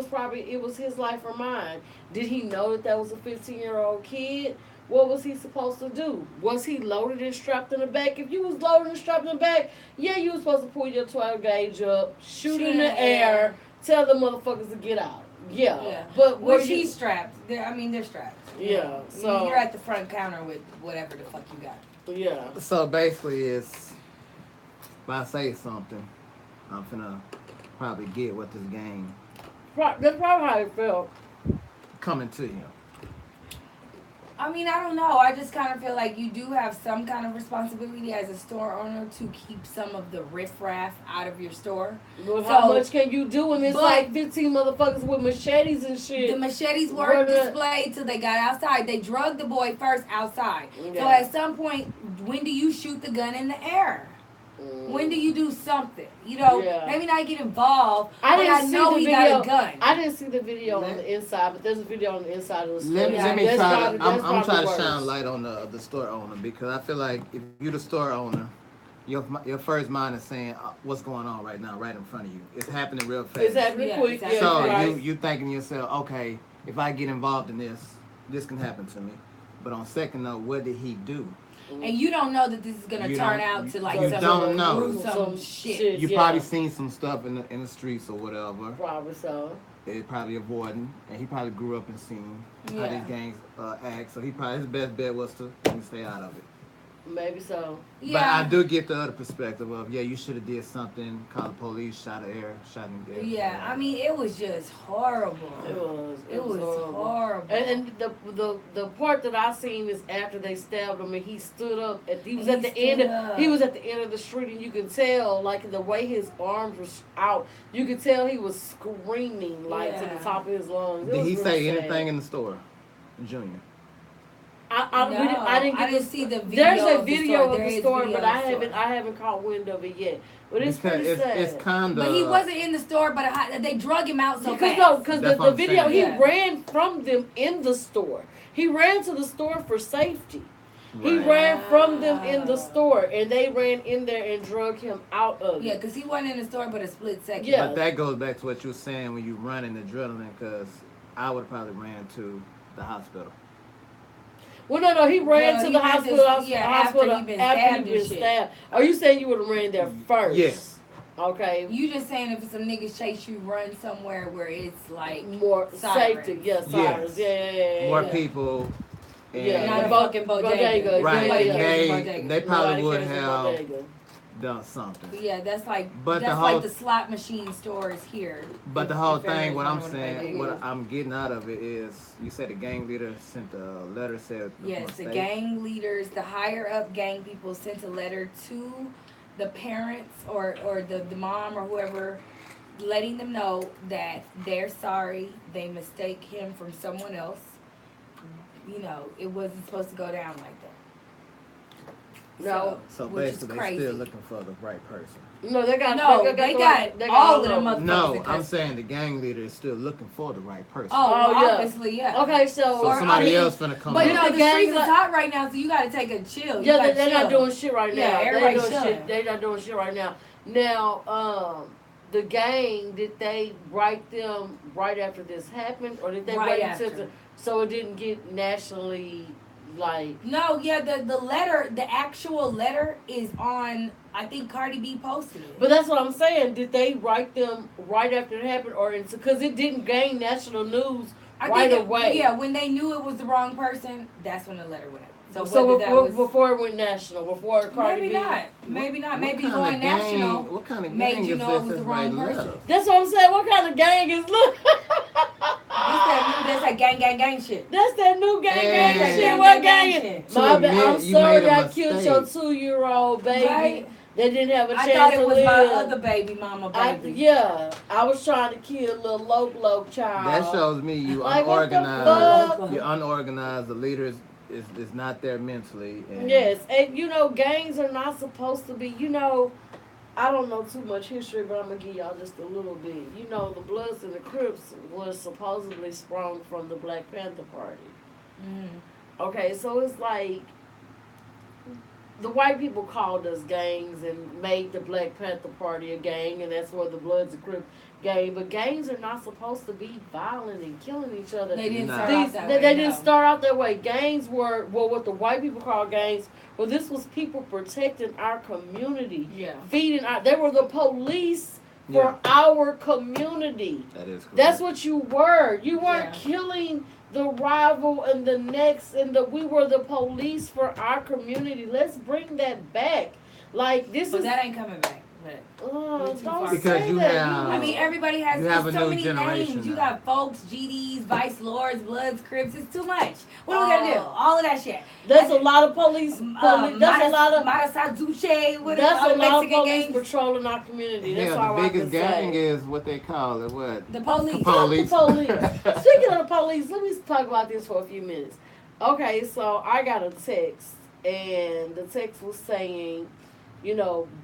was his life or mine. Did he know that was a 15-year-old kid? What was he supposed to do? Was he loaded and strapped in the back? If you was loaded and strapped in the back, yeah, you was supposed to pull your 12 gauge up, shoot in the air, tell the motherfuckers to get out. Yeah. But Which he's strapped. They're strapped. Yeah. So you're at the front counter with whatever the fuck you got. Yeah. So basically, it's if I say something, I'm finna probably get what this game That's probably how it felt. coming to you. I mean, I don't know. I just kind of feel like you do have some kind of responsibility as a store owner to keep some of the riffraff out of your store. But So- how much can you do when it's but- like 15 motherfuckers with machetes and shit? The machetes weren't Where the- displayed till they got outside. They drugged the boy first outside. So Yeah. at some point, when do you shoot the gun in the air? When do you do something? You know, Yeah. maybe not get involved. I but didn't I see know the he video. got a gun. I didn't see the video on the inside, but there's a video on the inside of the store. Let me That's try. probably- I'm that's trying probably to worse. shine light on the store owner, because I feel like if you're the store owner, your first mind is saying what's going on right now, right in front of you. It's happening real fast. It's happening Yeah, quick. exactly. Yeah, So right. you thinking to yourself, okay, if I get involved in this can happen to me. But on second note, what did he do? And you don't know that this is gonna You turn don't- out to like you some don't know. gruesome Some shit. You Yeah. probably seen some stuff in the streets or whatever. Probably so. They're probably avoiding, and he probably grew up and seen how Yeah. these gangs act. So his best bet was to stay out of it. Maybe so. But Yeah. I do get the other perspective of, yeah, you should have did something, called the police, shot in the air. Yeah, I mean, it was just horrible. It was horrible. And the part that I seen is after they stabbed him and he stood up. He was He at the end. stood up. He was at the end of the street, and you could tell, like the way his arms were out, you could tell he was screaming like to Yeah. the top of his lungs. It Did was he real say sad. anything in the store, Junior? I didn't get see the video. There's a of the video store. of There the is store, video but of I the haven't store. I haven't caught wind of it yet. But it's Because pretty sad. it's kind of. But he wasn't in the store, but they drug him out so Because fast. because That's the what I'm video saying. he Yeah. ran from them in the store. He ran to the store for safety. He Right. ran from them in the store, and they ran in there and drug him out of Yeah, it. because he wasn't in the store but a split second. Yeah. But that goes back to what you were saying when you running adrenaline, because I would have probably ran to the hospital. Well, no, he ran Well, to he the ran hospital. to- hospital yeah, after he been stabbed and shit. stabbed. Are you saying you would have ran there first? Yes. Okay. You just saying if some niggas chase you, run somewhere where it's like More sirens. safety. Yes, sirens. Yeah. More yeah. people. And Yeah. not a Bo- fucking bodega. bodega. Right. Nobody Yeah, cares They about bodega. they probably Nobody would cares about have bodega. done something. Yeah, that's like But the that's whole- like the slot machine stores here. But the whole If thing, what I'm everyone's saying, wondering what it is. I'm getting out of it is, you said the gang leader sent a letter said Yes, the mistake. gang leaders, the higher up gang people sent a letter to the parents or the mom or whoever, letting them know that they're sorry, they mistake him from someone else. You know, it wasn't supposed to go down like that. No. So which is basically, they're crazy. still looking for the right person. No, they got they got all of them motherfuckers. No, in I'm custody. saying the gang leader is still looking for the right person. Oh, Oh, well, yeah. obviously, yeah. Okay, so so somebody I mean, else finna come But up. you know, The the gang streets is like- hot right now, so you gotta take a chill. You yeah, gotta they're not chill. doing shit right Yeah, now. They everybody's doing chilling. shit. They're not doing shit right now. Now, the gang, did they write them right after this happened, or did they Right wait after. until so it didn't get nationally like? No, yeah, the letter, the actual letter is on. I think Cardi B posted it. But that's what I'm saying. Did they write them right after it happened, or because it didn't gain national news I right think away? Yeah, when they knew it was the wrong person, that's when the letter went out. So So whether that was before it went national, before Cardi maybe B. not, maybe not, What maybe kind of going gang- national. What kind of made gang you is know it this was the that's wrong writing person. letters? That's what I'm saying. What kind of gang is look? That's that gang shit. That's that new gang Hey. gang shit. Gang, What gang, gang? gang is? My bad. I'm You made sorry a I killed your mistake. 2-year-old baby. Right? They didn't have a I chance thought it to was live. my other baby mama baby. Yeah, I was trying to kill little Loke child. That shows me you Like, what the unorganized. fuck? You're unorganized. The leader is not there mentally. And Yes, and gangs are not supposed to be. I don't know too much history, but I'm gonna give y'all just a little bit. The Bloods and the Crips was supposedly sprung from the Black Panther Party. Mm. Okay, so it's like the white people called us gangs and made the Black Panther Party a gang, and that's where the Bloods and Crips gang. But gangs are not supposed to be violent and killing each other. They didn't Nah. start These, out that they, way. they no. didn't start out that way. Gangs were what the white people call gangs. Well, this was people protecting our community, Yeah. feeding our. They were the police for our community. that is correct. That's what you were. You weren't Yeah. killing the rival and the next, we were the police for our community. Let's bring that back. Like this But is. that ain't coming back. But Don't too far. say Because you that. have- I mean, everybody has You have there's a so new many generation names. You now. got folks, GDs, Vice Lords, Bloods, Crips. It's too much. What are we gonna do? All of that shit. That's a lot of police. That's a lot of. Matasaduce, what That's all a the lot of Mexican police gangs. patrolling our community. That's Yeah, all the I biggest can gang say. is what they call it. What? The police. Police. Fuck the police. Speaking of the police, let me talk about this for a few minutes. Okay, so I got a text, and the text was saying,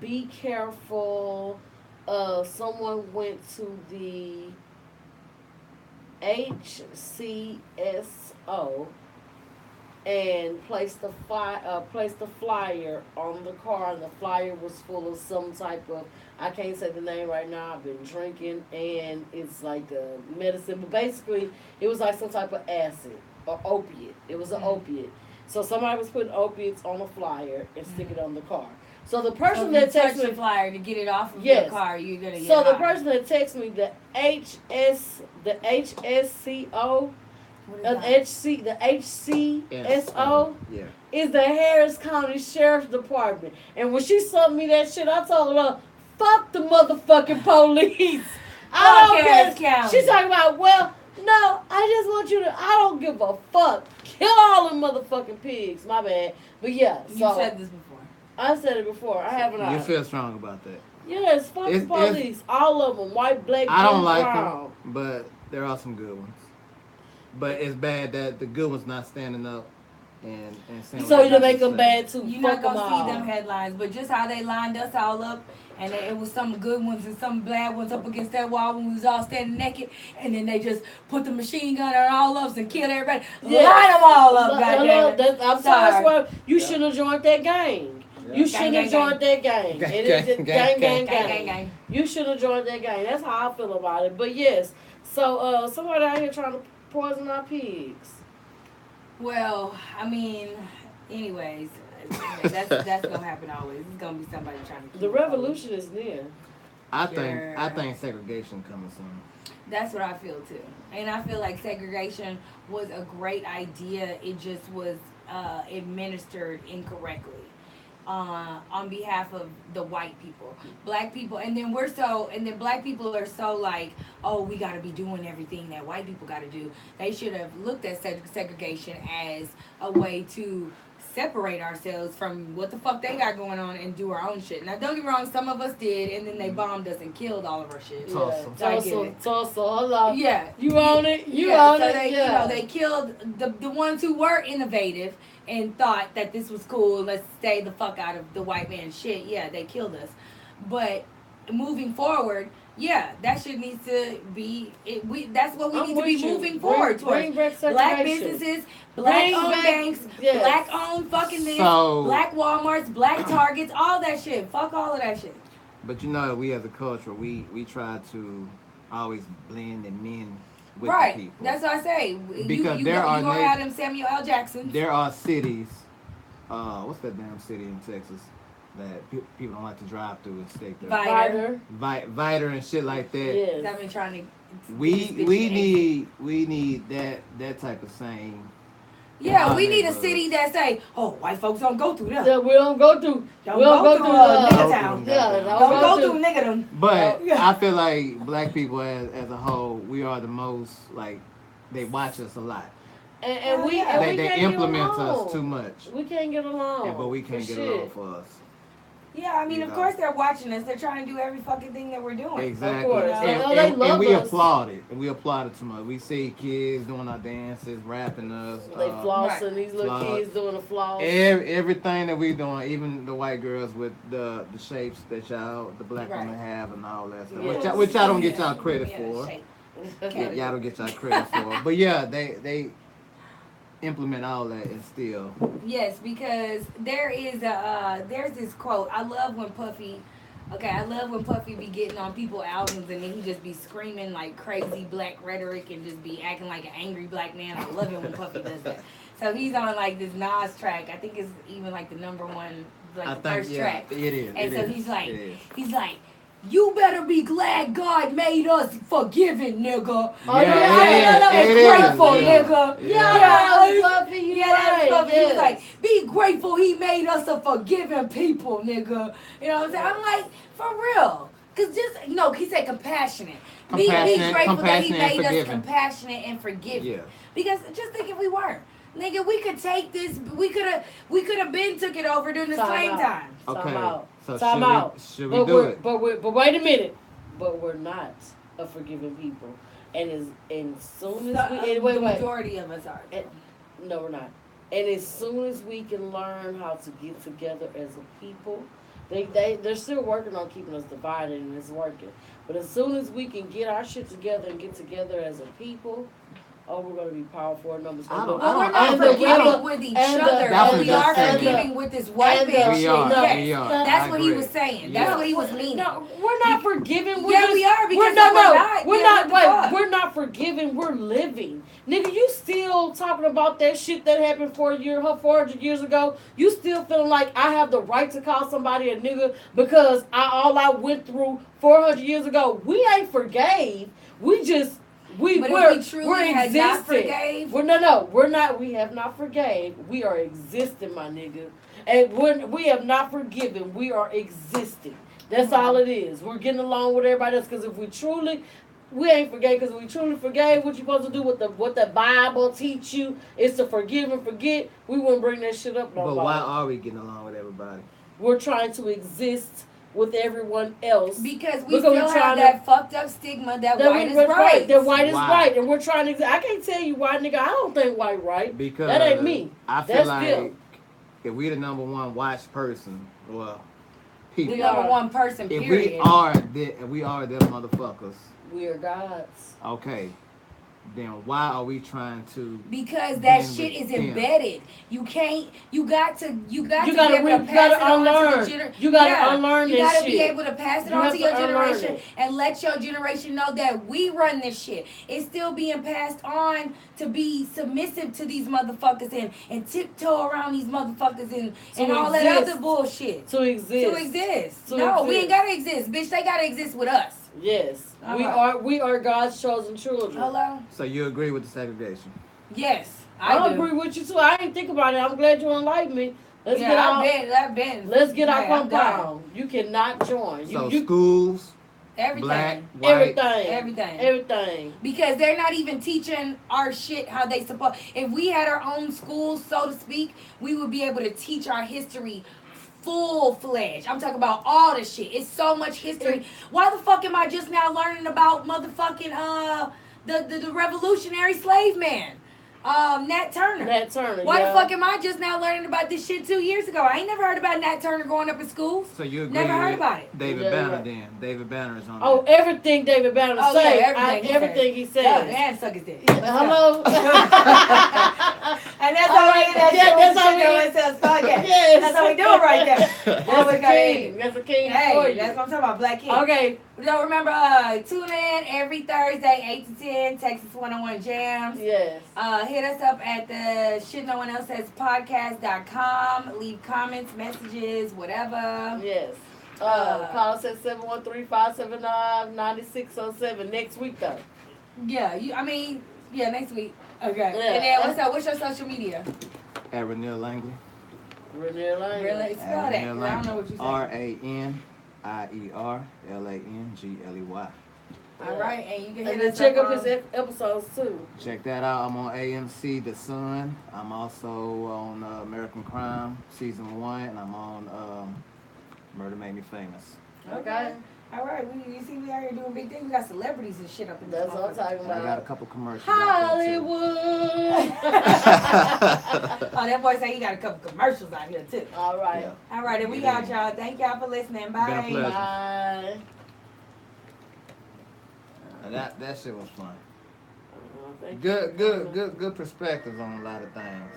be careful. Someone went to the HCSO and placed the flyer on the car, and the flyer was full of some type of, I can't say the name right now, I've been drinking, and it's like a medicine, but basically it was like some type of acid or opiate. It was an opiate. So somebody was putting opiates on a flyer and stick it on the car. So the person So that if you touch texted the me, flyer to get it off of Yes. your car, you're gonna get so the high. person that texted me, the HSCO, What is the that? HCSO Yeah. is the Harris County Sheriff's Department. And when she sent me that shit, I told her, fuck the motherfucking police. I don't Harris care. County. She's talking about, well, no, I just want you to, I don't give a fuck. Kill all them motherfucking pigs. My bad. But yeah, You so said this before. I said it before. I haven't. You feel strong about that? Yes, fuck the It's- police. All of them. White, black, I don't blue, like brown. them, but there are some good ones. But it's bad that the good ones not standing up and saying. So what you they make them say. bad too. You're Fuck not them gonna all. see them headlines, but just how they lined us all up, and it was some good ones and some bad ones up against that wall when we was all standing naked, and then they just put the machine gun on all of us and killed everybody. Yeah. Line them all up, Hello, goddamn. I'm sorry. Well, you shouldn't have joined that gang. Yeah. You Gang, shouldn't gang, have joined that gang. Gang, It is gang, gang, gang, Gang, gang, gang. gang. You should have joined that gang. That's how I feel about it. But yes, so somebody out here trying to poison our pigs. Well, I mean, anyways, that's gonna happen always. It's gonna be somebody trying to kill The us. revolution is near. I think Yeah. segregation coming soon. That's what I feel too. And I feel like segregation was a great idea. It just was administered incorrectly. on behalf of the white people, black people, and then black people are so like, oh, we got to be doing everything that white people got to do. They should have looked at segregation as a way to separate ourselves from what the fuck they got going on and do our own shit. Now, don't get me wrong, some of us did, and then they bombed us and killed all of our shit. Tulsa. So I get it. Tulsa, hold on. Yeah. You own it. You Yeah, own so it. they, Yeah. you know, they killed the ones who were innovative and thought that this was cool. Let's stay the fuck out of the white man shit. Yeah, they killed us. But moving forward, yeah, that shit needs to be. That's what we I'm need to be with you. moving forward Bring towards. back Black segregation. businesses, black Bring owned back- banks, yes. black owned fucking this, So- black Walmarts, black Targets, all that shit. Fuck all of that shit. But you know, we as a culture, we try to always blend and mend with Right. the people. That's what I say. Because you there are gonna na- have them Samuel L. Jacksons. There are cities, what's that damn city in Texas that people don't like to drive through and stay there? Viter. Viter and shit like that. Yes. I've been trying to. We need that type of same. Yeah, we our need a neighborhood. city that say, "Oh, white folks don't go through there. That we don't go through. Don't we don't go go through through nigga uh, town. Yeah, Don't go through. through nigga them." But Yeah. I feel like black people as a whole, we are the most like they watch us a lot. And we Yeah. and They we can't implement get along. us too much. We can't get along. Yeah, but we can't for get along shit. for us. Yeah, I mean, You of know. course they're watching us. They're trying to do every fucking thing that we're doing. Exactly. course. They And, know they and love we us. applaud it. And we applaud it too much. We see kids doing our dances, rapping us. They flossing, these little floss. kids doing the floss. Everything that we doing, even the white girls with the shapes that the black Right. women have and all that stuff. Yes. Which y'all don't get y'all Yeah, credit yeah, for. shake. Yeah, y'all don't get y'all credit for. But yeah, they implement all that and still. Yes, because there's this quote. I love when Puffy be getting on people albums and then he just be screaming like crazy black rhetoric and just be acting like an angry black man. I love it when Puffy does that. So he's on like this Nas track. I think it's even like the number one, like I the think first track. it is. And it so is, he's like, it is. you better be glad God made us forgiving, nigga. Oh, Yeah, that it was is, grateful, yeah. nigga. Yeah, Yeah, that's Puffy, you yeah, that's right, Puffy. He was yes. like, be grateful he made us a forgiving people, nigga. You know what I'm saying? I'm like, for real. Cause he said compassionate. Be grateful that he Compassionate and made us forgiving. compassionate and forgiving. Yeah. Because just think if we weren't. Nigga, we could take this, we could have been took it over during the Time slave out. time. Okay. Time out. So Time out. should we do it? But wait a minute. But we're not a forgiving people. And soon as we The wait. majority of us are. No, we're not. And as soon as we can learn how to get together as a people, they're still working on keeping us divided, and it's working. But as soon as we can get our shit together and get together as a people, we're gonna be powerful. Numbers. I don't- But we're I not and the forgiving weather- with each and the- other, That's but what we are I'm saying. forgiving with this white and the- bitch. We are. Yes. We are. That's I what he agree. was saying. Yeah. That's what he was meaning. No, we're not forgiving. We're Yeah, just, we are, because we're we're not. We're Yeah, not. what the fuck? Wait, we're not forgiving. We're living, nigga. You still talking about that shit that happened 400 years ago? You still feeling like I have the right to call somebody a nigga because all I went through 400 years ago? We ain't forgave. We just. But if we truly had not forgave, We're not. We have not forgave. We are existing, my nigga. And we have not forgiven. We are existing. That's all it is. We're getting along with everybody else. Because if we ain't forgave. Because if we truly forgave, what you supposed to do, what the Bible teach you is to forgive and forget. We wouldn't bring that shit up no But more. why are we getting along with everybody? We're trying to exist with everyone else. because we Because still we're have trying that fucked up stigma that white is right. That white is Why? right, and we're trying to. I can't tell you why, nigga. I don't think white right. Because That ain't me. I feel That's like them. if we the number one watched person, well, The people. number one person, If period. we are them motherfuckers, We are gods. okay, then why are we trying to? Because that Then shit with is them. embedded. You can't. You got to You be gotta able to you pass gotta it on unlearn. to the You gotta unlearn You this gotta be shit. able to pass it You on have to to your unlearn generation it. and let your generation know that we run this shit. It's still being passed on to be submissive to these motherfuckers and tiptoe around these motherfuckers and all that exist. other bullshit. To exist. To exist. To No, we exist. ain't gotta exist, bitch. They gotta exist with us. Yes. All We right. are God's chosen children. Hello. So you agree with the segregation? Yes, I I do. agree with you too. I didn't think about it. I'm glad you enlightened me. Let's Yeah, get our I've been. let's get our I'm pump done. down. You cannot join. So You schools, Everything. black, white. everything. Everything. Because they're not even teaching our shit how they supposed. If we had our own schools, so to speak, we would be able to teach our history full fledged. I'm talking about all the shit. It's so much history. Why the fuck am I just now learning about motherfucking the revolutionary slave man? Nat Turner. Nat Turner. Why yeah. the fuck am I just now learning about this shit 2 years ago? I ain't never heard about Nat Turner growing up in schools. So you agree Never heard with about it. David Yeah, Banner right. then? David Banner is on Oh, there. everything David Banner Oh, say. yeah, everything he said. says. And suck his dick. Hello. And that's All how we right, end that yeah, shit that's with how we Sugar end- and Sales podcast. Yes. That's how we do it right there. That's a king. That's a king for Hey, you. that's what I'm talking about, Black King. Okay. So remember, tune in every Thursday, 8 to 10, Texas 101 Jams. Yes. Hit us up at the Shit No One Else Says podcast.com. Leave comments, messages, whatever. Yes. Call us at 713-579-9607 next week though. Yeah, next week. Okay. Yeah. And then what's your social media? At Ranier Langley. Renee Lane. Really? Spell that, 'cause I don't know what you said. RANIERLANGLEY. All right, and you can hit And then us check up up on- his episodes too. Check that out. I'm on AMC The Sun. I'm also on American Crime Season 1, and I'm on Murder Made Me Famous. Okay. All right, you see, we out here doing big things. We got celebrities and shit up in this. That's what I'm talking And I got a about. couple commercials. out there, Hollywood. Oh, that boy said he got a couple commercials out here too. All right. Yeah. All right, and we out, y'all. Thank y'all for listening. Bye. Been a pleasure. Bye. And that shit was fun. Thank you. Good perspectives on a lot of things.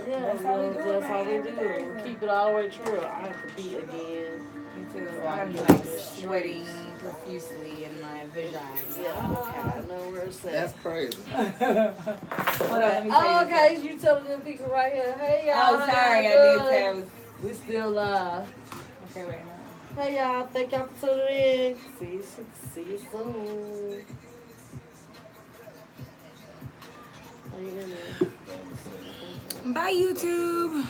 Yeah, That's how we do it, that's how we man. do it. We keep it all the way true. I have to beat again. Me too. I'm like sweating profusely in my vagina. Yeah, I know where it's at. That's crazy. Hold on, let me tell Oh, you okay. You telling them people right here. Hey, y'all. Oh, sorry, I did say I was. We still live. Okay, wait. Hey, y'all. Thank y'all for tuning in. See you soon. Are you in there? Bye, YouTube.